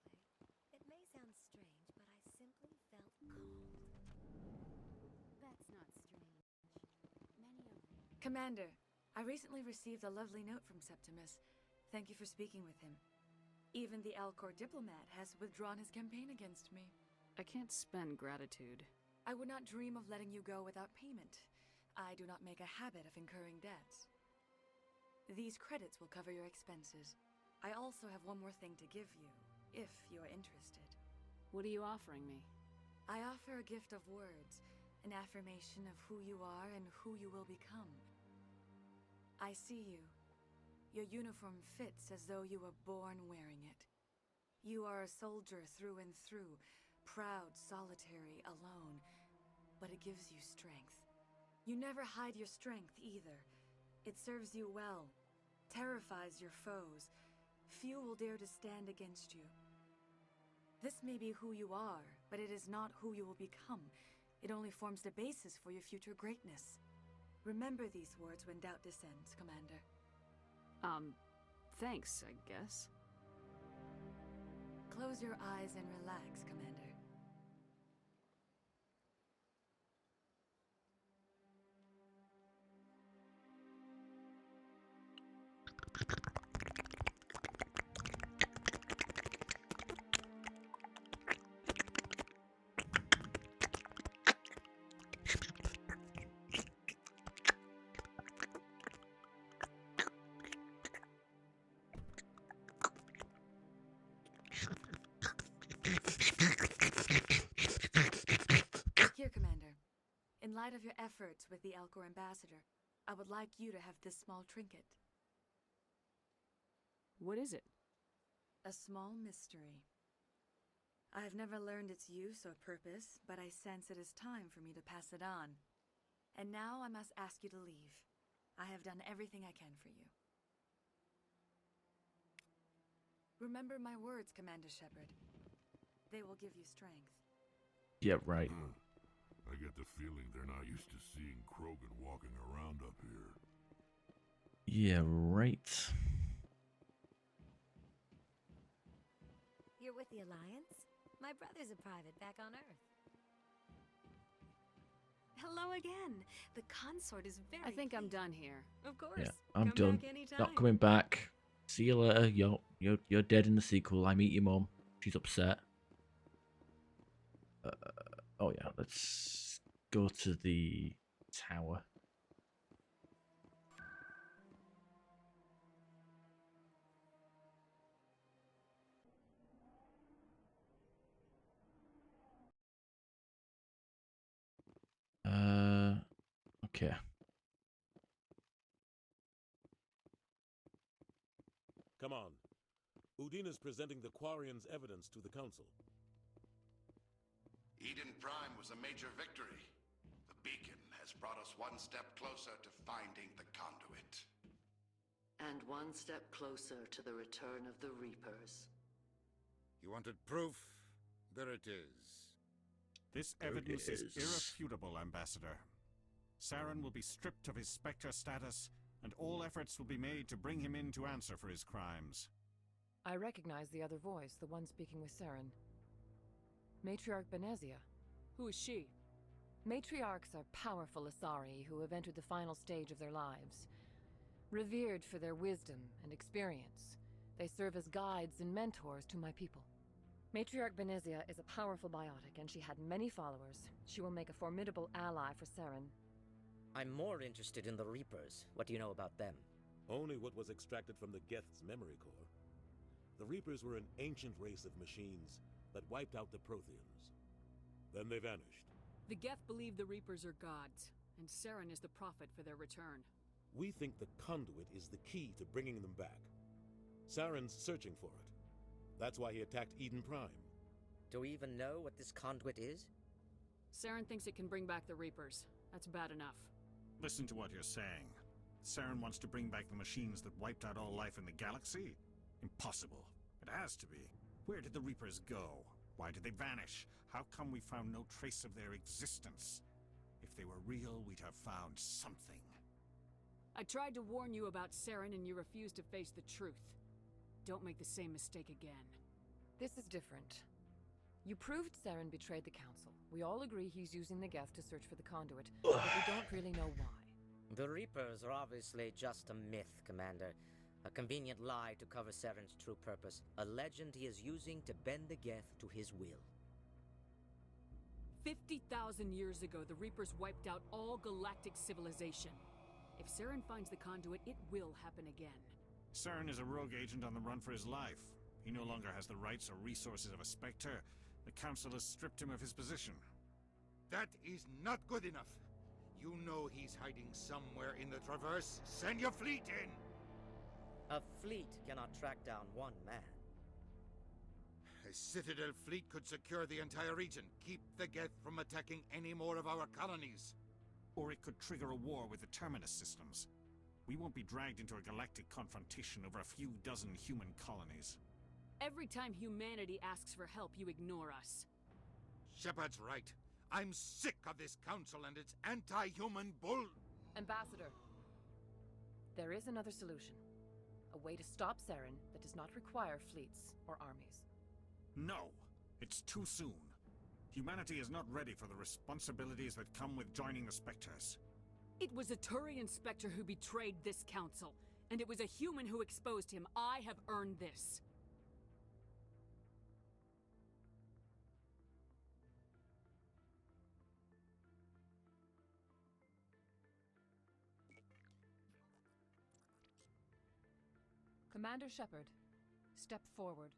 It may sound strange, but I simply felt cold. That's not strange. Many of them... Commander, I recently received a lovely note from Septimus. Thank you for speaking with him. Even the Alcor diplomat has withdrawn his campaign against me. I can't spend gratitude. I would not dream of letting you go without payment. I do not make a habit of incurring debts. These credits will cover your expenses. I also have one more thing to give you, if you are interested. What are you offering me? I offer a gift of words, an affirmation of who you are and who you will become. I see you. Your uniform fits as though you were born wearing it. You are a soldier through and through, proud, solitary, alone, but it gives you strength. You never hide your strength either. It serves you well, terrifies your foes. Few will dare to stand against you. This may be who you are, but it is not who you will become. It only forms the basis for your future greatness. Remember these words when doubt descends, Commander. Thanks, I guess. Close your eyes and relax, Commander. light of your efforts with the Elcor ambassador, I would like you to have this small trinket. What is it? A small mystery. I have never learned its use or purpose, but I sense it is time for me to pass it on. And now I must ask you to leave. I have done everything I can for you. Remember my words, Commander Shepard. They will give you strength. Yeah, right. I get the feeling they're not used to seeing Krogan walking around up here. Yeah, right. You're with the Alliance? My brother's a private back on Earth. Hello again. The consort is very I think I'm done here. Of course. Yeah, I'm Come done. back anytime. Not coming back. See you later. You're dead in the sequel. I meet your mum. She's upset. Oh yeah, let's go to the tower. Okay. Come on. Udine is presenting the Quarians' evidence to the Council. Eden Prime was a major victory. The beacon has brought us one step closer to finding the conduit. And one step closer to the return of the Reapers. You wanted proof? There it is. This evidence is irrefutable, Ambassador. Saren will be stripped of his Spectre status, and all efforts will be made to bring him in to answer for his crimes. I recognize the other voice, the one speaking with Saren. Matriarch Benezia. Who is she? Matriarchs are powerful Asari who have entered the final stage of their lives. Revered for their wisdom and experience, they serve as guides and mentors to my people. Matriarch Benezia is a powerful biotic, and she had many followers. She will make a formidable ally for Saren. I'm more interested in the Reapers. What do you know about them? Only what was extracted from the Geth's memory core. The Reapers were an ancient race of machines that wiped out the Protheans. Then they vanished. The Geth believe the Reapers are gods, and Saren is the prophet for their return. We think the conduit is the key to bringing them back. Saren's searching for it. That's why he attacked Eden Prime. Do we even know what this conduit is? Saren thinks it can bring back the Reapers. That's bad enough. Listen to what you're saying. Saren wants to bring back the machines that wiped out all life in the galaxy? Impossible. It has to be. Where did the Reapers go? Why did they vanish? How come we found no trace of their existence? If they were real, we'd have found something. I tried to warn you about Saren and you refused to face the truth. Don't make the same mistake again. This is different. You proved Saren betrayed the Council. We all agree he's using the Geth to search for the conduit, but we don't really know why. The Reapers are obviously just a myth, Commander. A convenient lie to cover Saren's true purpose. A legend he is using to bend the Geth to his will. 50,000 years ago, the Reapers wiped out all galactic civilization. If Saren finds the conduit, it will happen again. Saren is a rogue agent on the run for his life. He no longer has the rights or resources of a Spectre. The Council has stripped him of his position. That is not good enough. You know he's hiding somewhere in the Traverse. Send your fleet in! A fleet cannot track down one man. A Citadel fleet could secure the entire region, keep the Geth from attacking any more of our colonies. Or it could trigger a war with the Terminus systems. We won't be dragged into a galactic confrontation over a few dozen human colonies. Every time humanity asks for help, you ignore us. Shepard's right. I'm sick of this council and its anti-human bull... Ambassador, there is another solution. A way to stop Saren that does not require fleets or armies. No! It's too soon. Humanity is not ready for the responsibilities that come with joining the Spectres. It was a Turian Spectre who betrayed this council, and it was a human who exposed him. I have earned this. Commander Shepard, step forward.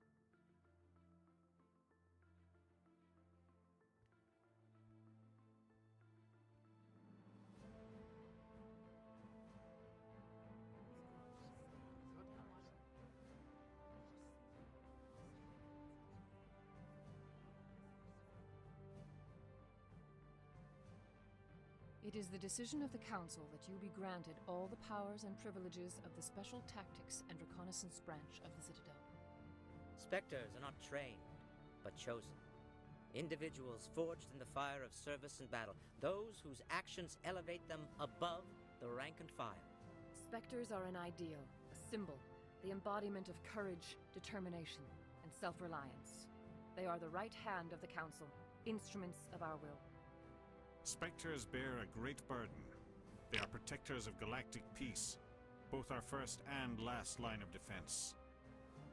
It is the decision of the Council that you be granted all the powers and privileges of the Special Tactics and Reconnaissance branch of the Citadel. Spectres are not trained, but chosen. Individuals forged in the fire of service and battle, those whose actions elevate them above the rank and file. Spectres are an ideal, a symbol, the embodiment of courage, determination, and self-reliance. They are the right hand of the Council, instruments of our will. Spectres bear a great burden. They are protectors of galactic peace, both our first and last line of defense.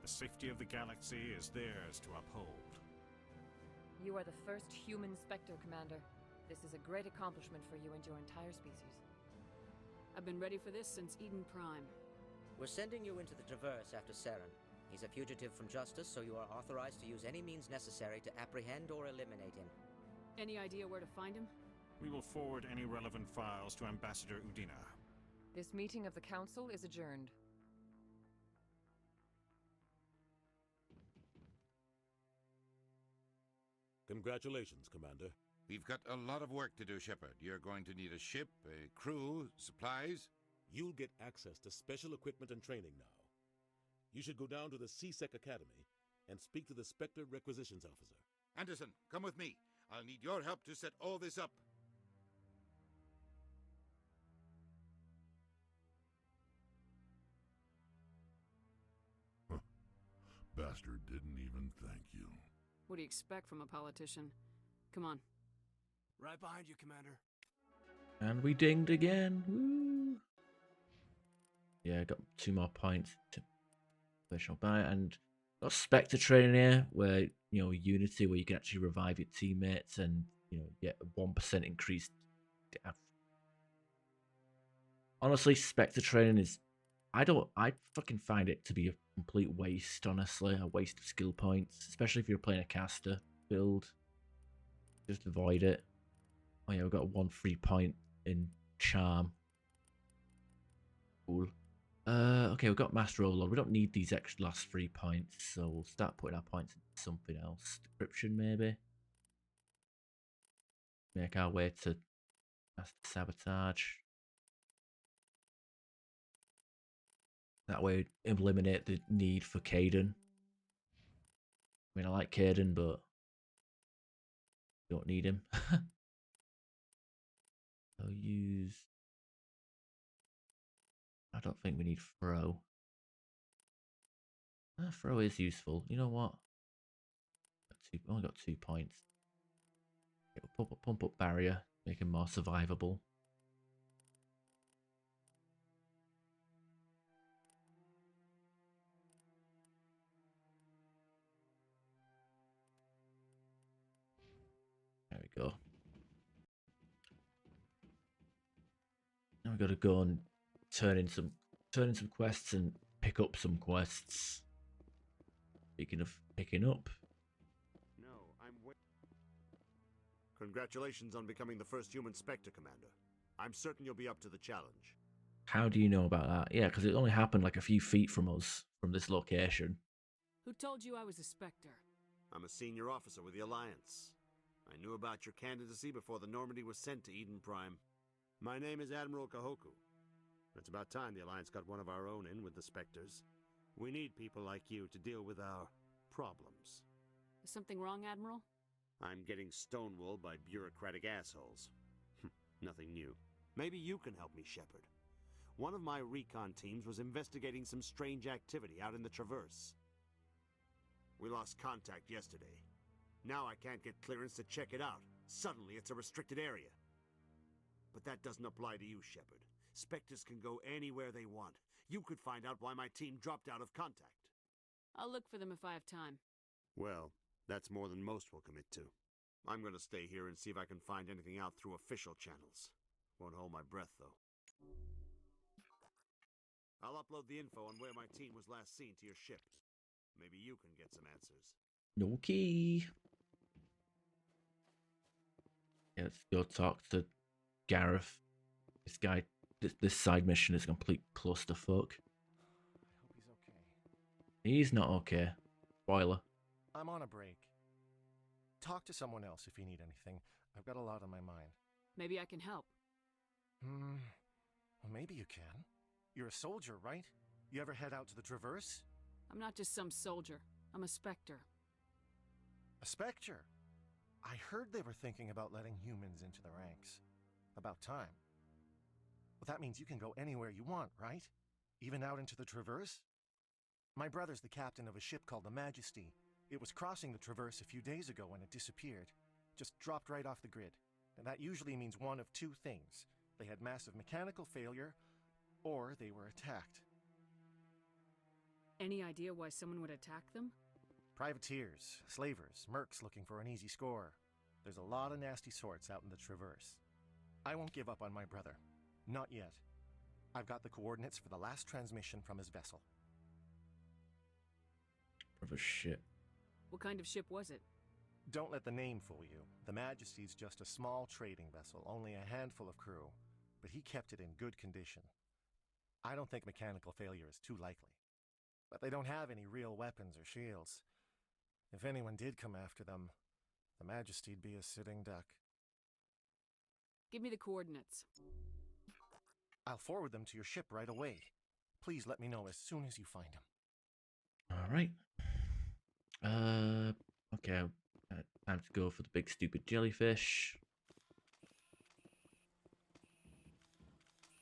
The safety of the galaxy is theirs to uphold. You are the first human Spectre, Commander. This is a great accomplishment for you and your entire species. I've been ready for this since Eden Prime. We're sending you into the Traverse after Saren. He's a fugitive from justice, so you are authorized to use any means necessary to apprehend or eliminate him. Any idea where to find him? We will forward any relevant files to Ambassador Udina. This meeting of the Council is adjourned. Congratulations, Commander. We've got a lot of work to do, Shepard. You're going to need a ship, a crew, supplies. You'll get access to special equipment and training now. You should go down to the CSEC Academy and speak to the Spectre Requisitions Officer. Anderson, come with me. I'll need your help to set all this up. Bastard didn't even thank you. What do you expect from a politician? Come on. Right behind you, Commander. And we dinged again. Woo! Yeah, got 2 more points to professional buy, and got Spectre training here, where Unity, where you can actually revive your teammates and get a 1% increased death. Honestly, Spectre training is, I fucking find it to be a complete waste. Honestly, a waste of skill points, especially if you're playing a caster build. Just avoid it. Oh yeah, we've got 1 free point in charm. Cool. Okay, we've got Master Overlord. We don't need these extra last 3 points, so we'll start putting our points into something else. Decryption, maybe. Make our way to Master Sabotage. That way, eliminate the need for Caden. I mean, I like Caden, but don't need him. I'll use. I don't think we need Throw. Throw is useful. You know what? Only got 2 points. Okay, we'll pump up Barrier, make him more survivable. There we go. Now we've got to go and turn in some quests and pick up some quests. Speaking of picking up. No, Congratulations on becoming the first human Spectre, Commander. I'm certain you'll be up to the challenge. How do you know about that? Yeah, because it only happened like a few feet from us, from this location. Who told you I was a Spectre? I'm a senior officer with the Alliance. I knew about your candidacy before the Normandy was sent to Eden Prime. My name is Admiral Kahoku. It's about time the Alliance got one of our own in with the Spectres. We need people like you to deal with our problems. Is something wrong, Admiral? I'm getting stonewalled by bureaucratic assholes. Nothing new. Maybe you can help me, Shepard. One of my recon teams was investigating some strange activity out in the Traverse. We lost contact yesterday. Now I can't get clearance to check it out. Suddenly it's a restricted area. But that doesn't apply to you, Shepard. Spectres can go anywhere they want. You could find out why my team dropped out of contact. I'll look for them if I have time. Well, that's more than most will commit to. I'm going to stay here and see if I can find anything out through official channels. Won't hold my breath, though. I'll upload the info on where my team was last seen to your ship. Maybe you can get some answers. Okay. Yeah, let's go talk to Gareth. This guy, this side mission is a complete clusterfuck. I hope he's okay. He's not okay. Spoiler. I'm on a break. Talk to someone else if you need anything. I've got a lot on my mind. Maybe I can help. Well, maybe you can. You're a soldier, right? You ever head out to the Traverse? I'm not just some soldier. I'm a Spectre. A Spectre? I heard they were thinking about letting humans into the ranks. About time. Well, that means you can go anywhere you want, right? Even out into the Traverse? My brother's the captain of a ship called the Majesty. It was crossing the Traverse a few days ago when it disappeared. Just dropped right off the grid. And that usually means one of two things. They had massive mechanical failure, or they were attacked. Any idea why someone would attack them? Privateers, slavers, mercs looking for an easy score. There's a lot of nasty sorts out in the Traverse. I won't give up on my brother. Not yet. I've got the coordinates for the last transmission from his vessel. Of a shit. What kind of ship was it? Don't let the name fool you. The Majesty's just a small trading vessel, only a handful of crew. But he kept it in good condition. I don't think mechanical failure is too likely. But they don't have any real weapons or shields. If anyone did come after them, the Majesty'd be a sitting duck. Give me the coordinates. I'll forward them to your ship right away. Please let me know as soon as you find them. Alright. Okay. Time to go for the big stupid jellyfish.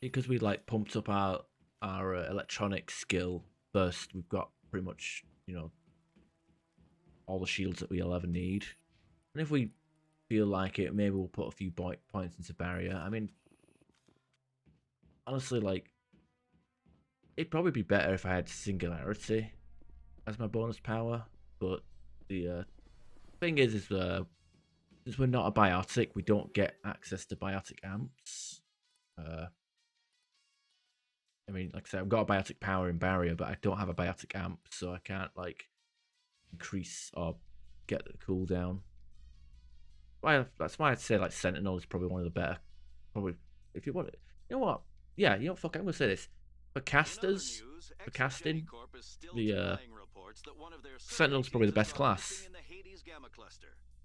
Because we like pumped up our electronic skill first, we've got pretty much, you know, all the shields that we'll ever need. And if we feel like it, maybe we'll put a few points into barrier. I mean, honestly, like, it'd probably be better if I had singularity as my bonus power. But the thing is since we're not a biotic, we don't get access to biotic amps. I mean, like I said, I've got a biotic power in barrier, but I don't have a biotic amp, so I can't, like, increase or get the cooldown. Well, that's why I'd say, like, Sentinel is probably one of the better. Probably, if you want it. You know what? Yeah, you know, fuck, I'm going to say this. For casters, for casting, the Sentinel's probably the best class.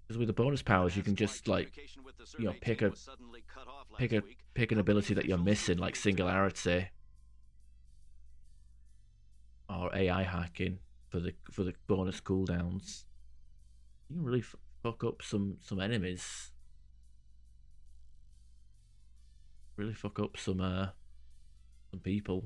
Because with the bonus powers, you can just, like, you know, pick an ability that you're missing, like Singularity or AI hacking for the bonus cooldowns. You can really fuck up some enemies. Really fuck up some people.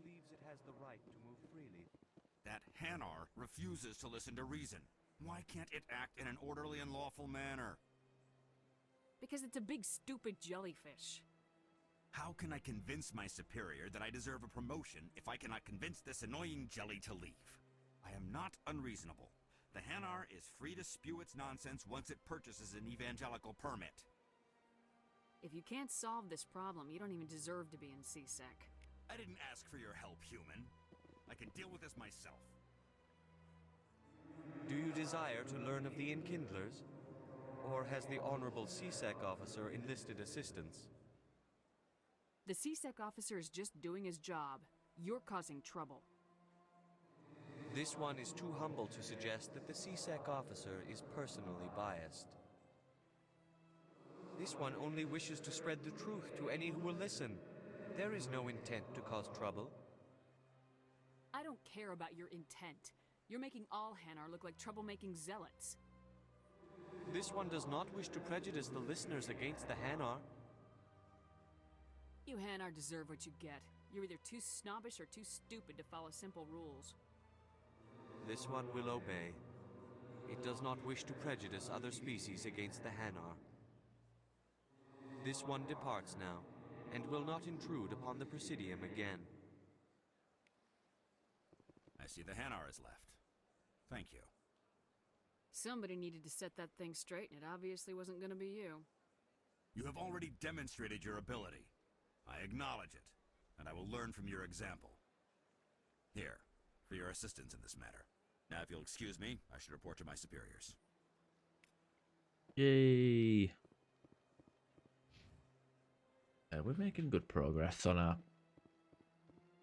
Believes it has the right to move freely. That Hanar refuses to listen to reason. Why can't it act in an orderly and lawful manner? Because it's a big stupid jellyfish. How can I convince my superior that I deserve a promotion if I cannot convince this annoying jelly to leave? I am not unreasonable. The Hanar is free to spew its nonsense once it purchases an evangelical permit. If you can't solve this problem, you don't even deserve to be in CSEC. I didn't ask for your help, human. I can deal with this myself. Do you desire to learn of the Enkindlers? Or has the Honorable CSEC officer enlisted assistance? The CSEC officer is just doing his job. You're causing trouble. This one is too humble to suggest that the CSEC officer is personally biased. This one only wishes to spread the truth to any who will listen. There is no intent to cause trouble. I don't care about your intent. You're making all Hanar look like troublemaking zealots. This one does not wish to prejudice the listeners against the Hanar. You Hanar deserve what you get. You're either too snobbish or too stupid to follow simple rules. This one will obey. It does not wish to prejudice other species against the Hanar. This one departs now, and will not intrude upon the Presidium again. I see the Hanar is left. Thank you. Somebody needed to set that thing straight, and it obviously wasn't going to be you. You have already demonstrated your ability. I acknowledge it, and I will learn from your example. Here, for your assistance in this matter. Now, if you'll excuse me, I should report to my superiors. Yay! We're making good progress on our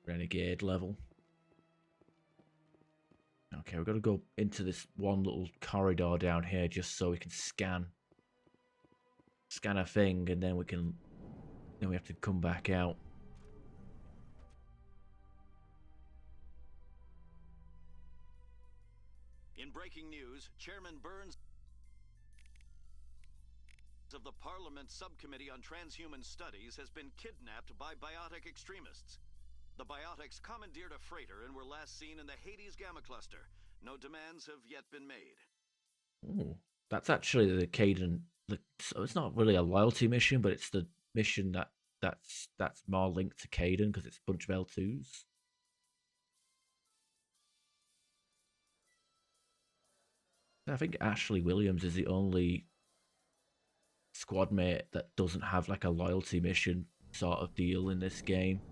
renegade level. Okay, we've got to go into this one little corridor down here just so we can scan a thing, and then we have to come back out. In breaking news, Chairman Burns of the Parliament Subcommittee on Transhuman Studies has been kidnapped by biotic extremists. The biotics commandeered a freighter and were last seen in the Hades Gamma Cluster. No demands have yet been made. Ooh, that's actually the Caden. So it's not really a loyalty mission, but it's the mission that's more linked to Caden because it's a bunch of L2s. I think Ashley Williams is the only squad mate that doesn't have like a loyalty mission sort of deal in this game.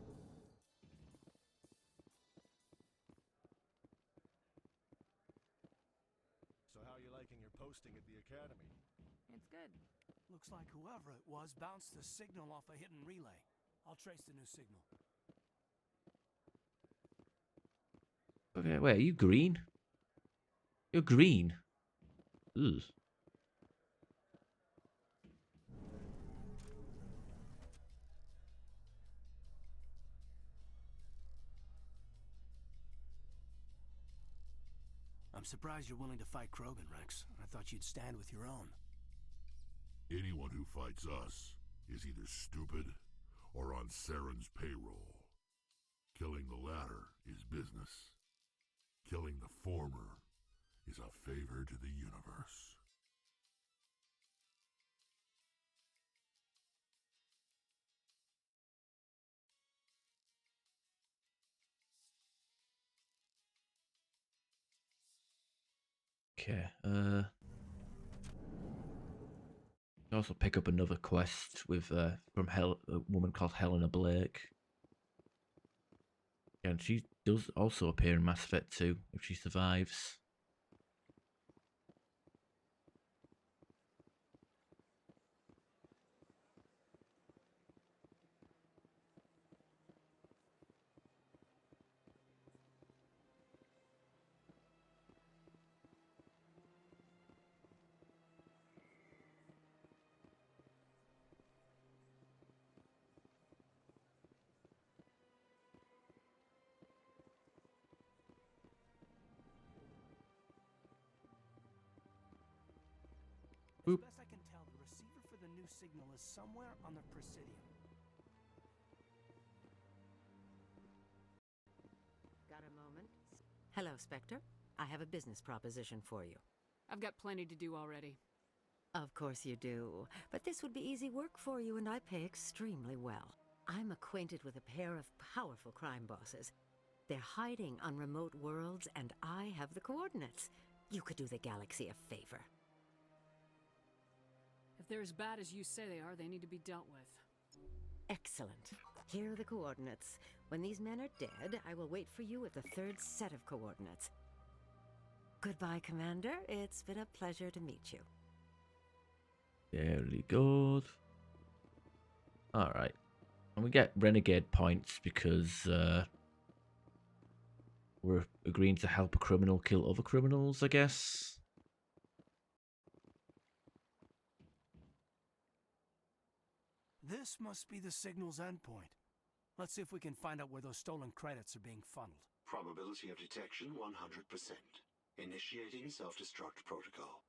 So how are you liking your posting at the academy? It's good. Looks like whoever it was bounced the signal off a hidden relay. I'll trace the new signal. Okay, wait, are you green? You're green. Ugh. I'm surprised you're willing to fight Krogan, Rex. I thought you'd stand with your own. Anyone who fights us is either stupid or on Saren's payroll. Killing the latter is business. Killing the former is a favor to the universe. Okay, also pick up another quest with from a woman called Helena Blake. And she does also appear in Mass Effect 2 if she survives. As best I can tell, the receiver for the new signal is somewhere on the Presidium. Got a moment? Hello, Spectre. I have a business proposition for you. I've got plenty to do already. Of course you do. But this would be easy work for you, and I pay extremely well. I'm acquainted with a pair of powerful crime bosses. They're hiding on remote worlds, and I have the coordinates. You could do the galaxy a favor. If they're as bad as you say they are, they need to be dealt with. Excellent. Here are the coordinates. When these men are dead, I will wait for you with the third set of coordinates. Goodbye, Commander. It's been a pleasure to meet you. Very good. Alright. And we get renegade points because we're agreeing to help a criminal kill other criminals, I guess. This must be the signal's endpoint. Let's see if we can find out where those stolen credits are being funneled. Probability of detection 100%. Initiating self-destruct protocol.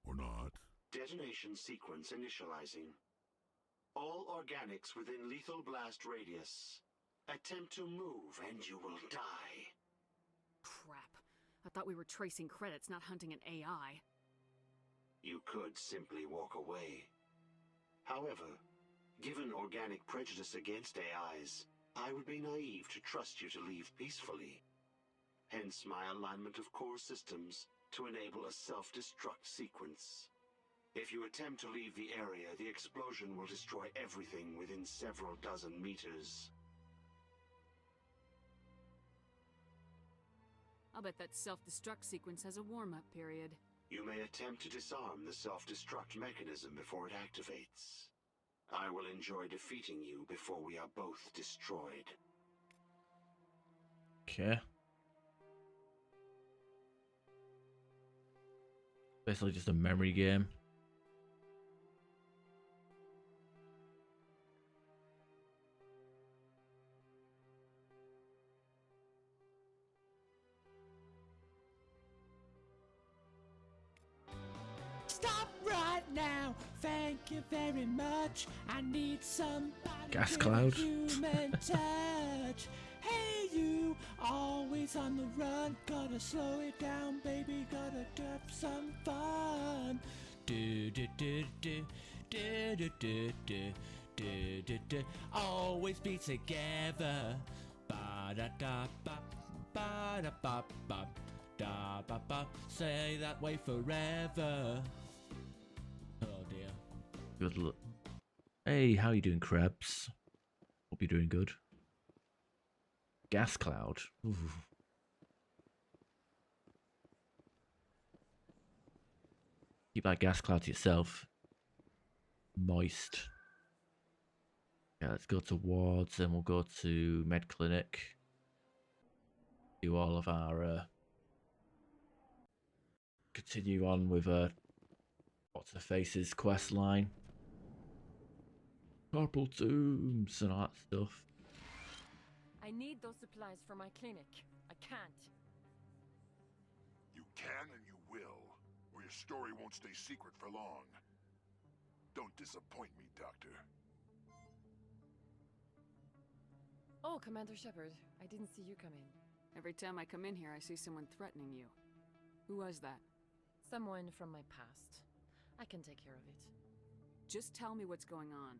Or not. Detonation sequence initializing. All organics within lethal blast radius. Attempt to move and you will die. Crap. I thought we were tracing credits, not hunting an AI. You could simply walk away. However, given organic prejudice against AIs, I would be naive to trust you to leave peacefully. Hence my alignment of core systems to enable a self-destruct sequence. If you attempt to leave the area, the explosion will destroy everything within several dozen meters. I'll bet that self-destruct sequence has a warm-up period. You may attempt to disarm the self-destruct mechanism before it activates. I will enjoy defeating you before we are both destroyed. Okay. Basically just a memory game. Stop right now. Thank you very much. I need somebody Gas with cloud. a human touch. Hey you, always on the run. Gotta slow it down, baby. Gotta have some fun. Do do do do do do do do do do do. Always be together. Ba da da ba ba da ba ba da ba ba. Say that way forever. Oh dear. Good look. Hey, how you doing, Krebs? Hope you're doing good. Gas cloud. Ooh. Keep that gas cloud to yourself. Moist. Yeah, let's go to wards and we'll go to med clinic. Do all of our continue on with what's the faces quest line. Purple tombs and all that stuff. I need those supplies for my clinic. I can't. You can and you will, or your story won't stay secret for long. Don't disappoint me, Doctor. Oh, Commander Shepard, I didn't see you come in. Every time I come in here, I see someone threatening you. Who was that? Someone from my past. I can take care of it. Just tell me what's going on.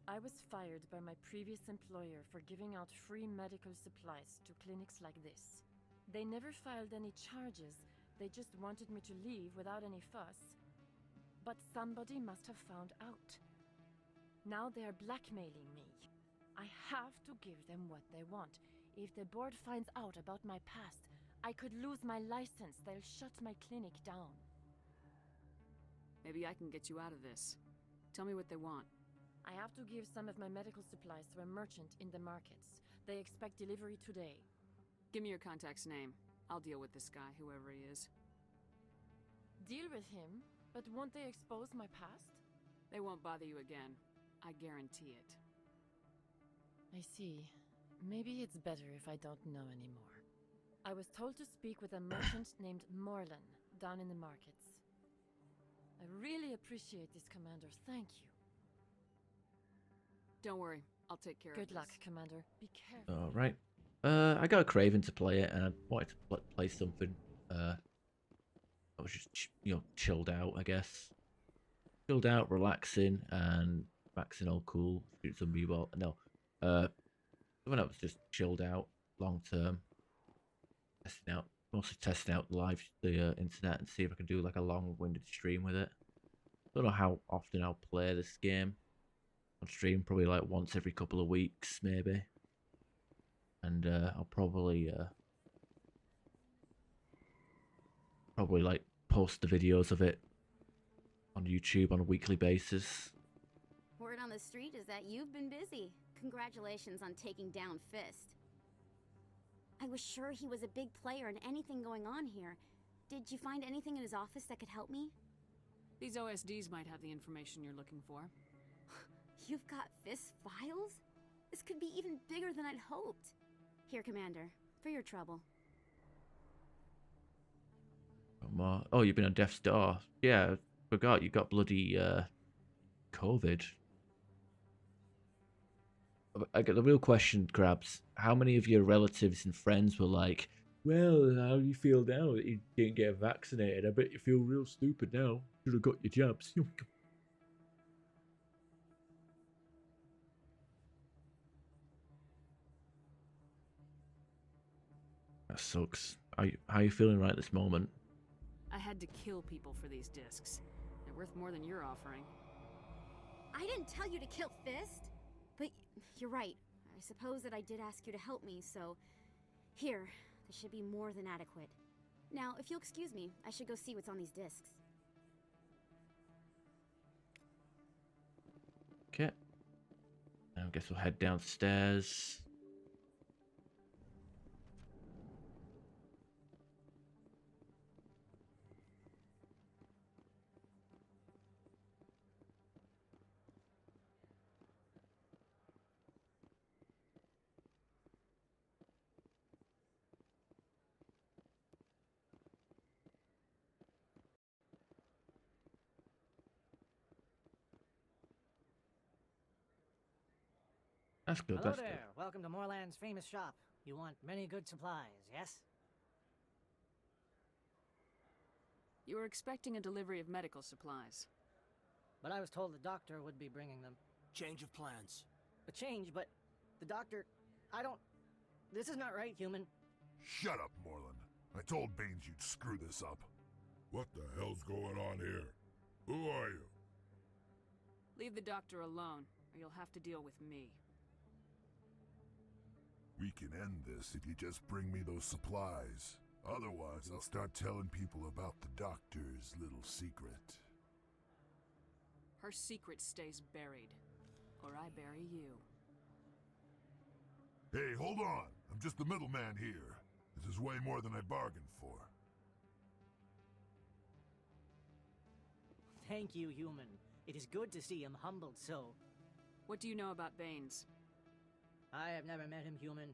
I was fired by my previous employer for giving out free medical supplies to clinics like this. They never filed any charges, they just wanted me to leave without any fuss. But somebody must have found out. Now they are blackmailing me. I have to give them what they want. If the board finds out about my past, I could lose my license. They'll shut my clinic down. Maybe I can get you out of this. Tell me what they want. I have to give some of my medical supplies to a merchant in the markets. They expect delivery today. Give me your contact's name. I'll deal with this guy, whoever he is. Deal with him? But won't they expose my past? They won't bother you again. I guarantee it. I see. Maybe it's better if I don't know anymore. I was told to speak with a merchant named Morlan down in the markets. I really appreciate this, Commander. Thank you. Don't worry. I'll take care of this. Good luck, Commander. Be careful. All right. I got a craving to play it, and I wanted to play something. I was just chilled out, I guess. Chilled out, relaxing, and maxing all cool. Shoot some b-ball. No. When I was just chilled out, long term. Mostly testing out the internet and see if I can do like a long-winded stream with it. Don't know how often I'll play this game on stream. Probably like once every couple of weeks, maybe. And I'll probably like post the videos of it on YouTube on a weekly basis. Word on the street is that you've been busy. Congratulations on taking down Fist. I was sure he was a big player in anything going on here. Did you find anything in his office that could help me? These OSDs might have the information you're looking for. You've got Fist's files? This could be even bigger than I'd hoped. Here, Commander, for your trouble. Oh, you've been on Death's Door. Yeah, I forgot you got bloody COVID. I get the real question, Krabs. How many of your relatives and friends were like, well, how do you feel now that you didn't get vaccinated? I bet you feel real stupid now. Should have got your jabs. That sucks. How are you feeling right this moment? I had to kill people for these discs. They're worth more than you're offering. I didn't tell you to kill Fist. But you're right. I suppose that I did ask you to help me, so... Here, the should be more than adequate. Now, if you'll excuse me, I should go see what's on these discs. Okay. I guess we'll head downstairs. That's good. Hello That's there. good. Welcome to Moorland's famous shop. You want many good supplies, yes? You were expecting a delivery of medical supplies. But I was told the doctor would be bringing them. Change of plans. A change, but the doctor... I don't... This is not right, human. Shut up, Moreland. I told Baines you'd screw this up. What the hell's going on here? Who are you? Leave the doctor alone, or you'll have to deal with me. We can end this if you just bring me those supplies. Otherwise, I'll start telling people about the doctor's little secret. Her secret stays buried, or I bury you. Hey, hold on! I'm just the middleman here. This is way more than I bargained for. Thank you, human. It is good to see him humbled so. What do you know about Baines? I have never met him, human.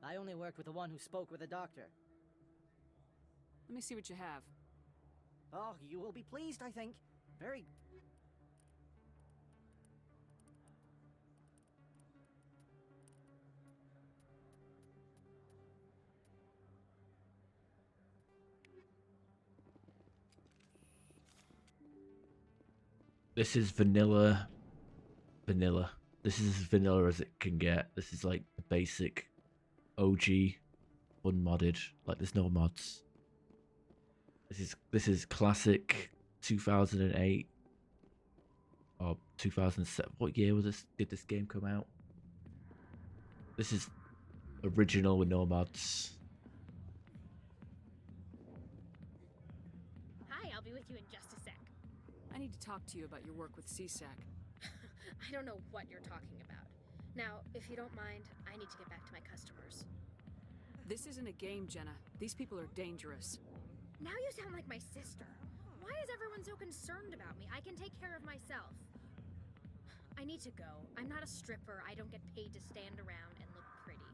I only worked with the one who spoke with the doctor. Let me see what you have. Oh, you will be pleased, I think. Very... This is vanilla. Vanilla. This is as vanilla as it can get. This is like the basic OG unmodded. Like there's no mods. This is classic 2008 or 2007. What year was this? Did this game come out? This is original with no mods. Hi, I'll be with you in just a sec. I need to talk to you about your work with CSEC. I don't know what you're talking about. Now, if you don't mind, I need to get back to my customers. This isn't a game, Jenna. These people are dangerous. Now you sound like my sister. Why is everyone so concerned about me? I can take care of myself. I need to go. I'm not a stripper. I don't get paid to stand around and look pretty.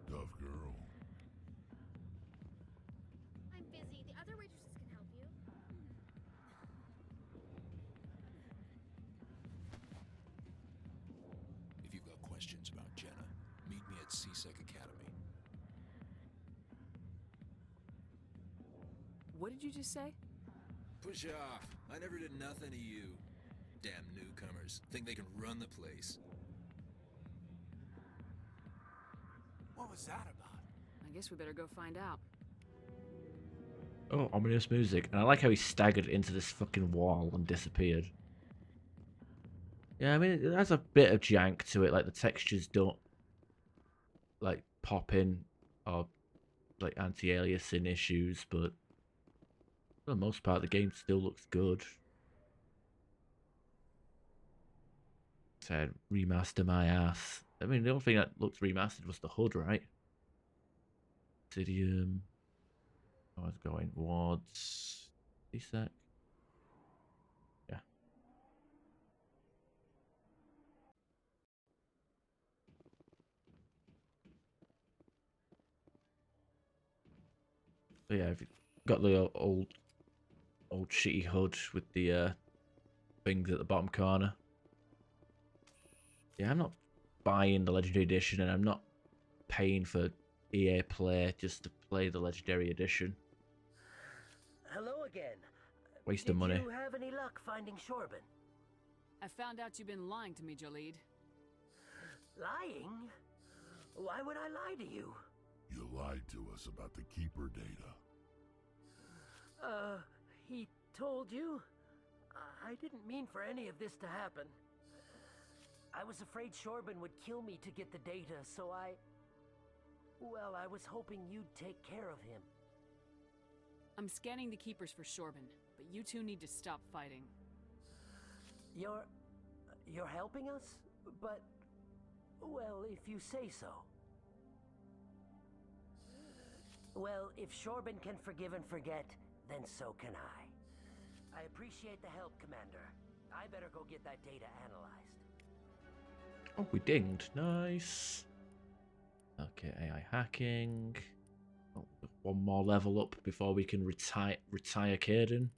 Tough girl. I'm busy. The other waitresses can help you. If you've got questions about Jenna, meet me at CSEC Academy. What did you just say? Push off. I never did nothing to you. Damn newcomers. Think they can run the place. What was that about? I guess we better go find out. Oh, ominous music. And I like how he staggered into this fucking wall and disappeared. Yeah, I mean, it has a bit of jank to it. Like, the textures don't, like, pop in or, like, anti-aliasing issues, but for the most part, the game still looks good. Said, remaster my ass. I mean, the only thing that looked remastered was the HUD, right? Presidium. I was going towards CSEC. Yeah. So yeah, I've got the old shitty HUD with the things at the bottom corner. Yeah, I'm not buying the Legendary Edition, and I'm not paying for EA Play just to play the Legendary Edition. Hello again. Waste of money. Did you have any luck finding Shorban? I found out you've been lying to me, Jalid. Lying? Why would I lie to you? You lied to us about the Keeper data. He told you? I didn't mean for any of this to happen. I was afraid Shorban would kill me to get the data, so I... Well, I was hoping you'd take care of him. I'm scanning the keepers for Shorban, but you two need to stop fighting. You're helping us? But, well, if you say so. Well, if Shorban can forgive and forget, then so can I. I appreciate the help, Commander. I better go get that data analyzed. Oh, we dinged. Nice. Okay, AI hacking. Oh, one more level up before we can retire Caden.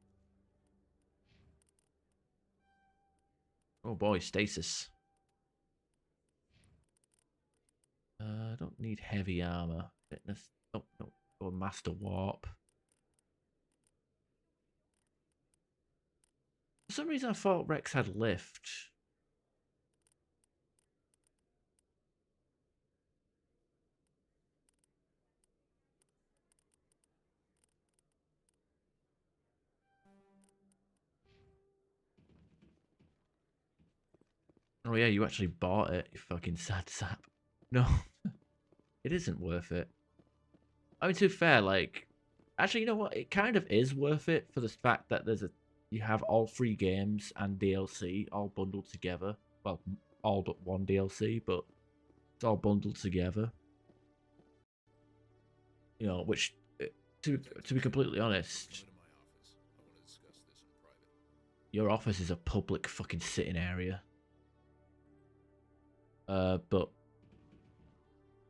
Oh boy, stasis. I don't need heavy armor. Fitness. Oh, no. Oh, master warp. For some reason I thought Rex had lift. Oh yeah, you actually bought it, you fucking sad sap. No, it isn't worth it. I mean, to be fair, like, actually, you know what? It kind of is worth it for the fact that you have all 3 games and DLC all bundled together. Well, all but one DLC, but it's all bundled together. You know, which, to be completely honest, your office is a public fucking sitting area. But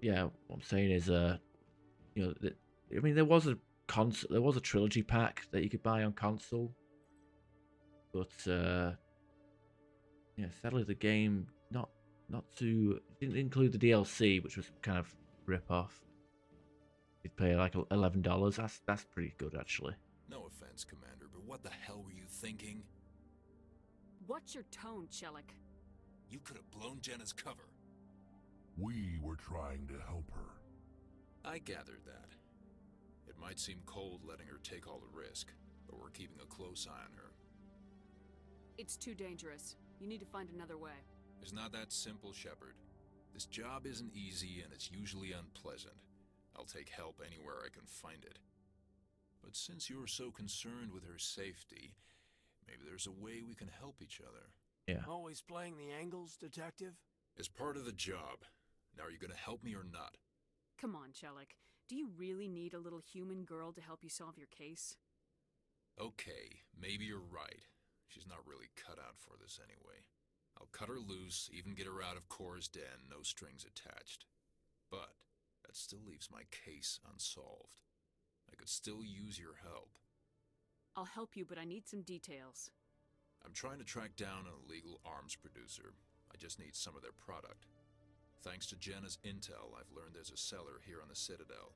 yeah, what I'm saying is, you know, I mean, there was a trilogy pack that you could buy on console, but yeah, sadly the game didn't include the DLC, which was kind of rip off. You'd pay like $11. That's pretty good actually. No offense, Commander, but what the hell were you thinking? What's your tone, Chelik? You could have blown Jenna's cover. We were trying to help her. I gathered that. It might seem cold letting her take all the risk, but we're keeping a close eye on her. It's too dangerous. You need to find another way. It's not that simple, Shepard. This job isn't easy and it's usually unpleasant. I'll take help anywhere I can find it. But since you're so concerned with her safety, maybe there's a way we can help each other. Yeah. Always playing the angles, Detective? It's part of the job. Now are you gonna help me or not? Come on, Chelik. Do you really need a little human girl to help you solve your case? Okay, maybe you're right. She's not really cut out for this anyway. I'll cut her loose, even get her out of Core's den, no strings attached. But that still leaves my case unsolved. I could still use your help. I'll help you, but I need some details. I'm trying to track down an illegal arms producer. I just need some of their product. Thanks to Jenna's intel, I've learned there's a seller here on the Citadel.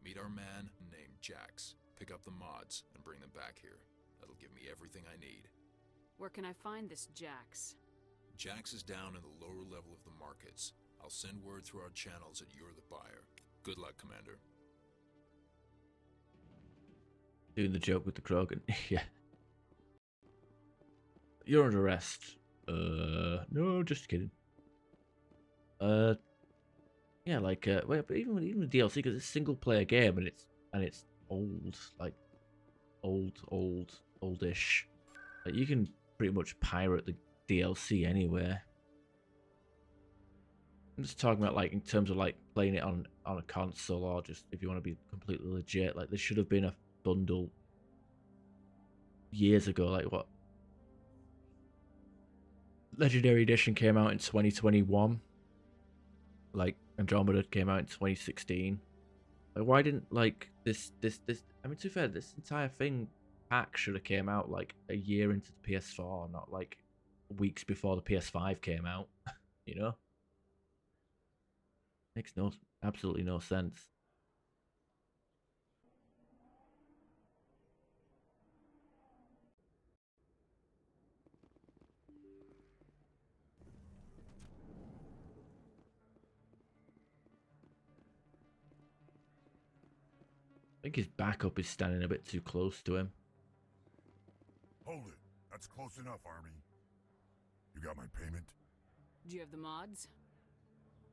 Meet our man named Jax. Pick up the mods and bring them back here. That'll give me everything I need. Where can I find this Jax? Jax is down in the lower level of the markets. I'll send word through our channels that you're the buyer. Good luck, Commander. Doing the joke with the Krogan. Yeah. You're under arrest. No, just kidding. Yeah, like, wait, but even with DLC, because it's a single player game and it's old, like, oldish. Like, you can pretty much pirate the DLC anywhere. I'm just talking about, like, in terms of, like, playing it on a console, or just if you want to be completely legit. Like, there should have been a bundle years ago. Like, what? Legendary Edition came out in 2021. Like, Andromeda came out in 2016. Like, why didn't, like, this I mean, to be fair, this entire thing pack should have came out like a year into the PS4, not like weeks before the PS5 came out. You know, makes absolutely no sense. I think his backup is standing a bit too close to him. Hold it. That's close enough, Army. You got my payment? Do you have the mods?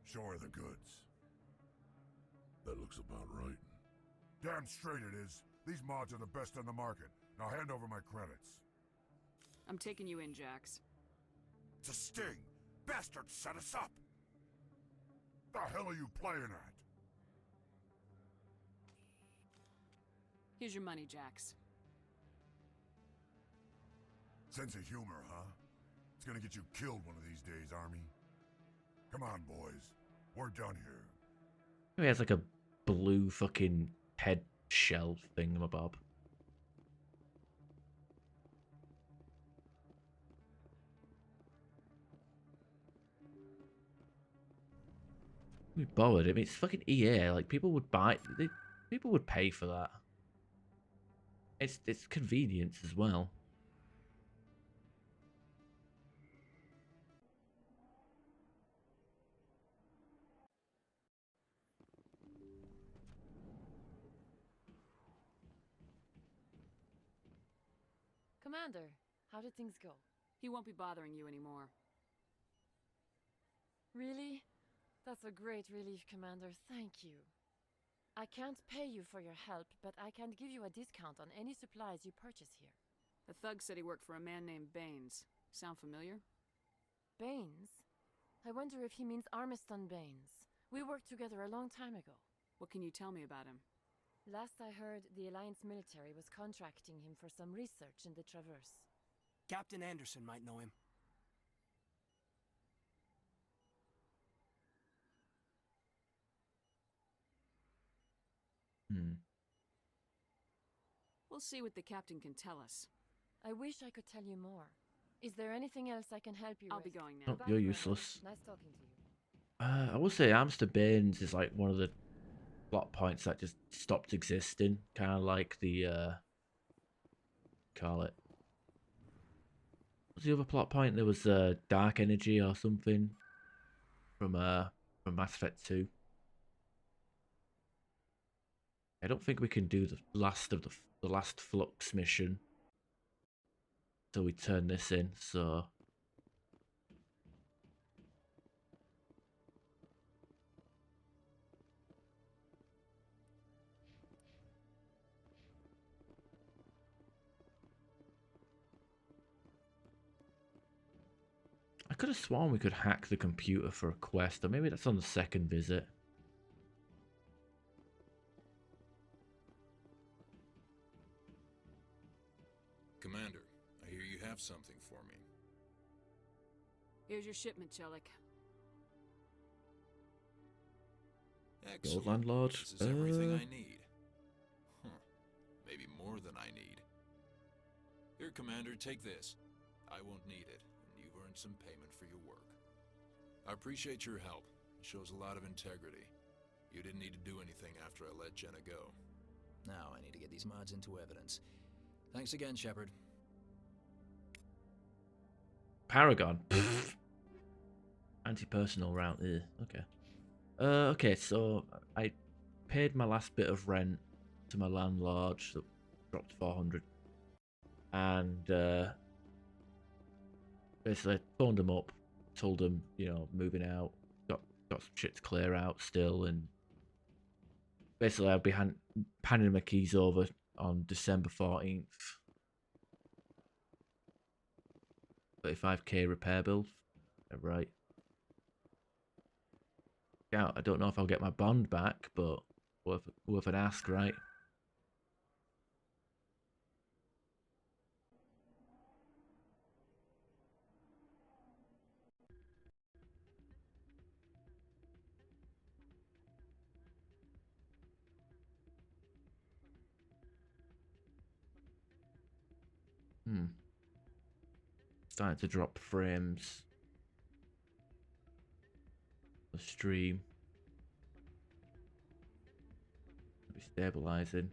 Show her the goods. That looks about right. Damn straight it is. These mods are the best on the market. Now hand over my credits. I'm taking you in, Jax. It's a sting! Bastards set us up! The hell are you playing at? Here's your money, Jax. Sense of humor, huh? It's gonna get you killed one of these days, Army. Come on, boys. We're done here. He has like a blue fucking head shell thingamabob. We bothered. I mean, it's fucking EA. Like, people would buy. People would pay for that. It's convenience as well. Commander, how did things go? He won't be bothering you anymore. Really? That's a great relief, Commander. Thank you. I can't pay you for your help, but I can give you a discount on any supplies you purchase here. The thug said he worked for a man named Baines. Sound familiar? Baines? I wonder if he means Armiston Baines. We worked together a long time ago. What can you tell me about him? Last I heard, the Alliance military was contracting him for some research in the Traverse. Captain Anderson might know him. We'll see what the captain can tell us. I wish I could tell you more. Is there anything else I can help you with? I'll be going now. Oh, you're useless. Nice talking to you. I will say Amster Baines is like one of the plot points that just stopped existing. Kind of like the, call it. What's the other plot point? There was dark energy or something from Mass Effect 2. I don't think we can do the last of the last Flux mission till we turn this in, so I could have sworn we could hack the computer for a quest, or maybe that's on the second visit. Commander, I hear you have something for me. Here's your shipment, Chelik. Excellent. Landlord. This is everything I need. Huh. Maybe more than I need. Here, Commander, take this. I won't need it, and you've earned some payment for your work. I appreciate your help. It shows a lot of integrity. You didn't need to do anything after I let Jenna go. Now I need to get these mods into evidence. Thanks again, Shepard. Paragon. Anti-personal route. Ugh. Okay. Okay, so I paid my last bit of rent to my landlord, so dropped 400. And basically I phoned him up, told him, you know, moving out, got some shit to clear out still, and basically I'll be handing my keys over on December 14th. 35k repair bill. Right. Yeah, I don't know if I'll get my bond back, but worth an ask, right? Starting to drop frames. The stream. Be stabilizing.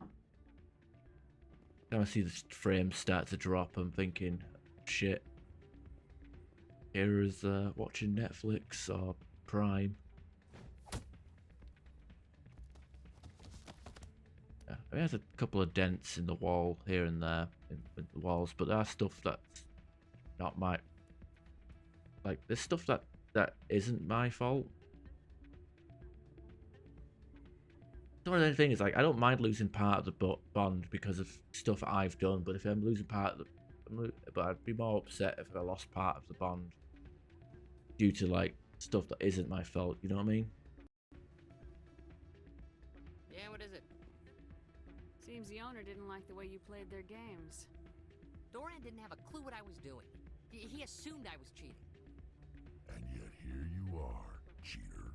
Now I see the frames start to drop. I'm thinking, shit. Here is watching Netflix or Prime. Yeah, there's a couple of dents in the wall here and there in the walls, but there are stuff that's not my, like, there's stuff that isn't my fault. one of the things, like, I don't mind losing part of the bond because of stuff I've done, but if I'm losing part of the, but I'd be more upset if I lost part of the bond due to like stuff that isn't my fault. You know what I mean? Yeah, what is it? Seems the owner didn't like the way you played their games. Doran didn't have a clue what I was doing. He assumed I was cheating. And yet here you are, cheater.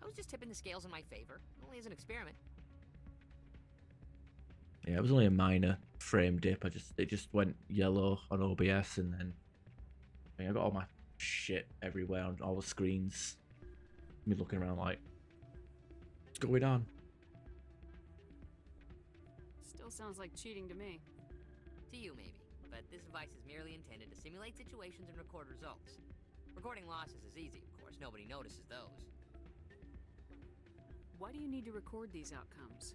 I was just tipping the scales in my favor, only as an experiment. Yeah, it was only a minor frame dip. It just went yellow on OBS, and then I got all my shit everywhere on all the screens. Me looking around like, what's going on? Still sounds like cheating to me. To you, maybe. But this device is merely intended to simulate situations and record results. Recording losses is easy, of course. Nobody notices those. Why do you need to record these outcomes?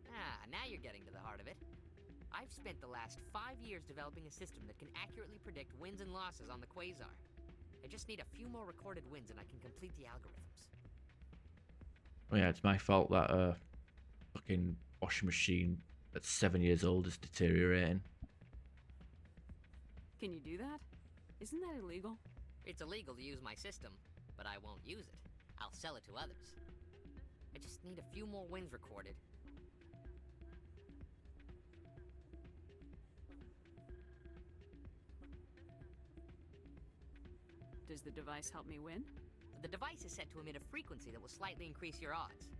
Ah, now you're getting to the heart of it. I've spent the last 5 years developing a system that can accurately predict wins and losses on the Quasar. I just need a few more recorded wins and I can complete the algorithms. Oh yeah, it's my fault that fucking washing machine that's 7 years old is deteriorating. Can you do that? Isn't that illegal? It's illegal to use my system, but I won't use it. I'll sell it to others. I just need a few more wins recorded. Does the device help me win? The device is set to emit a frequency that will slightly increase your odds.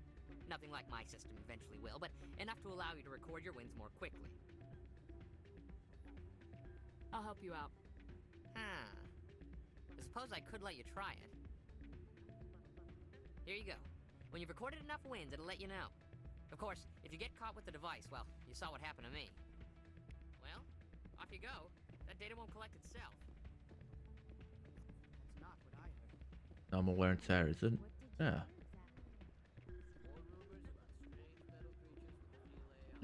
Nothing like my system eventually will, but enough to allow you to record your wins more quickly. I'll help you out. Huh. I suppose I could let you try it. Here you go. When you've recorded enough wins, it'll let you know. Of course, if you get caught with the device, well, you saw what happened to me. Well, off you go. That data won't collect itself. That's not what I heard. Normal wear and tear, isn't? Yeah.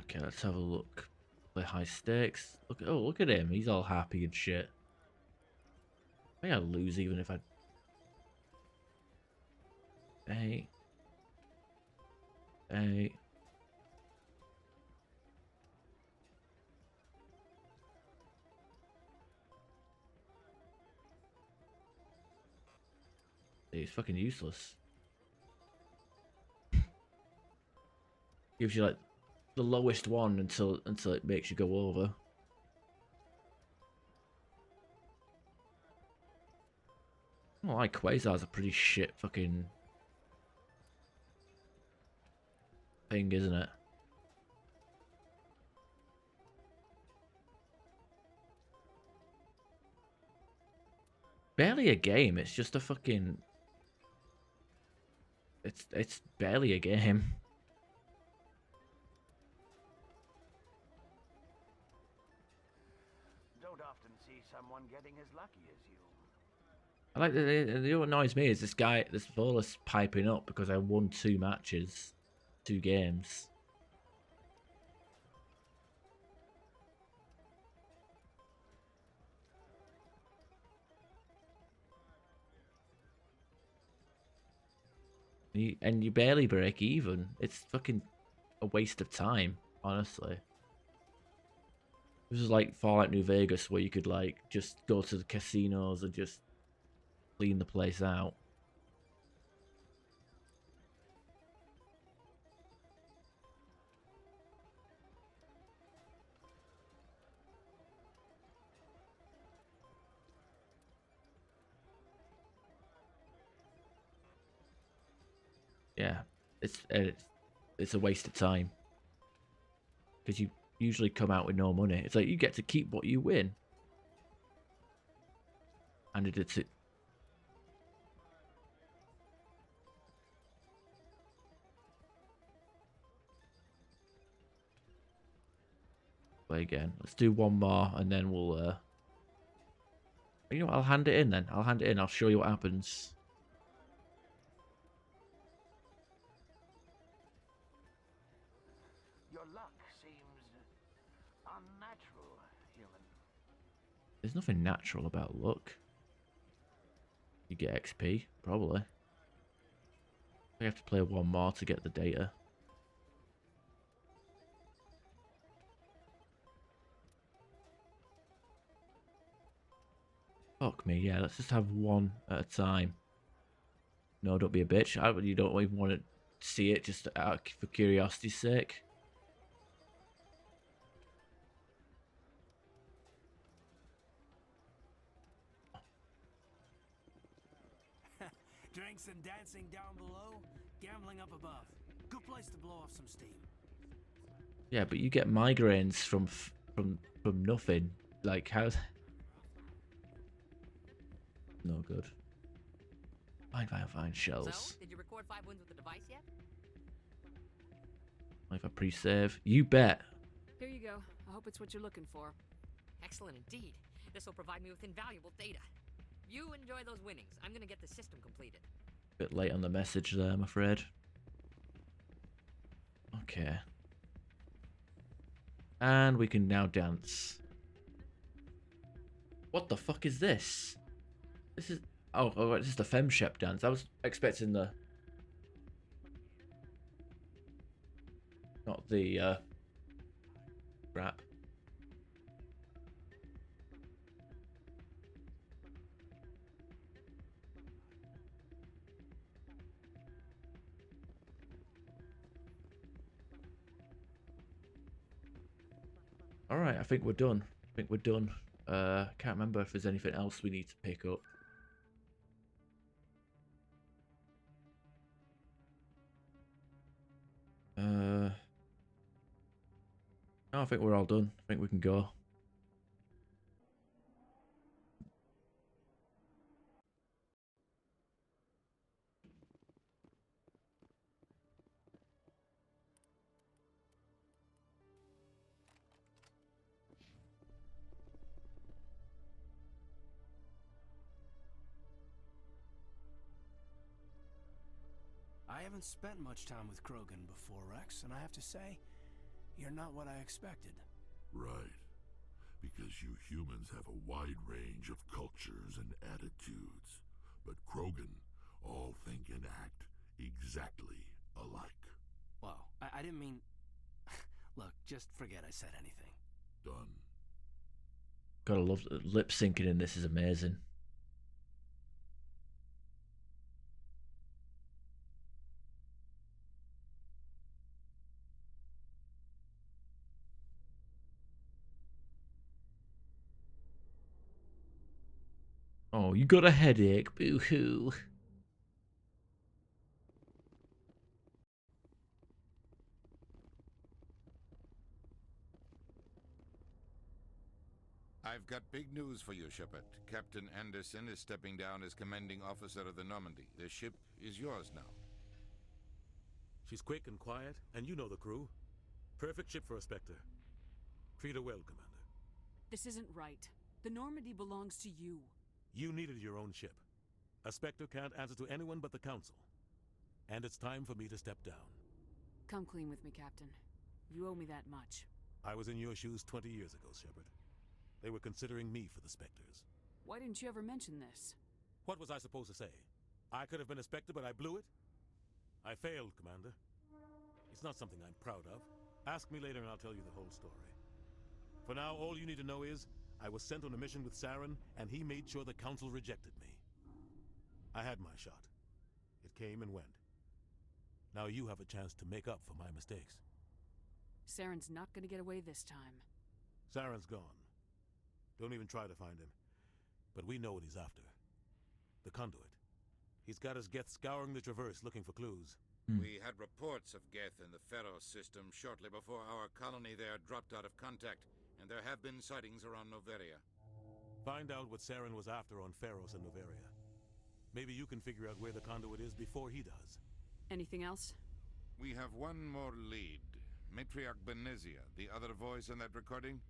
Okay, let's have a look. Play high stakes. Look at him. He's all happy and shit. I think I'd lose even if I. Hey. He's fucking useless. Gives you like the lowest one until it makes you go over. Well, like Quasar's a pretty shit fucking thing, isn't it? Barely a game. It's just a fucking. It's barely a game. Don't often see someone getting as lucky as you. I like the what annoys me is this guy, this Volus piping up because I won 2 matches, 2 games. And you barely break even. It's fucking a waste of time, honestly. This is like Fallout New Vegas, where you could like just go to the casinos and just clean the place out. Yeah, it's a waste of time because you usually come out with no money. It's like you get to keep what you win, and it's it. Play again. Let's do one more, and then we'll. You know what? I'll hand it in then. I'll hand it in. I'll show you what happens. There's nothing natural about luck. You get XP, probably. We have to play one more to get the data. Fuck me, yeah, let's just have one at a time. No, don't be a bitch. You don't even want to see it just for curiosity's sake. Drinks and dancing down below, gambling up above. Good place to blow off some steam. Yeah, but you get migraines from nothing. Like how's no good. Fine, shells. So, did you record 5 wins with the device yet? If I pre-save, you bet. Here you go. I hope it's what you're looking for. Excellent indeed. This will provide me with invaluable data. You enjoy those winnings. I'm gonna get the system completed. Bit late on the message there, I'm afraid. Okay. And we can now dance. What the fuck is this? This is... Oh, it's just a FemShep dance. I was expecting the... Not the, rap. Alright, I think we're done. Can't remember if there's anything else we need to pick up. No, I think we're all done. I think we can go. I haven't spent much time with Krogan before, Rex, and I have to say, you're not what I expected. Right. Because you humans have a wide range of cultures and attitudes. But Krogan all think and act exactly alike. Well, I didn't mean... Look, just forget I said anything. Done. Gotta love the lip syncing in this is amazing. Oh, you got a headache, boo-hoo. I've got big news for you, Shepard. Captain Anderson is stepping down as commanding officer of the Normandy. The ship is yours now. She's quick and quiet, and you know the crew. Perfect ship for a Spectre. Treat her well, Commander. This isn't right. The Normandy belongs to you. You needed your own ship. A Spectre can't answer to anyone but the Council. And it's time for me to step down. Come clean with me, Captain. You owe me that much. I was in your shoes 20 years ago, Shepard. They were considering me for the Spectres. Why didn't you ever mention this? What was I supposed to say? I could have been a Spectre, but I blew it? I failed, Commander. It's not something I'm proud of. Ask me later and I'll tell you the whole story. For now, all you need to know is, I was sent on a mission with Saren, and he made sure the Council rejected me. I had my shot. It came and went. Now you have a chance to make up for my mistakes. Saren's not gonna get away this time. Saren's gone. Don't even try to find him. But we know what he's after. The conduit. He's got his Geth scouring the Traverse looking for clues. We had reports of Geth in the Pharos system shortly before our colony there dropped out of contact, and there have been sightings around Noveria. Find out what Saren was after on Pharos and Noveria. Maybe you can figure out where the conduit is before he does. Anything else? We have one more lead. Matriarch Benezia, the other voice in that recording.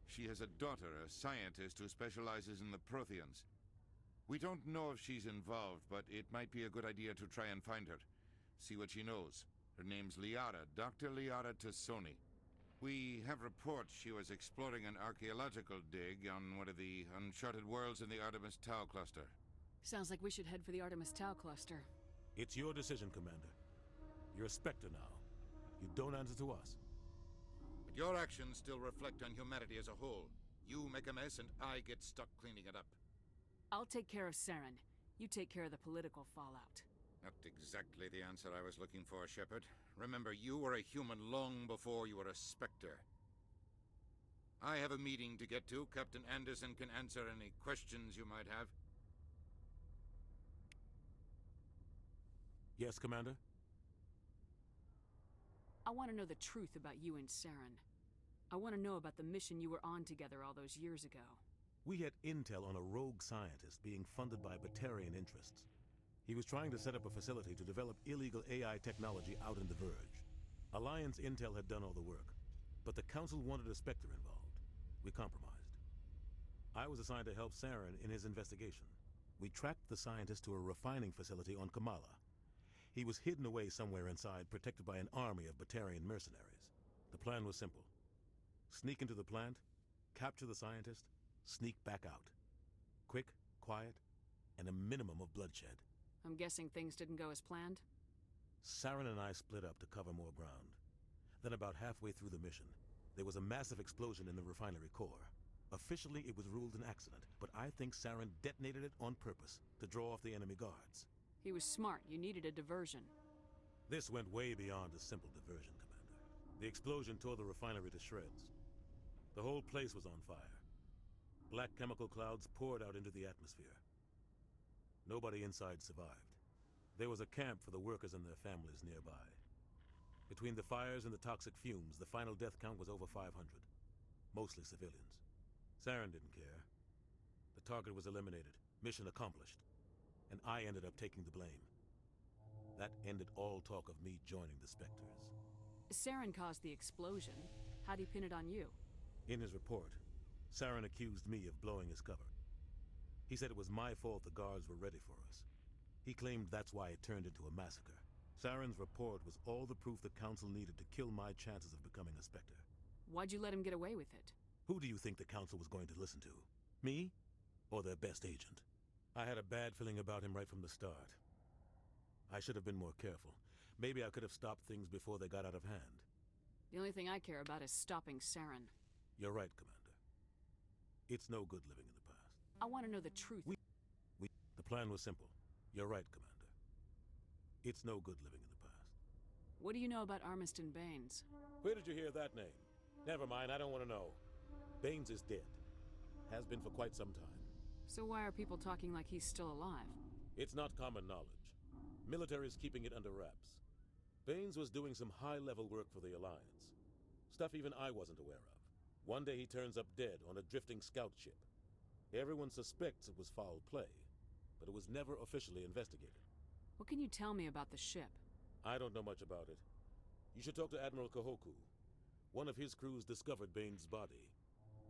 She has a daughter, a scientist who specializes in the Protheans. We don't know if she's involved, but it might be a good idea to try and find her. See what she knows. Her name's Liara, Dr. Liara Tassoni. We have reports she was exploring an archaeological dig on one of the uncharted worlds in the Artemis Tau cluster. Sounds like we should head for the Artemis Tau cluster. It's your decision, Commander. You're a Spectre now. You don't answer to us. But your actions still reflect on humanity as a whole. You make a mess and I get stuck cleaning it up. I'll take care of Saren. You take care of the political fallout. Not exactly the answer I was looking for, Shepard. Remember, you were a human long before you were a Spectre. I have a meeting to get to. Captain Anderson can answer any questions you might have. Yes, Commander? I want to know the truth about you and Saren. I want to know about the mission you were on together all those years ago. We had intel on a rogue scientist being funded by Batarian interests. He was trying to set up a facility to develop illegal AI technology out in the Verge. Alliance intel had done all the work, but the Council wanted a Spectre involved. We compromised. I was assigned to help Saren in his investigation. We tracked the scientist to a refining facility on Kamala. He was hidden away somewhere inside, protected by an army of Batarian mercenaries. The plan was simple. Sneak into the plant, capture the scientist, sneak back out. Quick, quiet, and a minimum of bloodshed. I'm guessing things didn't go as planned? Saren and I split up to cover more ground. Then about halfway through the mission, there was a massive explosion in the refinery core. Officially, it was ruled an accident, but I think Saren detonated it on purpose to draw off the enemy guards. He was smart. You needed a diversion. This went way beyond a simple diversion, Commander. The explosion tore the refinery to shreds. The whole place was on fire. Black chemical clouds poured out into the atmosphere. Nobody inside survived. There was a camp for the workers and their families nearby. Between the fires and the toxic fumes, the final death count was over 500. Mostly civilians. Saren didn't care. The target was eliminated. Mission accomplished. And I ended up taking the blame. That ended all talk of me joining the Spectres. Saren caused the explosion. How'd he pin it on you? In his report, Saren accused me of blowing his cover. He said it was my fault the guards were ready for us. He claimed that's why it turned into a massacre. Saren's report was all the proof the Council needed to kill my chances of becoming a Spectre. Why'd you let him get away with it? Who do you think the Council was going to listen to? Me? Or their best agent? I had a bad feeling about him right from the start. I should have been more careful. Maybe I could have stopped things before they got out of hand. The only thing I care about is stopping Saren. You're right, Commander. It's no good living in the past. I want to know the truth. The plan was simple. You're right, Commander. It's no good living in the past. What do you know about Armiston Baines? Where did you hear that name? Never mind, I don't want to know. Baines is dead. Has been for quite some time. So why are people talking like he's still alive? It's not common knowledge. Military's keeping it under wraps. Baines was doing some high-level work for the Alliance. Stuff even I wasn't aware of. One day he turns up dead on a drifting scout ship. Everyone suspects it was foul play, but it was never officially investigated. What can you tell me about the ship? I don't know much about it. You should talk to Admiral Kahoku. One of his crews discovered Baines' body.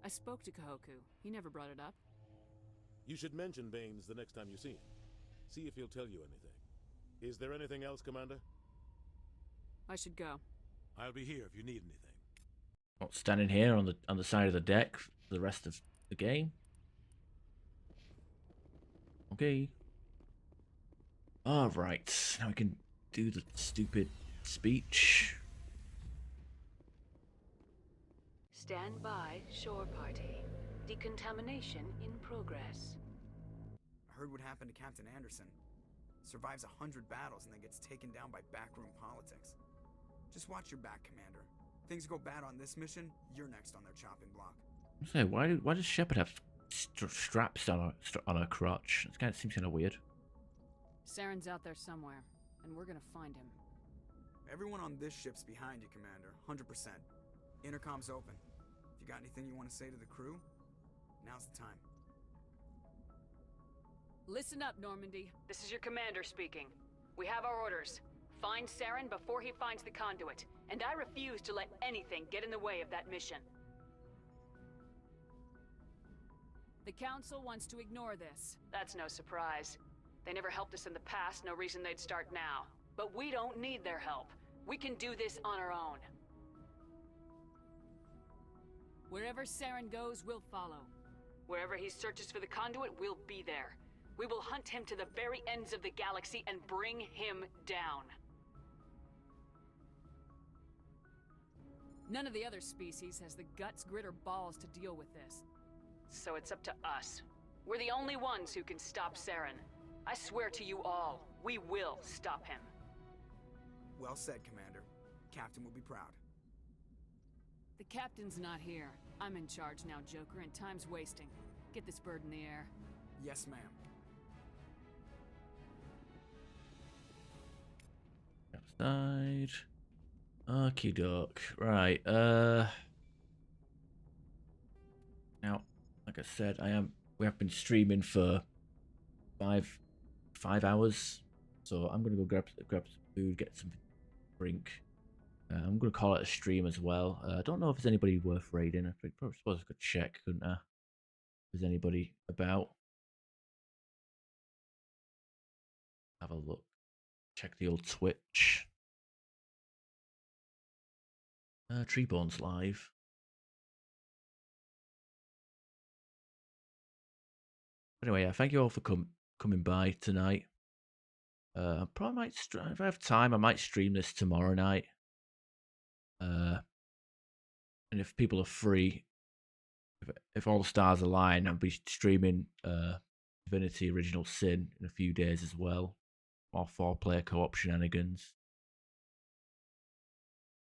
I spoke to Kahoku. He never brought it up. You should mention Baines the next time you see him. See if he'll tell you anything. Is there anything else, Commander? I should go. I'll be here if you need anything. Well, standing here on the side of the deck for the rest of the game. Okay. Alright, now we can do the stupid speech. Stand by, shore party. Decontamination in progress. I heard what happened to Captain Anderson. Survives 100 battles and then gets taken down by backroom politics. Just watch your back, Commander. Things go bad on this mission, you're next on their chopping block. So why does Shepard have straps on her crotch? It kind of seems kind of weird. Saren's out there somewhere, and we're gonna find him. Everyone on this ship's behind you, Commander. 100%. Intercom's open. If you got anything you want to say to the crew, now's the time. Listen up, Normandy. This is your commander speaking. We have our orders. Find Saren before he finds the conduit, and I refuse to let anything get in the way of that mission. The Council wants to ignore this. That's no surprise. They never helped us in the past, no reason they'd start now. But we don't need their help. We can do this on our own. Wherever Saren goes, we'll follow. Wherever he searches for the conduit, we'll be there. We will hunt him to the very ends of the galaxy and bring him down. None of the other species has the guts, grit, or balls to deal with this. So it's up to us. We're the only ones who can stop Saren. I swear to you all, we will stop him. Well said, Commander. Captain will be proud. The captain's not here. I'm in charge now, Joker, and time's wasting. Get this bird in the air. Yes, ma'am. Outside. Okie doke. Right. Now, like I said, we have been streaming for five hours. So I'm gonna go grab some food, get some drink. I'm gonna call it a stream as well. I don't know if there's anybody worth raiding. I suppose I could check, couldn't I? If there's anybody about. Have a look. Check the old Twitch. Treebone's live. Anyway, yeah, thank you all for coming by tonight. I probably might, if I have time, I might stream this tomorrow night. And if people are free, if all the stars align, I'll be streaming Divinity Original Sin in a few days as well. More 4-player co-op shenanigans.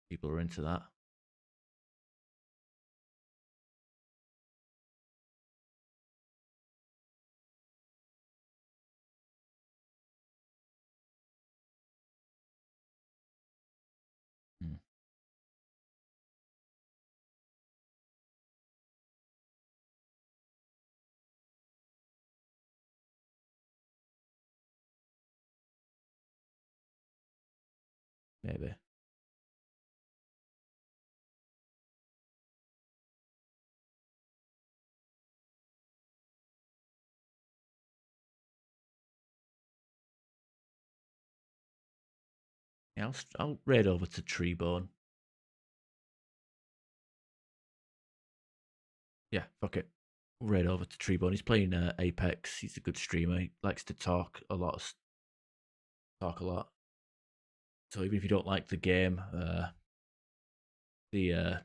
People are into that. Maybe. Yeah, I'll raid over to Treebone. Yeah, fuck it. We'll raid over to Treebone. He's playing Apex. He's a good streamer. He likes to talk a lot. So even if you don't like the game, the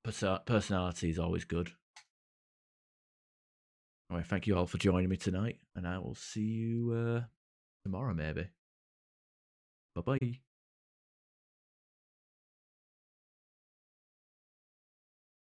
personality is always good. Anyway, thank you all for joining me tonight, and I will see you tomorrow maybe. Bye-bye.